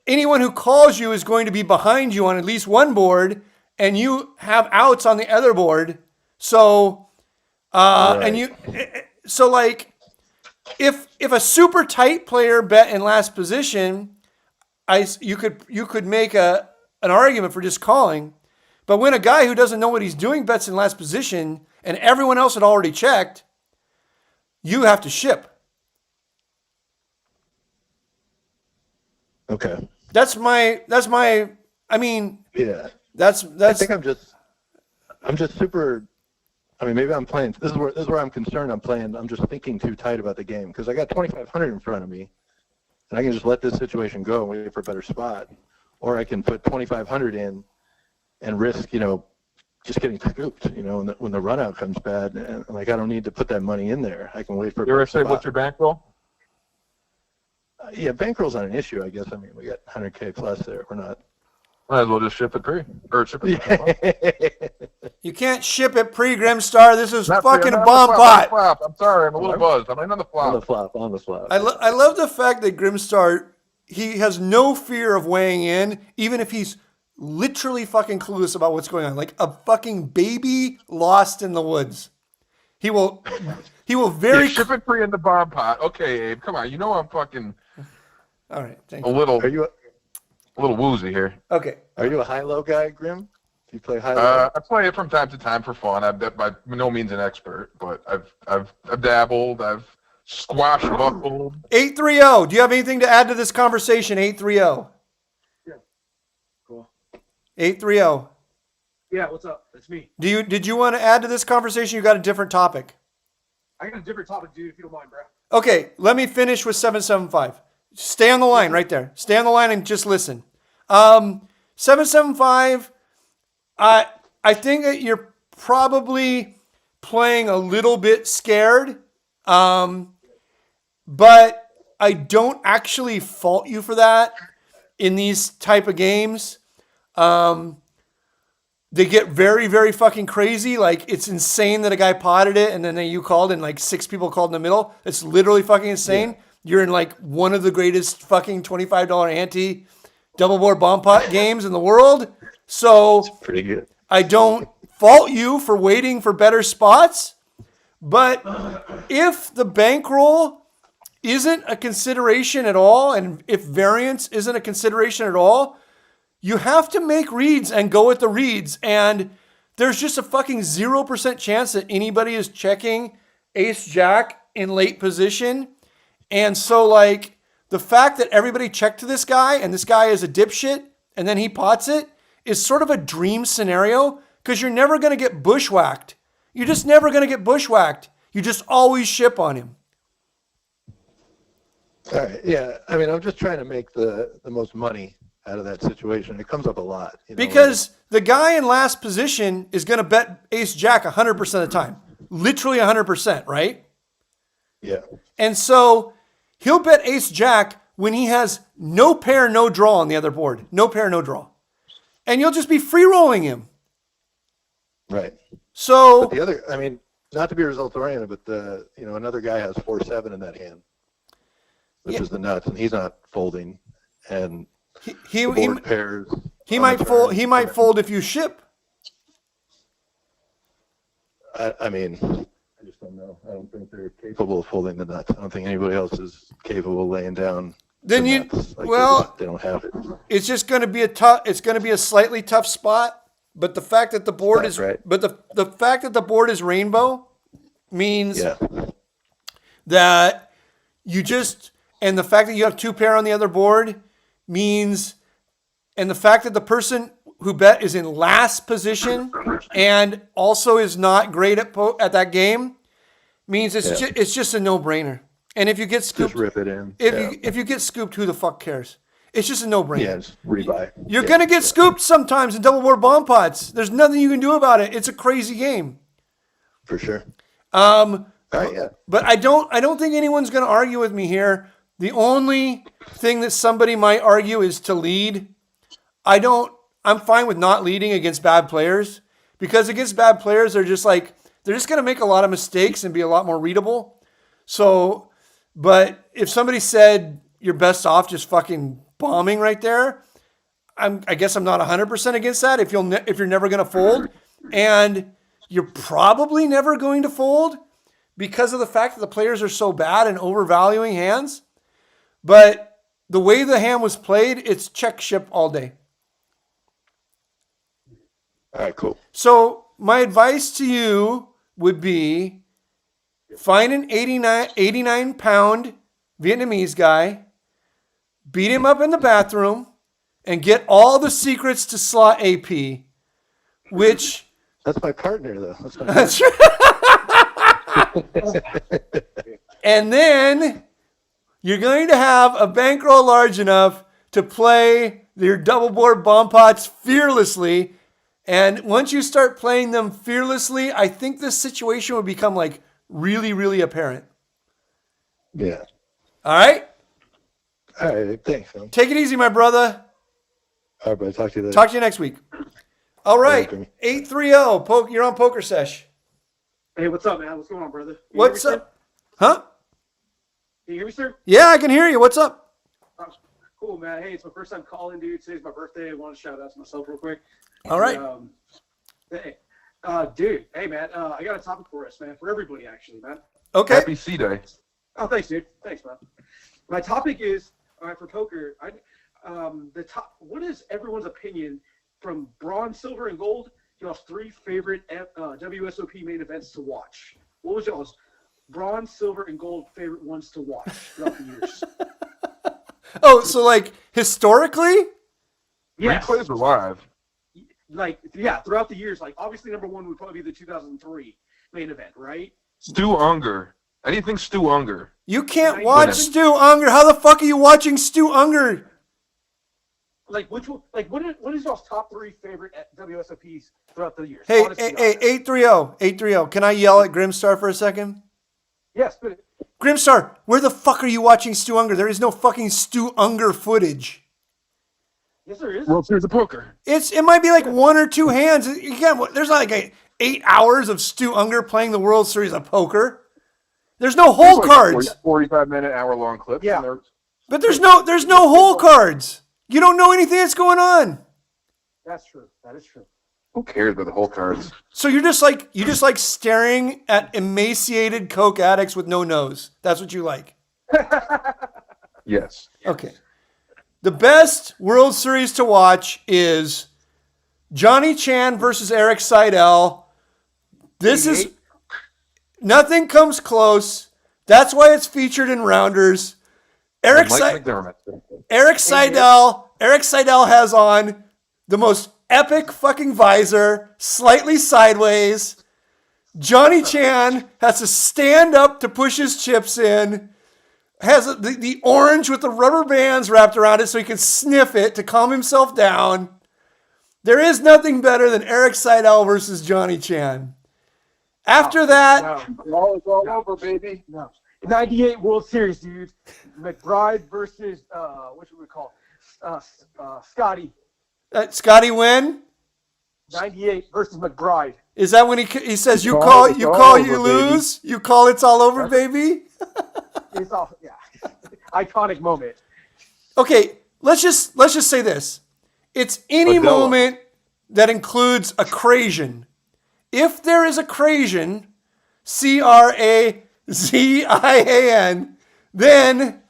anyone who calls you is going to be behind you on at least one board, and you have outs on the other board. So right. like if a super tight player bet in last position, you could make an argument for just calling. But when a guy who doesn't know what he's doing bets in last position and everyone else had already checked, you have to ship. Okay. That's my Yeah. That's I think I'm just super. Maybe I'm playing. This is where I'm concerned. I'm just thinking too tight about the game because I got 2,500 in front of me, and I can just let this situation go and wait for a better spot, or I can put 2,500 in and risk, just getting scooped. When the run out comes bad, and I don't need to put that money in there. I can wait for. You ever say what's your bankroll? Yeah, bankroll's not an issue. I guess. We got 100K plus there. We're not. Might as well just ship it pre. Or ship it. You can't ship it pre Grimstar. This is Not fucking pre, bomb pot. I'm sorry, I'm a little buzzed. I'm on the flop. On the flop. I love the fact that Grimstar, he has no fear of weighing in, even if he's literally fucking clueless about what's going on, like a fucking baby lost in the woods. He will very ship it pre in the bomb pot. Okay, Abe, come on. I'm fucking. All right, thank you. A little woozy here. Okay. Are you a high-low guy, Grim? Do you play high-low? I play it from time to time for fun. I'm by no means an expert, but I've dabbled. I've squash-buckled. 830. Do you have anything to add to this conversation? 830. Yeah. Cool. 830. Yeah, what's up? That's me. Did you want to add to this conversation? You got a different topic. I got a different topic, dude, if you don't mind, bro. Okay, let me finish with 775. Stay on the line right there. Stay on the line and just listen. 775, I think that you're probably playing a little bit scared. But I don't actually fault you for that in these type of games. They get very, very fucking crazy. Like, it's insane that a guy potted it and then you called and like 6 people called in the middle. It's literally fucking insane. Yeah. You're in like one of the greatest fucking $25 ante double board bomb pot games in the world. So it's pretty good. I don't fault you for waiting for better spots. But if the bankroll isn't a consideration at all, and if variance isn't a consideration at all, you have to make reads and go with the reads. And there's just a fucking 0% chance that anybody is checking ace jack in late position. And so, like, the fact that everybody checked to this guy and this guy is a dipshit and then he pots it is sort of a dream scenario, because you're never going to get bushwhacked. You're just never going to get bushwhacked. You just always ship on him. All right. Yeah. I mean, I'm just trying to make the most money out of that situation. It comes up a lot. Because the guy in last position is going to bet ace jack 100% of the time. Literally 100%, right? Yeah. And so he'll bet ace jack when he has no pair, no draw on the other board. No pair, no draw. And you'll just be free rolling him. Right. So but the other, I mean, not to be results oriented, but another guy has 4-7 in that hand, which is the nuts, and he's not folding. And he pairs. He might fold. He might fold if you ship. I mean, I just don't know. I don't think they're capable of folding the nuts. I don't think anybody else is capable of laying down. Then the you nuts. Like they don't have it. It's just going to be a tough. It's going to be a slightly tough spot. But the fact that the board is right. But the fact that the board is rainbow means that you just, and the fact that you have 2 pair on the other board means, and the fact that the person who bet is in last position and also is not great at that game means it's just a no-brainer. And if you get scooped, just rip it in. If you get scooped, who the fuck cares? It's just a no-brainer. Yeah, just rebuy. You're gonna get scooped sometimes in double board bomb pots. There's nothing you can do about it. It's a crazy game. For sure. But I don't think anyone's gonna argue with me here. The only thing that somebody might argue is to lead. I'm fine with not leading against bad players, because against bad players, they're just going to make a lot of mistakes and be a lot more readable. So, but if somebody said you're best off just fucking bombing right there, I guess I'm not 100% against that. If you're never going to fold, and you're probably never going to fold because of the fact that the players are so bad and overvaluing hands. But the way the hand was played, it's check ship all day. All right, cool. So my advice to you would be find an 89-pound Vietnamese guy, beat him up in the bathroom, and get all the secrets to slot AP, which... That's my partner, though. That's right. And then you're going to have a bankroll large enough to play your double board bomb pots fearlessly. And once you start playing them fearlessly, I think this situation will become like really, really apparent. Yeah. All right? All right, thanks, man. Take it easy, my brother. All right, buddy. Talk to you later. Talk to you next week. All right. 830. You're on Pokersesh. Hey, what's up, man? What's going on, brother? What's up? Huh? Can you hear me, sir? Yeah, I can hear you. What's up? Cool, man. Hey, it's my first time calling, dude. Today's my birthday. I want to shout out to myself real quick. All right. Dude. Hey, man. I got a topic for us, man. For everybody, actually, man. Okay. Happy C-Day. Oh, thanks, dude. Thanks, man. My topic is, all right, for poker, what is everyone's opinion from bronze, silver, and gold, y'all's 3 favorite WSOP main events to watch. What was y'all's bronze, silver, and gold favorite ones to watch throughout the years? Oh, so like historically? Yes. Replays or live? Like, yeah, throughout the years. Like, obviously, number 1 would probably be the 2003 main event, right? Stu Unger. Anything Stu Unger. You can't watch Stu Unger. How the fuck are you watching Stu Unger? Like, which one? Like, what is y'all's top 3 favorite WSOPs throughout the years? Hey, Honestly, 830. Can I yell at Grimstar for a second? Yes, but Grimstar, where the fuck are you watching Stu Unger? There is no fucking Stu Unger footage. yes, there is. World Series of Poker. It might be like 1 or 2 hands. Again, there's not like 8 hours of Stu Unger playing the World Series of Poker. There's no hole cards. 45-minute, hour-long clips. Yeah. But there's no hole cards. You don't know anything that's going on. That's true. That is true. Who cares about the whole cards? So you just like staring at emaciated coke addicts with no nose. That's what you like. Yes. Okay. The best World Series to watch is Johnny Chan versus Eric Seidel. This is nothing comes close. That's why it's featured in Rounders. Eric Seidel has on the most epic fucking visor, slightly sideways. Johnny Chan has to stand up to push his chips in. Has the orange with the rubber bands wrapped around it so he can sniff it to calm himself down. There is nothing better than Eric Seidel versus Johnny Chan. After that, It's all over, baby. No. 98 World Series, dude. McBride versus what should we call Scotty. Scotty win. 98 versus McBride. Is that when he says you call you lose, baby. You call it's all over, baby? It's all iconic moment. Okay, let's just say this. It's any moment that includes a crasion. If there is a crasion, CRAZIAN, then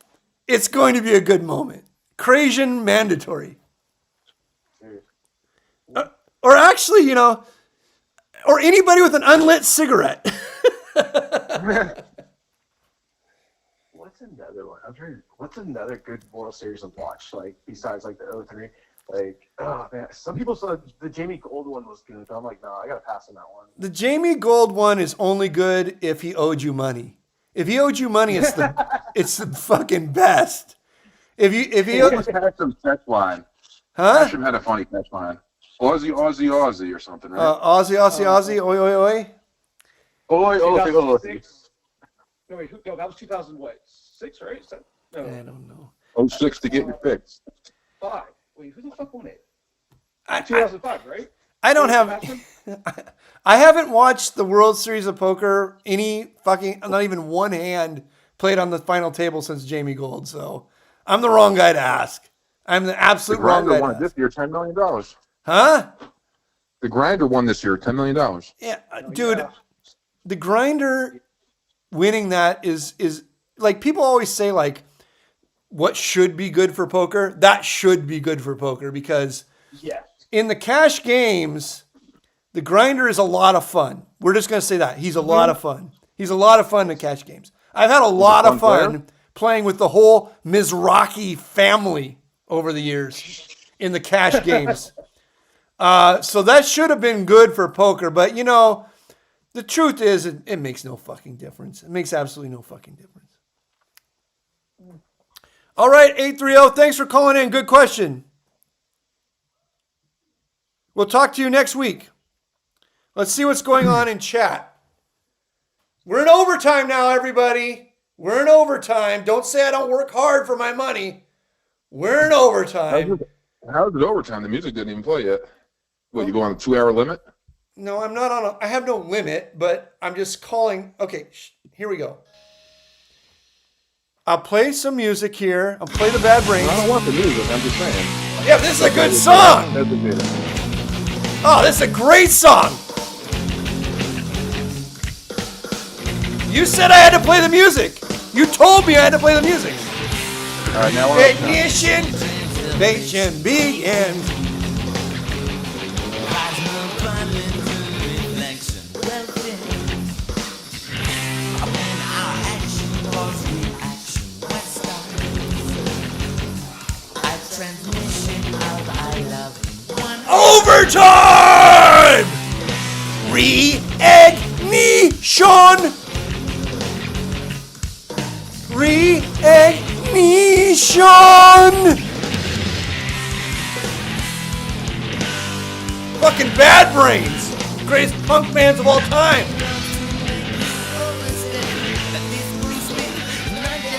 it's going to be a good moment. Crasion mandatory. Or actually, or anybody with an unlit cigarette. What's another one? I'm trying. What's another good World Series to watch? Like besides like the 03? Like, oh man, some people said the Jamie Gold one was good, but I'm like, no, I gotta pass on that one. The Jamie Gold one is only good if he owed you money. If he owed you money, it's the fucking best. If he had some catch line. Huh? Asham had a funny catch line. Aussie or something, right? Aussie, oi, oi, oi. Oi. No, wait, no, that was 2006, right? No. I don't know. 06 to get your fix. 5. Wait, who the fuck won it? 2005, right? I don't have. I haven't watched the World Series of Poker not even one hand played on the final table since Jamie Gold. So I'm the wrong guy to ask. I'm the absolute wrong guy. The Grinder won this year $10 million. Huh? The Grinder won this year $10 million. Yeah, dude. The Grinder winning that is like people always say like what should be good for poker. That should be good for poker because in the cash games, the Grinder is a lot of fun. We're just going to say that. He's a lot of fun. He's a lot of fun in the cash games. I've had a lot of fun playing with the whole Mizrachi family over the years in the cash games. So that should have been good for poker. But, the truth is it makes no fucking difference. It makes absolutely no fucking difference. All right, 830, thanks for calling in. Good question. We'll talk to you next week. Let's see what's going on in chat. We're in overtime now, everybody. We're in overtime. Don't say I don't work hard for my money. We're in overtime. How's it overtime? The music didn't even play yet. What, you go on a 2-hour limit? No, I'm not I have no limit, but I'm just calling. Okay, here we go. I'll play some music here. I'll play the Bad Brains. I don't want the music, I'm just saying. Yeah, this is a good song. Oh, this is a great song. You said I had to play the music. You told me I had to play the music. All right, now we're Ignition begins. Overtime! Re-egg-ni-shon! Re-egg-ni-shon! Fucking Bad Brains! Greatest punk bands of all time!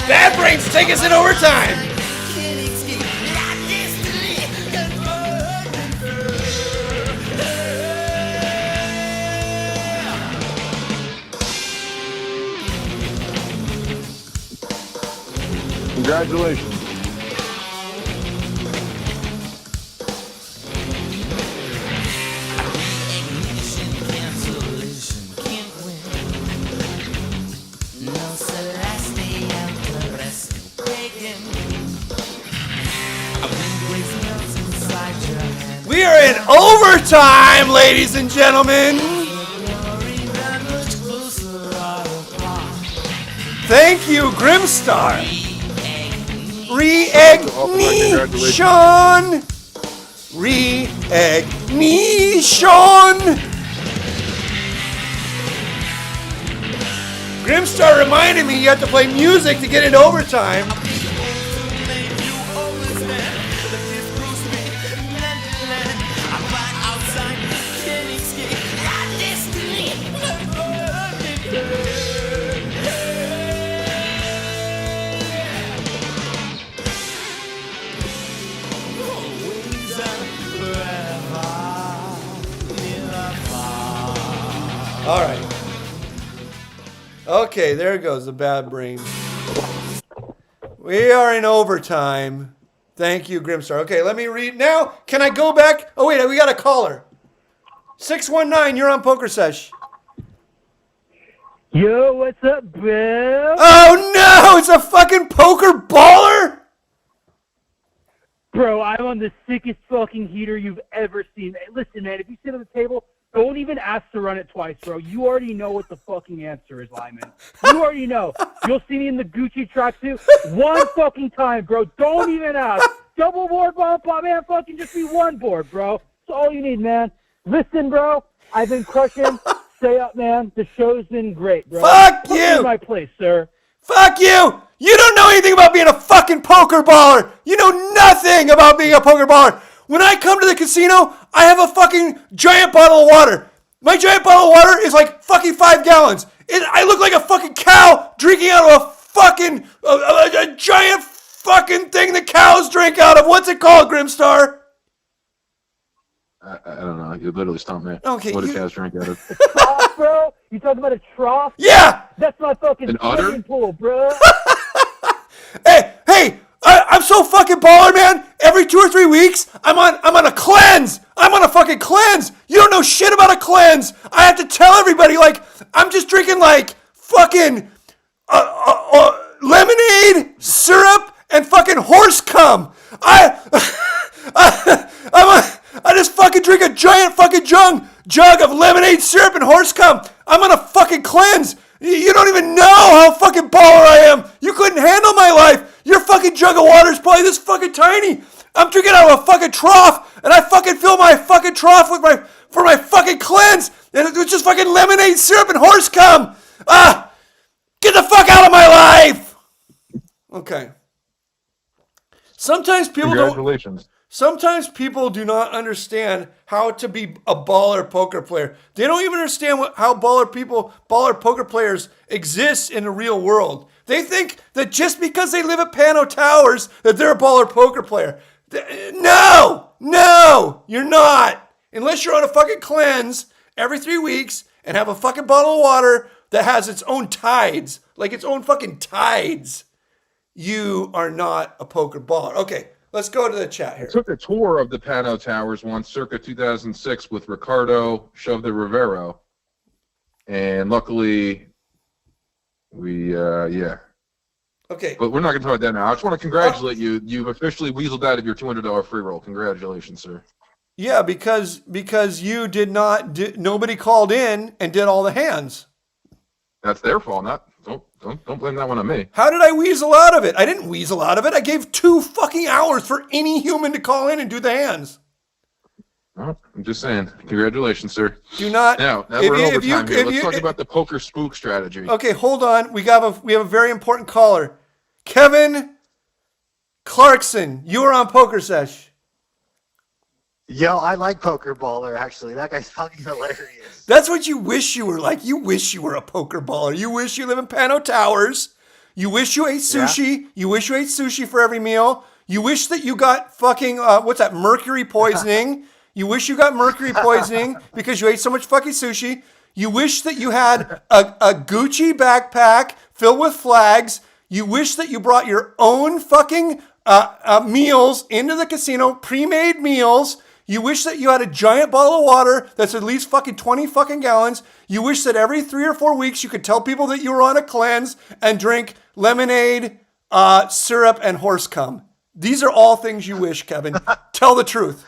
Bad Brains take us in overtime! Congratulations. We are in overtime, ladies and gentlemen. Thank you, Grimstar. Re-egg-ni-shon. Re-egg-ni-shon. Grimstar reminded me you have to play music to get into overtime. All right. Okay, there goes the Bad Brains. We are in overtime. Thank you, Grimstar. Okay, let me read. Now, can I go back? Oh, wait, we got a caller. 619, you're on Pokersesh. Yo, what's up, bro? Oh, no, it's a fucking poker baller? Bro, I'm on the sickest fucking heater you've ever seen. Hey, listen, man, if you sit on the table, don't even ask to run it twice, bro. You already know what the fucking answer is, Limon. You already know. You'll see me in the Gucci tracksuit one fucking time, bro. Don't even ask. Double board, bump, man. Fucking just be one board, bro. That's all you need, man. Listen, bro. I've been crushing. Stay up, man. The show's been great, bro. Fuck Put me you! in my place, sir. Fuck you! You don't know anything about being a fucking poker baller! You know nothing about being a poker baller! When I come to the casino, I have a fucking giant bottle of water. My giant bottle of water is like fucking 5 gallons. I look like a fucking cow drinking out of a fucking a giant fucking thing that cows drink out of. What's it called, Grimstar? I don't know. You literally stumped me. Okay, What a cows drink out of. Trough, bro? You talking about a trough? Yeah! That's my fucking An udder? swimming pool, bro. Hey, I'm so fucking baller, man. Every 2 or 3 weeks, I'm on a cleanse. I'm on a fucking cleanse. You don't know shit about a cleanse. I have to tell everybody, like, I'm just drinking, like, fucking lemonade, syrup, and fucking horse cum. I just fucking drink a giant fucking jug of lemonade, syrup, and horse cum. I'm on a fucking cleanse. You don't even know how fucking baller I am. You couldn't handle my life. Your fucking jug of water is probably this fucking tiny. I'm drinking out of a fucking trough, and I fucking fill my fucking trough for my fucking cleanse, and it's just fucking lemonade, syrup, and horse cum. Get the fuck out of my life. Okay. Sometimes people Congratulations. Sometimes people do not understand how to be a baller poker player. They don't even understand how baller poker players exist in the real world. They think that just because they live at Pano Towers that they're a baller poker player. No, you're not. Unless you're on a fucking cleanse every 3 weeks and have a fucking bottle of water that has its own tides, like its own fucking tides. You are not a poker baller. Okay. Let's go to the chat here. I took a tour of the Pano Towers once, circa 2006, with Ricardo Shove the Rivero. And luckily, yeah. Okay. But we're not going to talk about that now. I just want to congratulate you. You've officially weaseled out of your $200 free roll. Congratulations, sir. Yeah, because you did not, nobody called in and did all the hands. That's their fault, not Don't blame that one on me. How did I weasel out of it? I didn't weasel out of it. I gave 2 fucking hours for any human to call in and do the hands. Well, I'm just saying. Congratulations, sir. Do not. Now we're in overtime here. Let's talk about the poker spook strategy. Okay, hold on. We have a very important caller. Kevin Clarkson, you are on Pokersesh. Yo, I like Poker Baller, actually. That guy's fucking hilarious. That's what you wish you were like. You wish you were a poker baller. You wish you live in Pano Towers. You wish you ate sushi. Yeah. You wish you ate sushi for every meal. You wish that you got fucking, mercury poisoning. You wish you got mercury poisoning because you ate so much fucking sushi. You wish that you had a Gucci backpack filled with flags. You wish that you brought your own fucking meals into the casino, pre-made meals. You wish that you had a giant bottle of water that's at least fucking 20 fucking gallons. You wish that every 3 or 4 weeks you could tell people that you were on a cleanse and drink lemonade, syrup, and horse cum. These are all things you wish, Kevin. Tell the truth.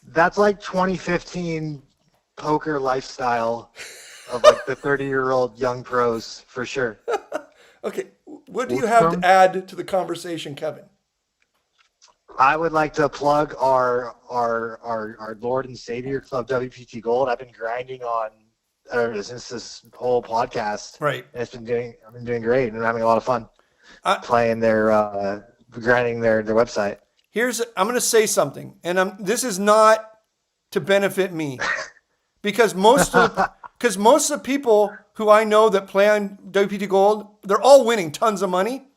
That's like 2015 poker lifestyle of like the 30-year-old young pros, for sure. Okay, what do you have to add to the conversation, Kevin? I would like to plug our Lord and Savior Club WPT Gold. I've been grinding on since this whole podcast. Right. And I've been doing great and I'm having a lot of fun playing their grinding their website. I'm going to say something, and this is not to benefit me, because most of the people who I know that play on WPT Gold, they're all winning tons of money,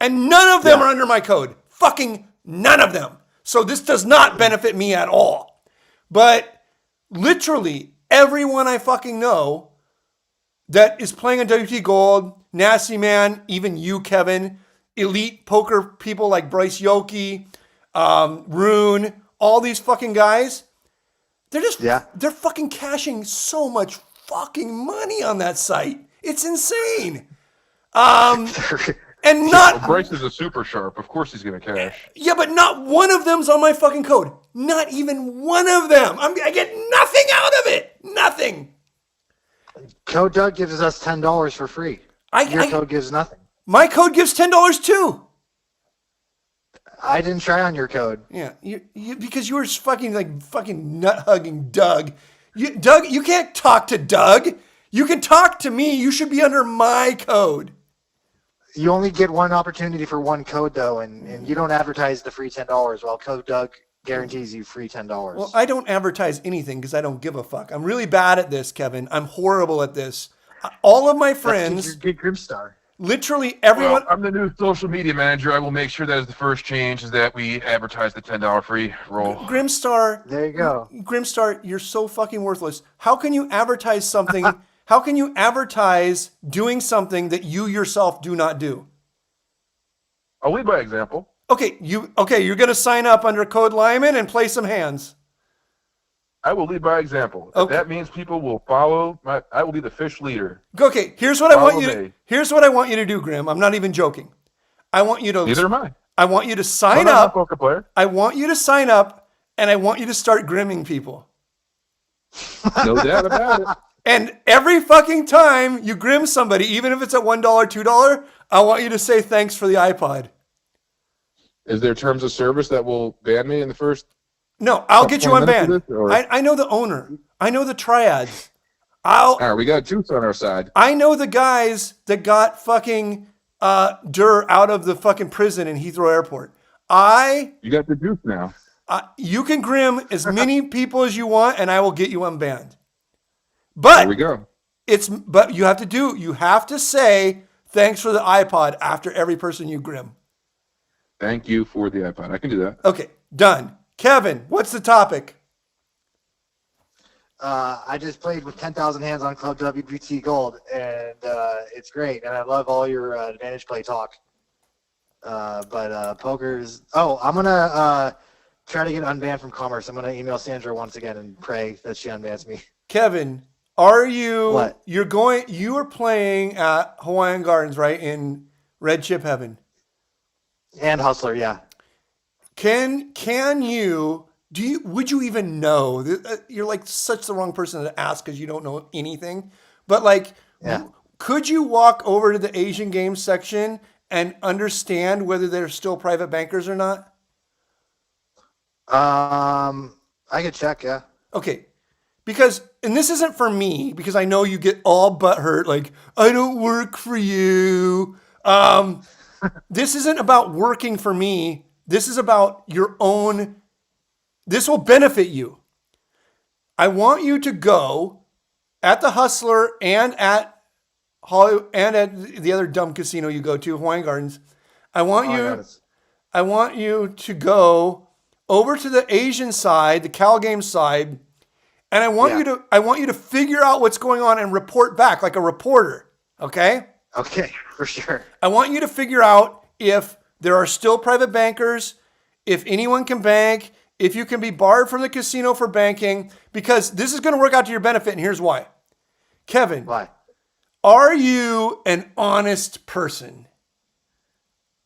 and none of them are under my code. Fucking none of them. So this does not benefit me at all. But literally everyone I fucking know that is playing on WPT Gold, Nasty Man, even you, Kevin, elite poker people like Bryce Yoki, Rune, all these fucking guys, they're fucking cashing so much fucking money on that site. It's insane. And not Bryce is a super sharp. Of course he's gonna cash. Yeah, but not one of them's on my fucking code. Not even one of them. I get nothing out of it. Nothing. Code Doug gives us $10 for free. Your code gives nothing. My code gives $10 too. I didn't try on your code. Yeah, because you were fucking nut hugging Doug. Doug, you can't talk to Doug. You can talk to me. You should be under my code. You only get one opportunity for one code, though, and you don't advertise the free $10, while Code Doug guarantees you free $10. Well, I don't advertise anything because I don't give a fuck. I'm really bad at this, Kevin. I'm horrible at this. All of my friends... You're a good Grimstar. Literally everyone... Well, I'm the new social media manager. I will make sure that is the first change, is that we advertise the $10 free roll. Grimstar... There you go. Grimstar, you're so fucking worthless. How can you advertise something... How can you advertise doing something that you yourself do not do? I'll lead by example. Okay, you're going to sign up under code Limon and play some hands. I will lead by example. Okay. That means people will follow I will be the fish leader. Okay, here's what I want you to do, Grim. I'm not even joking. I want you to Neither am I. I want you to sign I'm up. a poker player. I want you to sign up and I want you to start grimming people. No doubt about it. And every fucking time you grim somebody, even if it's at $1, $2, I want you to say thanks for the iPod. Is there terms of service that will ban me in the first? No, I'll get you unbanned. I know the owner. I know the triads. All right, we got Juice on our side. I know the guys that got fucking Durr out of the fucking prison in Heathrow Airport. You got the Juice now. You can grim as many people as you want, and I will get you unbanned. But there we go. But you have to say thanks for the iPod after every person you grim. Thank you for the iPod. I can do that. Okay, done. Kevin, what's the topic? I just played with 10,000 hands on Club WPT Gold, and it's great. And I love all your advantage play talk. But poker's... Oh, I'm going to try to get unbanned from Commerce. I'm going to email Sandra once again and pray that she unbans me. Kevin, are you... What? You are playing at Hawaiian Gardens, right? In Red Chip Heaven. And Hustler, yeah. Would you even know? You're like such the wrong person to ask because you don't know anything. But like, yeah. Could you walk over to the Asian games section and understand whether they're still private bankers or not? I could check. Yeah. Okay. Because, and this isn't for me, because I know you get all butthurt, like, I don't work for you. This isn't about working for me. This is about your own, this will benefit you. I want you to go at the Hustler and at Hollywood and at the other dumb casino you go to, Hawaiian Gardens. I want you to go over to the Asian side, the Cal Games side, and I want you to figure out what's going on and report back like a reporter. Okay? Okay, for sure. I want you to figure out if there are still private bankers, if anyone can bank, if you can be barred from the casino for banking, because this is going to work out to your benefit, and here's why. Kevin, why? Are you an honest person?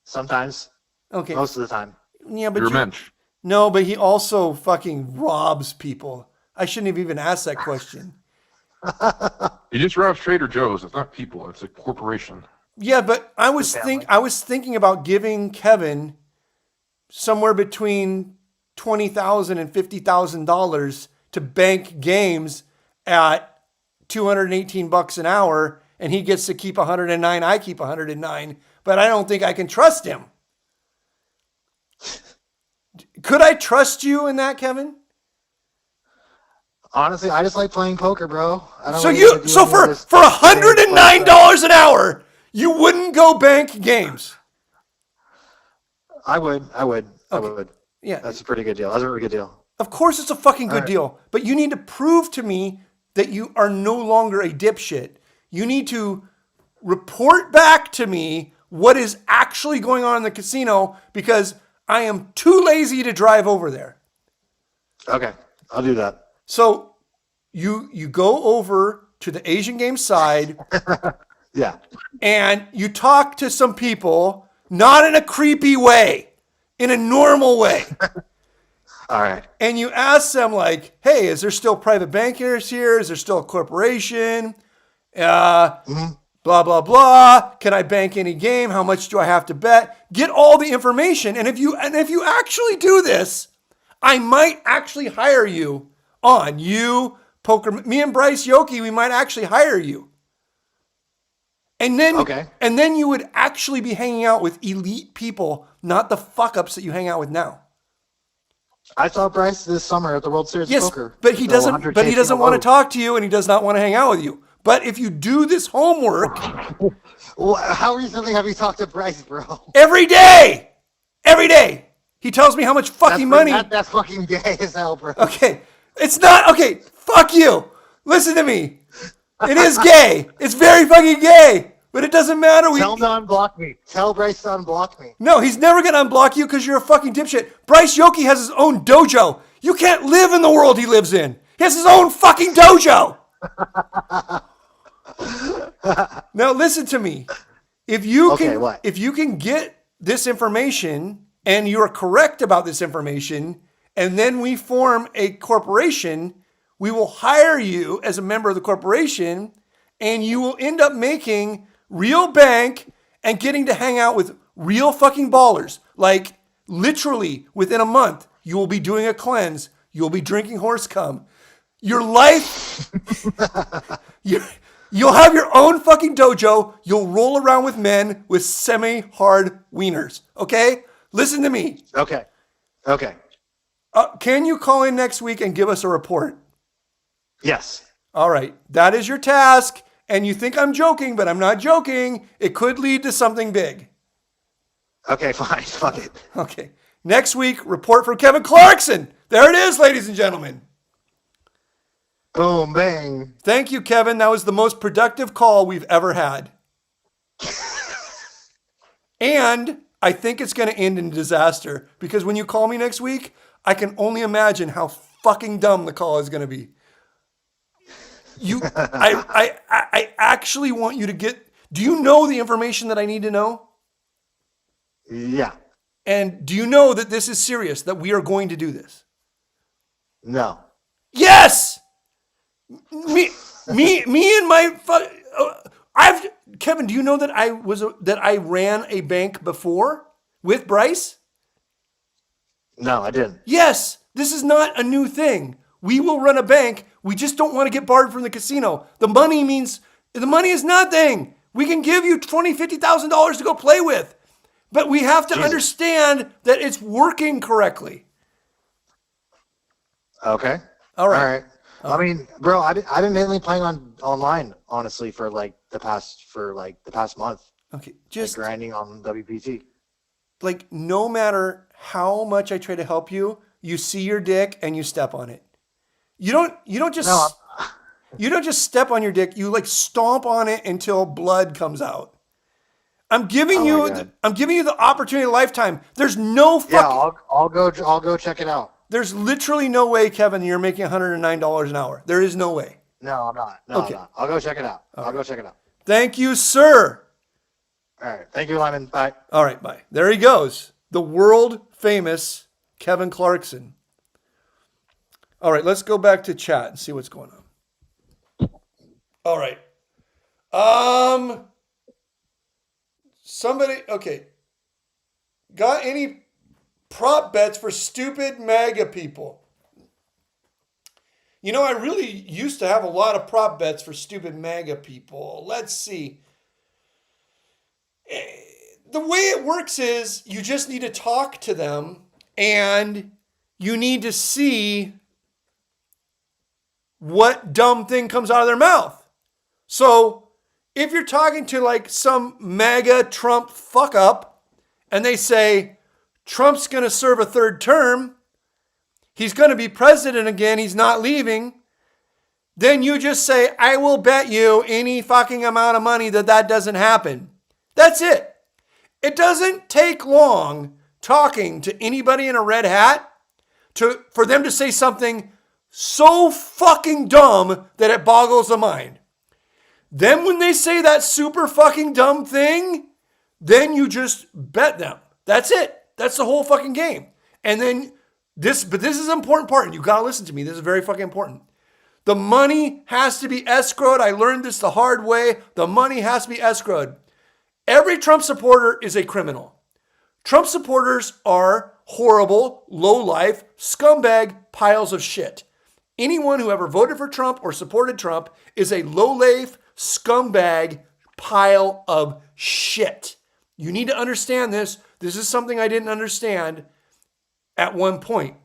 Sometimes. Okay. Most of the time. Yeah, but You're a mensch. No, but he also fucking robs people. I shouldn't have even asked that question. He just robs Trader Joe's. It's not people. It's a corporation. Yeah, but I was thinking about giving Kevin somewhere between $20,000 and $50,000 to bank games at $218 an hour, and he gets to keep 109. I keep 109, but I don't think I can trust him. Could I trust you in that, Kevin? Honestly, I just like playing poker, bro. So for $109 an hour, you wouldn't go bank games? I would. Yeah. That's a pretty good deal. That's a really good deal. Of course it's a fucking good deal, but you need to prove to me that you are no longer a dipshit. You need to report back to me what is actually going on in the casino, because I am too lazy to drive over there. Okay, I'll do that. So you go over to the Asian game side. Yeah. And you talk to some people, not in a creepy way, in a normal way. All right. And you ask them like, hey, is there still private bankers here? Is there still a corporation? Blah, blah, blah. Can I bank any game? How much do I have to bet? Get all the information. And if you actually do this, I might actually hire you on me and Bryce Yoki, we might actually hire you. And then you would actually be hanging out with elite people, not the fuck-ups that you hang out with now. I saw Bryce this summer at the World Series of Poker. But he doesn't want to talk to you, and he does not want to hang out with you. But if you do this homework... Well, how recently have you talked to Bryce, bro? Every day! Every day! He tells me how much fucking money... That's fucking gay as hell, bro. Okay. It's not... Okay, fuck you! Listen to me. It is gay. It's very fucking gay. But it doesn't matter. Tell him to unblock me. Tell Bryce to unblock me. No, he's never going to unblock you because you're a fucking dipshit. Bryce Yoki has his own dojo. You can't live in the world he lives in. He has his own fucking dojo. Now listen to me. If you can get this information and you're correct about this information, and then we form a corporation, we will hire you as a member of the corporation, and you will end up making real bank and getting to hang out with real fucking ballers. Like literally within a month, you will be doing a cleanse. You'll be drinking horse cum. Your life, you'll have your own fucking dojo. You'll roll around with men with semi-hard wieners. Okay? Listen to me. Okay. Can you call in next week and give us a report? Yes. All right. That is your task. And you think I'm joking, but I'm not joking. It could lead to something big. Okay, fine. Fuck it. Okay. Next week, report from Kevin Clarkson. There it is, ladies and gentlemen. Boom, bang. Thank you, Kevin. That was the most productive call we've ever had. And I think it's going to end in disaster, because when you call me next week, I can only imagine how fucking dumb the call is going to be. I actually want you to get... Do you know the information that I need to know? Yeah. And do you know that this is serious, that we are going to do this? No. Yes! Me and my... Kevin, do you know that I ran a bank before with Bryce? No, I didn't. Yes, this is not a new thing. We will run a bank. We just don't want to get barred from the casino. The money is nothing. We can give you $20,000, $50,000 to go play with, but we have to understand that it's working correctly. Okay. All right. I mean, bro, I've been mainly playing online, honestly, for the past month. Okay, just grinding on WPT. Like, no matter how much I try to help you, you see your dick and you step on it. You don't just step on your dick. You like stomp on it until blood comes out. I'm giving you the opportunity of a lifetime. There's no fucking. Yeah, I'll go check it out. There's literally no way, Kevin, you're making $109 an hour. There is no way. No, I'm not. No, okay. I'm not. I'll go check it out. I'll go check it out. Thank you, sir. All right. Thank you, Limon. Bye. All right, bye. There he goes. The world famous Kevin Clarkson. All right, let's go back to chat and see what's going on. All right. Somebody, okay. Got any prop bets for stupid MAGA people? You know, I really used to have a lot of prop bets for stupid MAGA people. Let's see. The way it works is you just need to talk to them and you need to see what dumb thing comes out of their mouth. So if you're talking to like some MAGA Trump fuck up and they say, Trump's going to serve a third term, he's going to be president again, he's not leaving, then you just say, I will bet you any fucking amount of money that doesn't happen. That's it. It doesn't take long talking to anybody in a red hat for them to say something so fucking dumb that it boggles the mind. Then when they say that super fucking dumb thing, then you just bet them. That's it. That's the whole fucking game. And then this is an important part, and you got to listen to me. This is very fucking important. The money has to be escrowed. I learned this the hard way. The money has to be escrowed. Every Trump supporter is a criminal. Trump supporters are horrible, low-life, scumbag piles of shit. Anyone who ever voted for Trump or supported Trump is a low-life, scumbag pile of shit. You need to understand this. This is something I didn't understand at one point.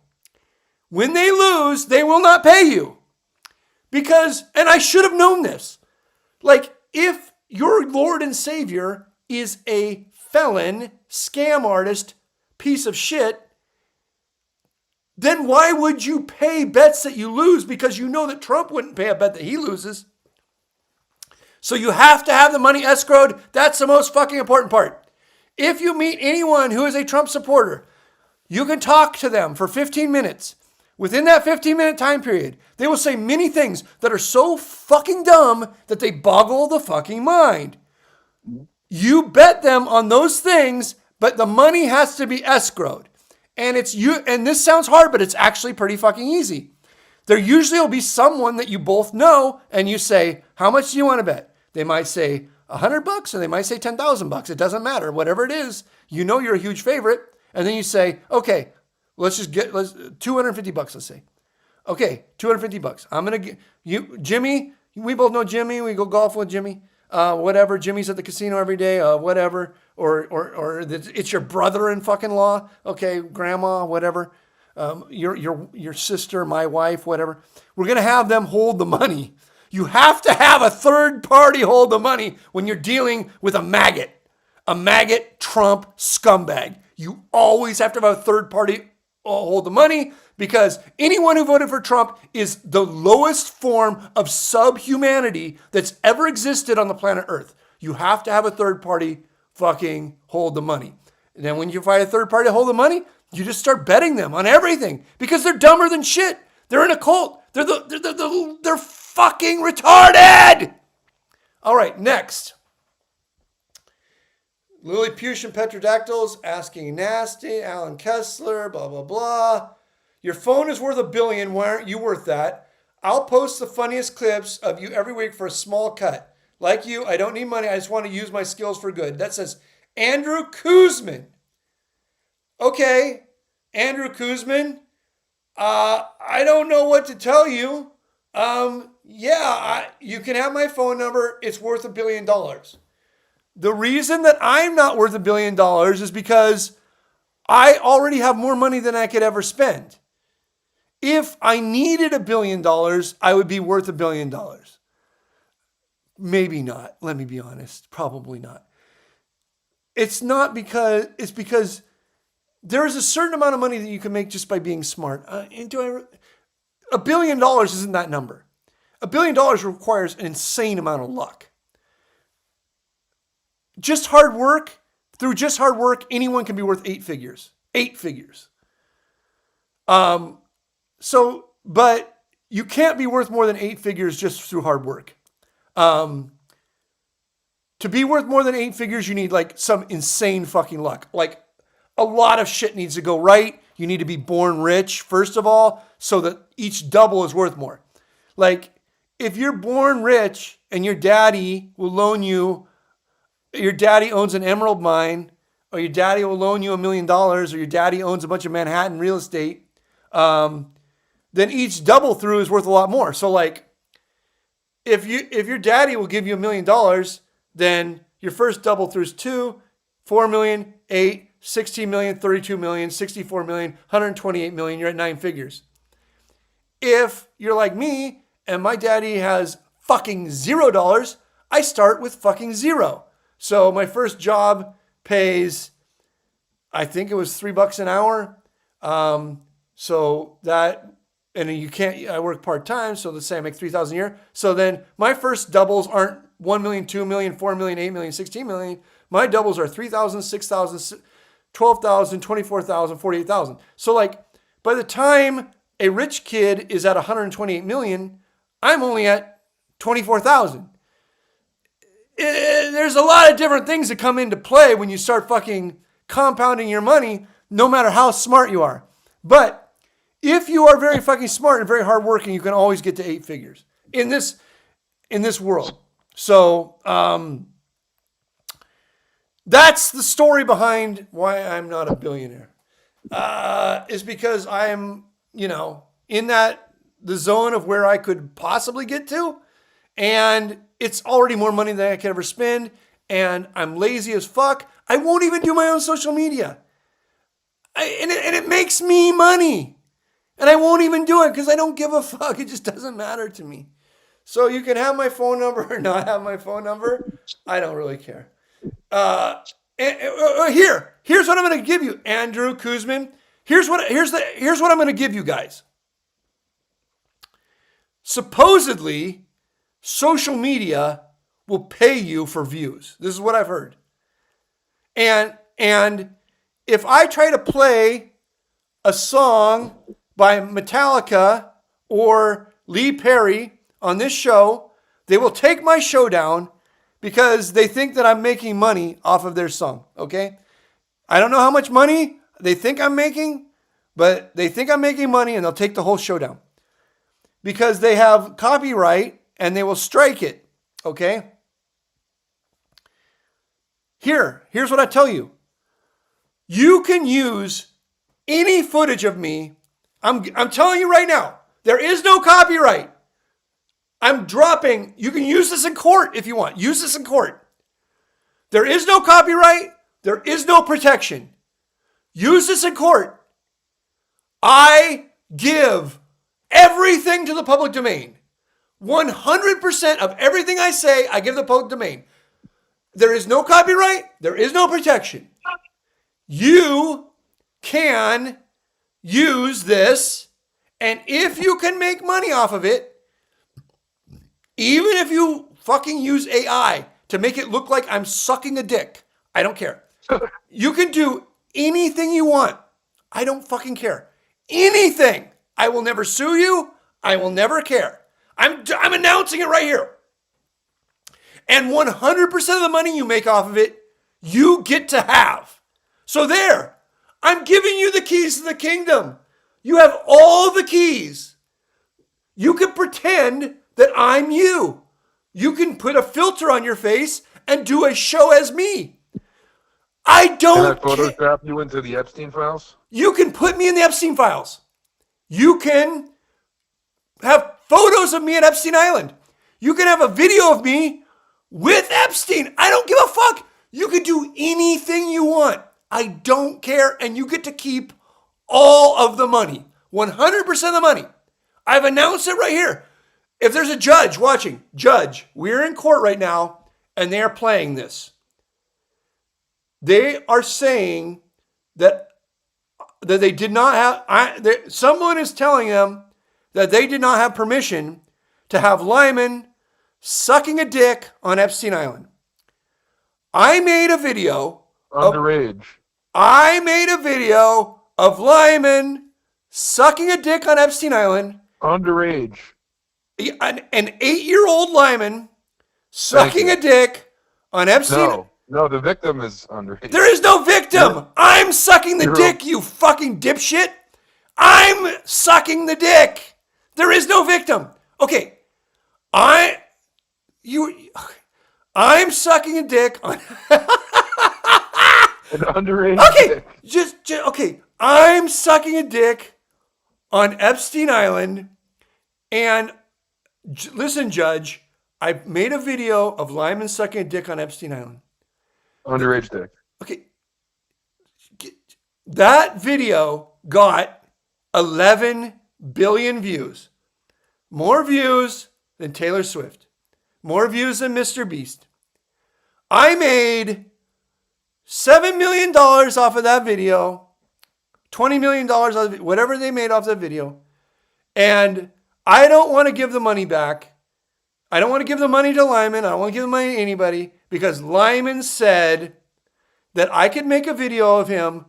When they lose, they will not pay you. Because, and I should have known this, like if your Lord and Savior is a felon, scam artist, piece of shit, then why would you pay bets that you lose? Because you know that Trump wouldn't pay a bet that he loses. So you have to have the money escrowed. That's the most fucking important part. If you meet anyone who is a Trump supporter, you can talk to them for 15 minutes. Within that 15-minute time period, they will say many things that are so fucking dumb that they boggle the fucking mind. You bet them on those things, but the money has to be escrowed. And and this sounds hard, but it's actually pretty fucking easy. There usually will be someone that you both know, and you say, how much do you want to bet? They might say $100 or they might say $10,000. It doesn't matter. Whatever it is, you know you're a huge favorite. And then you say, okay, let's $250, let's say. Okay, $250. I'm going to get you, Jimmy. We both know Jimmy. We go golf with Jimmy. Whatever. Jimmy's at the casino every day. Whatever. Or it's your brother in fucking law. Okay, grandma, whatever. Your sister, my wife, whatever. We're going to have them hold the money. You have to have a third party hold the money when you're dealing with a maggot Trump scumbag. You always have to have a third party hold the money because anyone who voted for Trump is the lowest form of subhumanity that's ever existed on the planet Earth. You have to have a third party fucking hold the money. And then when you find a third party to hold the money, you just start betting them on everything because they're dumber than shit. They're in a cult. They're fucking retarded. All right, next. Lilliputian Petrodactyls asking nasty. Alan Kessler, blah, blah, blah. Your phone is worth $1 billion. Why aren't you worth that? I'll post the funniest clips of you every week for a small cut. Like you, I don't need money. I just want to use my skills for good. That says Andrew Kuzman. Okay, Andrew Kuzman. I don't know what to tell you. You can have my phone number. It's worth $1 billion. The reason that I'm not worth $1 billion is because I already have more money than I could ever spend. If I needed $1 billion, I would be worth $1 billion. Maybe not. Let me be honest. Probably not. It's because there is a certain amount of money that you can make just by being smart. $1 billion isn't that number. $1 billion requires an insane amount of luck. Just hard work, through just hard work, anyone can be worth 8 figures. 8 figures. But you can't be worth more than 8 figures just through hard work. To be worth more than 8 figures, you need like some insane fucking luck. Like a lot of shit needs to go right. You need to be born rich, first of all, so that each double is worth more. Like if you're born rich and your daddy will loan you, your daddy owns an emerald mine, or your daddy will loan you $1 million, or your daddy owns a bunch of Manhattan real estate, then each double through is worth a lot more. So like if your daddy will give you $1 million, then your first double through is 2, 4 million, 8, 16 million, 32 million, 64 million, 128 million. You're at 9 figures. If you're like me and my daddy has fucking $0, I start with fucking 0. So my first job pays, I think it was $3 an hour. I work part-time. So let's say I make $3,000 a year. So then my first doubles aren't 1 million, 2 million, 4 million, 8 million, 16 million. My doubles are 3,000, 6,000, 12,000, 24,000, 48,000. So like by the time a rich kid is at 128 million, I'm only at 24,000. There's a lot of different things that come into play when you start fucking compounding your money, no matter how smart you are. But if you are very fucking smart and very hardworking, you can always get to 8 figures in this world. So that's the story behind why I'm not a billionaire. Is because I'm, in the zone of where I could possibly get to, and it's already more money than I could ever spend, and I'm lazy as fuck. I won't even do my own social media. And it makes me money. And I won't even do it because I don't give a fuck. It just doesn't matter to me. So you can have my phone number or not have my phone number. I don't really care. Here's what I'm going to give you, Andrew Kuzman. Here's what I'm going to give you guys. Supposedly, social media will pay you for views. This is what I've heard. And if I try to play a song by Metallica or Lee Perry on this show, they will take my show down because they think that I'm making money off of their song, okay? I don't know how much money they think I'm making, but they think I'm making money and they'll take the whole show down because they have copyright and they will strike it, okay? Here's what I tell you. You can use any footage of me. I'm telling you right now, there is no copyright. You can use this in court if you want. Use this in court. There is no copyright. There is no protection. Use this in court. I give everything to the public domain. 100% of everything I say, I give the public domain. There is no copyright. There is no protection. You can use this, and if you can make money off of it, even if you fucking use AI to make it look like I'm sucking a dick, I don't care. You can do anything you want. I don't fucking care. Anything. I will never sue you. I will never care. I'm announcing it right here. And 100% of the money you make off of it, you get to have. So there, I'm giving you the keys to the kingdom. You have all the keys. You can pretend that I'm you. You can put a filter on your face and do a show as me. I don't Can I Photoshop you into the Epstein files? You can put me in the Epstein files. You can have photos of me at Epstein Island. You can have a video of me with Epstein. I don't give a fuck. You can do anything you want. I don't care. And you get to keep all of the money. 100% of the money. I've announced it right here. If there's a judge watching, judge, we're in court right now and they are playing this. They are saying that they did not have, someone is telling them that they did not have permission to have Limon sucking a dick on Epstein Island. I made a video. Underage. I made a video of Limon sucking a dick on Epstein Island. Underage. An 8-year-old Limon sucking a dick on Epstein. No, the victim is underage. There is no victim. I'm sucking the dick, you fucking dipshit. I'm sucking the dick. There is no victim. Okay. I'm sucking a dick on an underage. Okay. Just okay. I'm sucking a dick on Epstein Island, and listen, Judge, I made a video of Limon sucking a dick on Epstein Island. Underage dick. Okay. That video got 11 billion views. More views than Taylor Swift. More views than Mr. Beast. I made $7 million off of that video. $20 million off of it, whatever they made off that video. And I don't want to give the money back. I don't want to give the money to Limon. I don't want to give the money to anybody because Limon said that I could make a video of him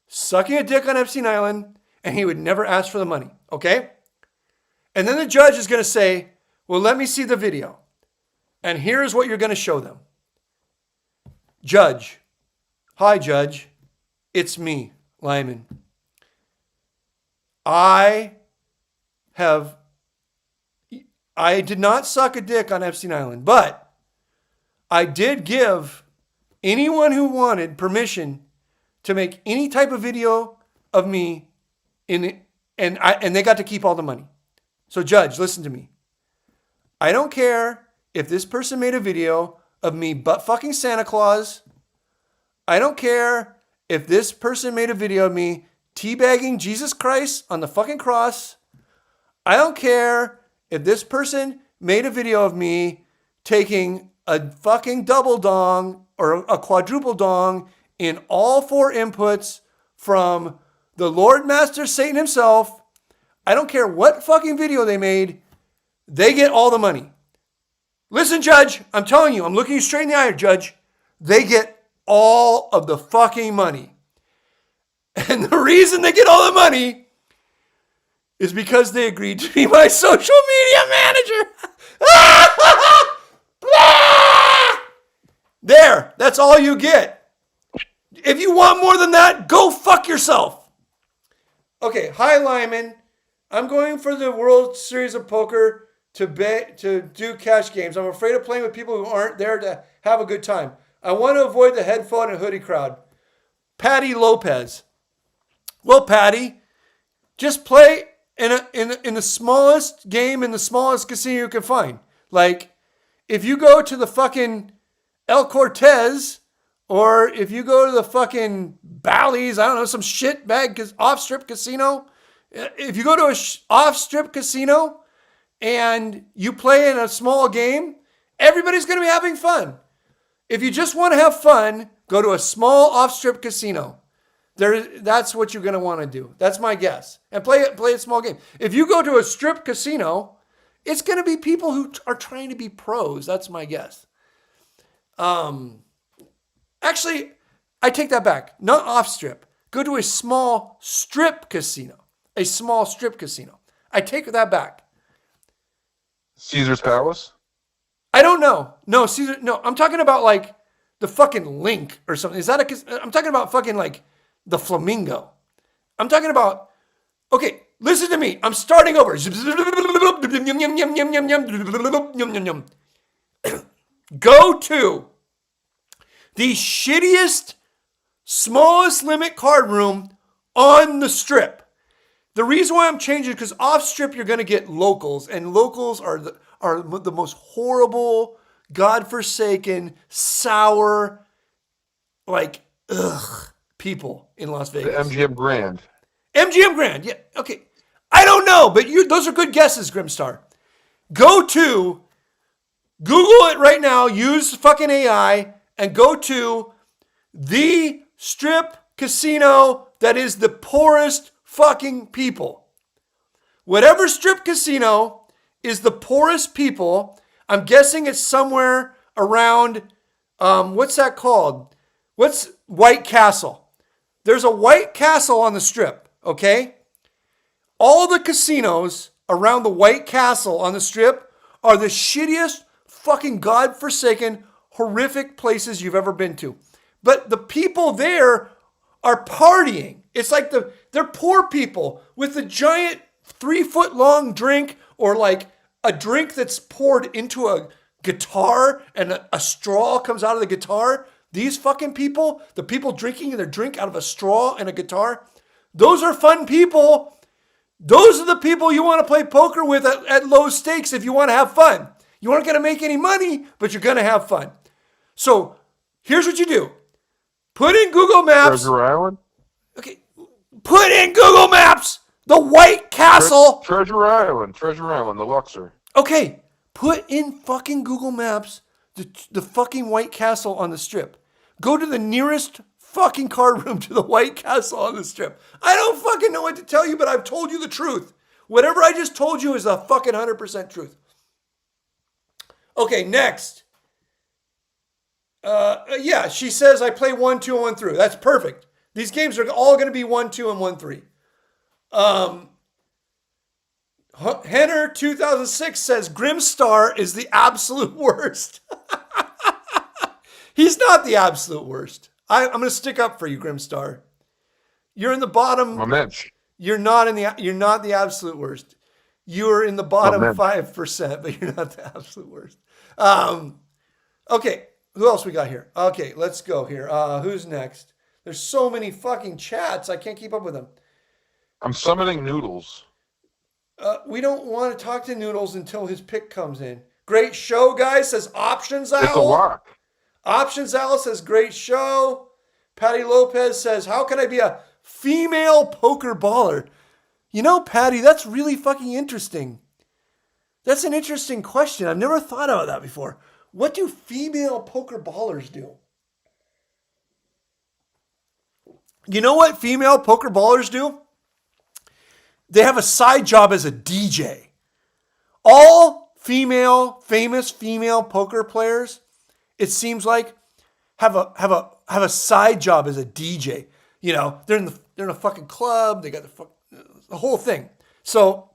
sucking a dick on Epstein Island and he would never ask for the money. Okay? And then the judge is going to say, well, let me see the video. And here's what you're going to show them. Judge. Hi, Judge. It's me, Limon. I did not suck a dick on Epstein Island, but I did give anyone who wanted permission to make any type of video of me and they got to keep all the money. So Judge, listen to me. I don't care if this person made a video of me butt fucking Santa Claus. I don't care if this person made a video of me teabagging Jesus Christ on the fucking cross. I don't care if this person made a video of me taking a fucking double dong or a quadruple dong in all 4 inputs from the Lord Master Satan himself. I don't care what fucking video they made. They get all the money. Listen, Judge, I'm telling you, I'm looking you straight in the eye, Judge. They get all of the fucking money. And the reason they get all the money is because they agreed to be my social media manager. There, that's all you get. If you want more than that, go fuck yourself. Okay, hi Limon. I'm going for the World Series of Poker to do cash games. I'm afraid of playing with people who aren't there to have a good time. I want to avoid the headphone and hoodie crowd. Patty Lopez. Well, Patty, just play in the smallest game in the smallest casino you can find. Like, if you go to the fucking El Cortez, or if you go to the fucking Bally's, I don't know, some shitbag off-strip casino. If you go to a off-strip casino and you play in a small game, everybody's going to be having fun. If you just want to have fun, go to a small off-strip casino. That's what you're going to want to do. That's my guess. And play a small game. If you go to a strip casino, it's going to be people who are trying to be pros. That's my guess. Actually, I take that back. Not off-strip. Go to a small strip casino. A small strip casino. I take that back. Caesar's Palace? I don't know. No, Caesar. No, I'm talking about like the fucking Link or something. Is that I'm talking about fucking like the Flamingo. I'm talking about. Okay, listen to me. I'm starting over. Go to the shittiest, smallest limit card room on the strip. The reason why I'm changing is because off strip you're going to get locals, and locals are the most horrible, godforsaken, sour, like people in Las The Vegas. MGM Grand. MGM Grand, yeah, okay. I don't know, but those are good guesses, Grimstar. Go to Google it right now. Use fucking AI and go to the strip casino that is the poorest fucking people. Whatever strip casino is the poorest people, I'm guessing it's somewhere around, what's that called? What's White Castle? There's a White Castle on the strip, okay? All the casinos around the White Castle on the strip are the shittiest, fucking godforsaken, horrific places you've ever been to. But the people there are partying. It's like they're poor people with a giant 3-foot long drink, or like a drink that's poured into a guitar and a straw comes out of the guitar. These fucking people, the people drinking their drink out of a straw and a guitar, those are fun people. Those are the people you want to play poker with at low stakes if you want to have fun. You aren't going to make any money, but you're going to have fun. So here's what you do. Put in Google Maps. Treasure Island? Okay. Put in Google Maps the White Castle. Treasure Island, the Luxor. Okay. Put in fucking Google Maps the fucking White Castle on the strip. Go to the nearest fucking card room to the White Castle on the strip. I don't fucking know what to tell you, but I've told you the truth. Whatever I just told you is the fucking 100% truth. Okay, next. Yeah, she says I play 1, 2, and 1 through. That's perfect. These games are all going to be 1, 2, and 1, 3. Henner 2006 says Grimstar is the absolute worst. He's not the absolute worst. I'm going to stick up for you, Grimstar. You're in the bottom. My mensch. You're not the absolute worst. You're in the bottom 5%, but you're not the absolute worst. Okay, who else we got here? Okay, let's go here. Who's next? There's so many fucking chats. I can't keep up with them. I'm summoning Noodles. We don't want to talk to Noodles until his pick comes in. Great show, guys, says Options Owl. It's a lock. Options Owl says great show. Patty Lopez says, how can I be a female poker baller? You know, Patty, that's really fucking interesting. That's an interesting question. I've never thought about that before. What do female poker ballers do? You know what female poker ballers do? They have a side job as a DJ. All famous female poker players, it seems like, have a side job as a DJ. You know, they're in a fucking club. They got the whole thing. So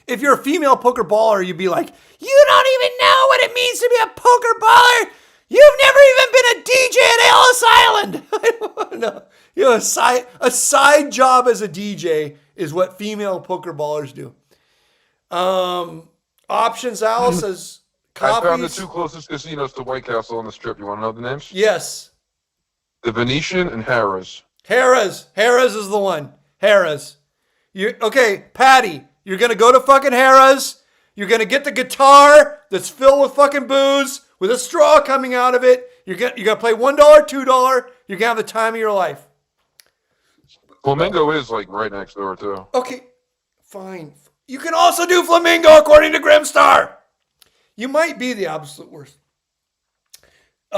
if you're a female poker baller, you'd be like, you don't even know what it means to be a poker baller. You've never even been a DJ at Ellis Island. I don't know. You know, a side job as a DJ is what female poker ballers do. Options Owl says copies. I found the 2 closest casinos to White Castle on the strip. You want to know the names? Yes. The Venetian and Harrah's. Harrah's is the one. Harrah's. Okay, Patty, you're going to go to fucking Harrah's. You're going to get the guitar that's filled with fucking booze with a straw coming out of it. You're going to play $1, $2. You're going to have the time of your life. Flamingo is like right next door too. Okay, fine. You can also do Flamingo according to Grimstar. You might be the absolute worst.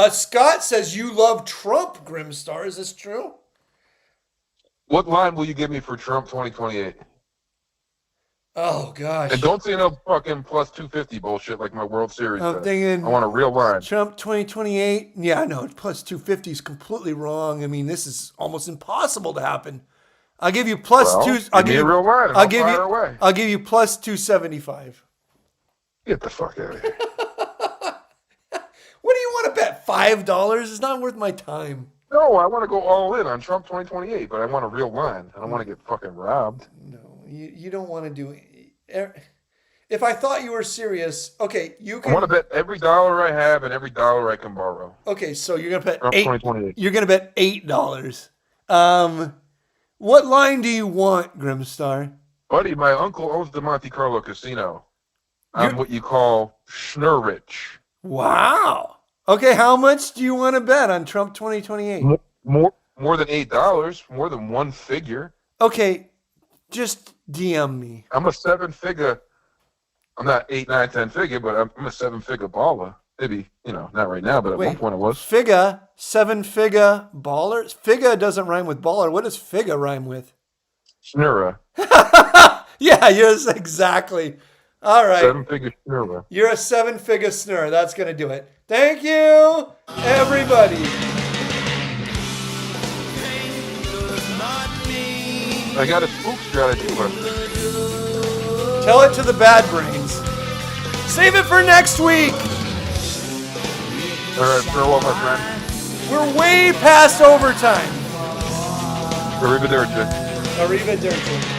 Scott says you love Trump, Grimstar. Is this true? What line will you give me for Trump 2028? Oh, gosh. And don't say no fucking plus 250 bullshit like my World Series. I'm thinking I want a real line. Trump 2028. Yeah, no, plus 250 is completely wrong. I mean, this is almost impossible to happen. I'll give you plus well, two. I'll give you a real line. I'll give you. Away. I'll give you plus 275. Get the fuck out of here. What do you want to bet? $5? It's not worth my time. No, I want to go all in on Trump 2028, but I want a real line. I don't want to get fucking robbed. No, you don't want to do. if I thought you were serious, okay, you can. I want to bet every dollar I have and every dollar I can borrow. Okay, so you're gonna bet Trump 2028. You're gonna bet $8. What line do you want, Grimstar? Buddy, my uncle owns the Monte Carlo Casino. I'm what you call schnurrich. Wow. Okay, how much do you want to bet on Trump 2028? More than $8, more than one figure. Okay, just DM me. I'm a 7-figure. I'm not 8, 9, 10 figure, but I'm a 7-figure baller. Maybe, not right now, but at one point I was. Figure, 7-figure baller? Figure doesn't rhyme with baller. What does figure rhyme with? Schnurra. Yeah, yes, exactly. All right. 7-figure schnurra. You're a 7-figure snurr. That's going to do it. Thank you, everybody. I got a spook strategy. Tell it to the bad brains. Save it for next week. All right, farewell, my friend. We're way past overtime. Arrivederci. Arrivederci.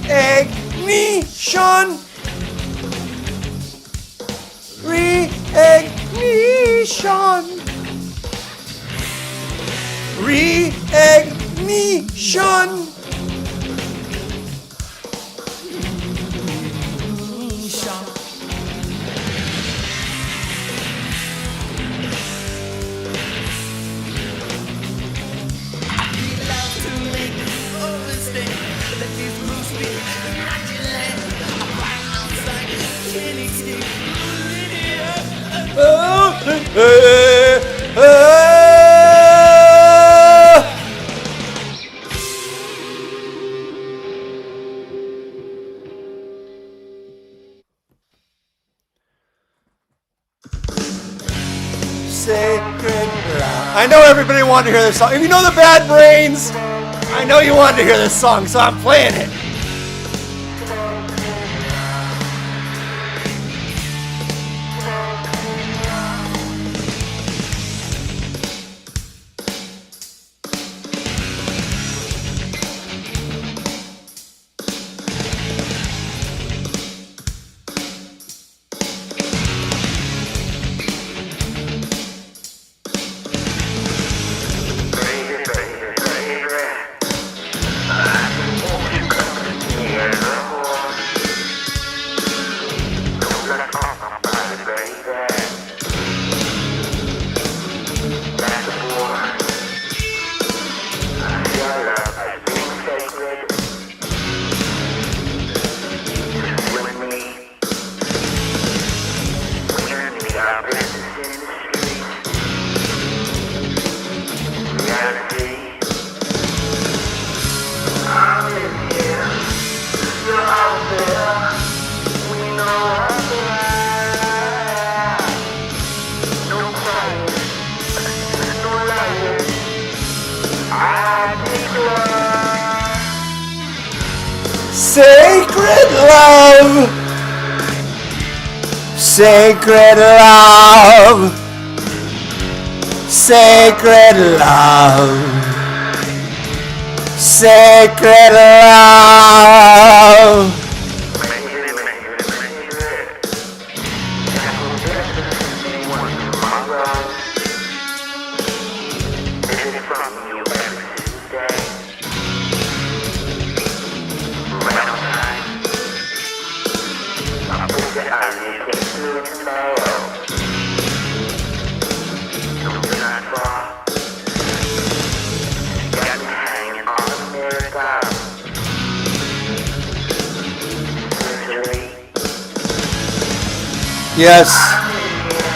Re-egg-nation. Re-egg-nation. Re-egg-nation. Sacred love. I know everybody wanted to hear this song. If you know the Bad Brains, I know you wanted to hear this song, so I'm playing it. Sacred love, sacred love, sacred love, sacred love. Yes,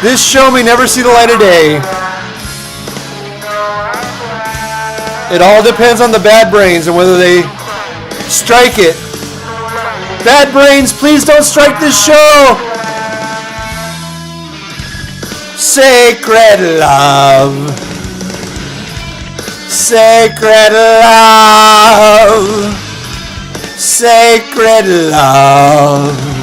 this show may never see the light of day. It all depends on the Bad Brains and whether they strike it. Bad Brains, please don't strike this show. Sacred love. Sacred love. Sacred love.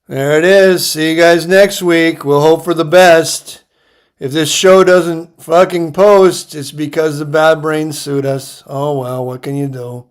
There it is. See you guys next week. We'll hope for the best. If this show doesn't fucking post, it's because the bad brains sued us. Oh well, what can you do?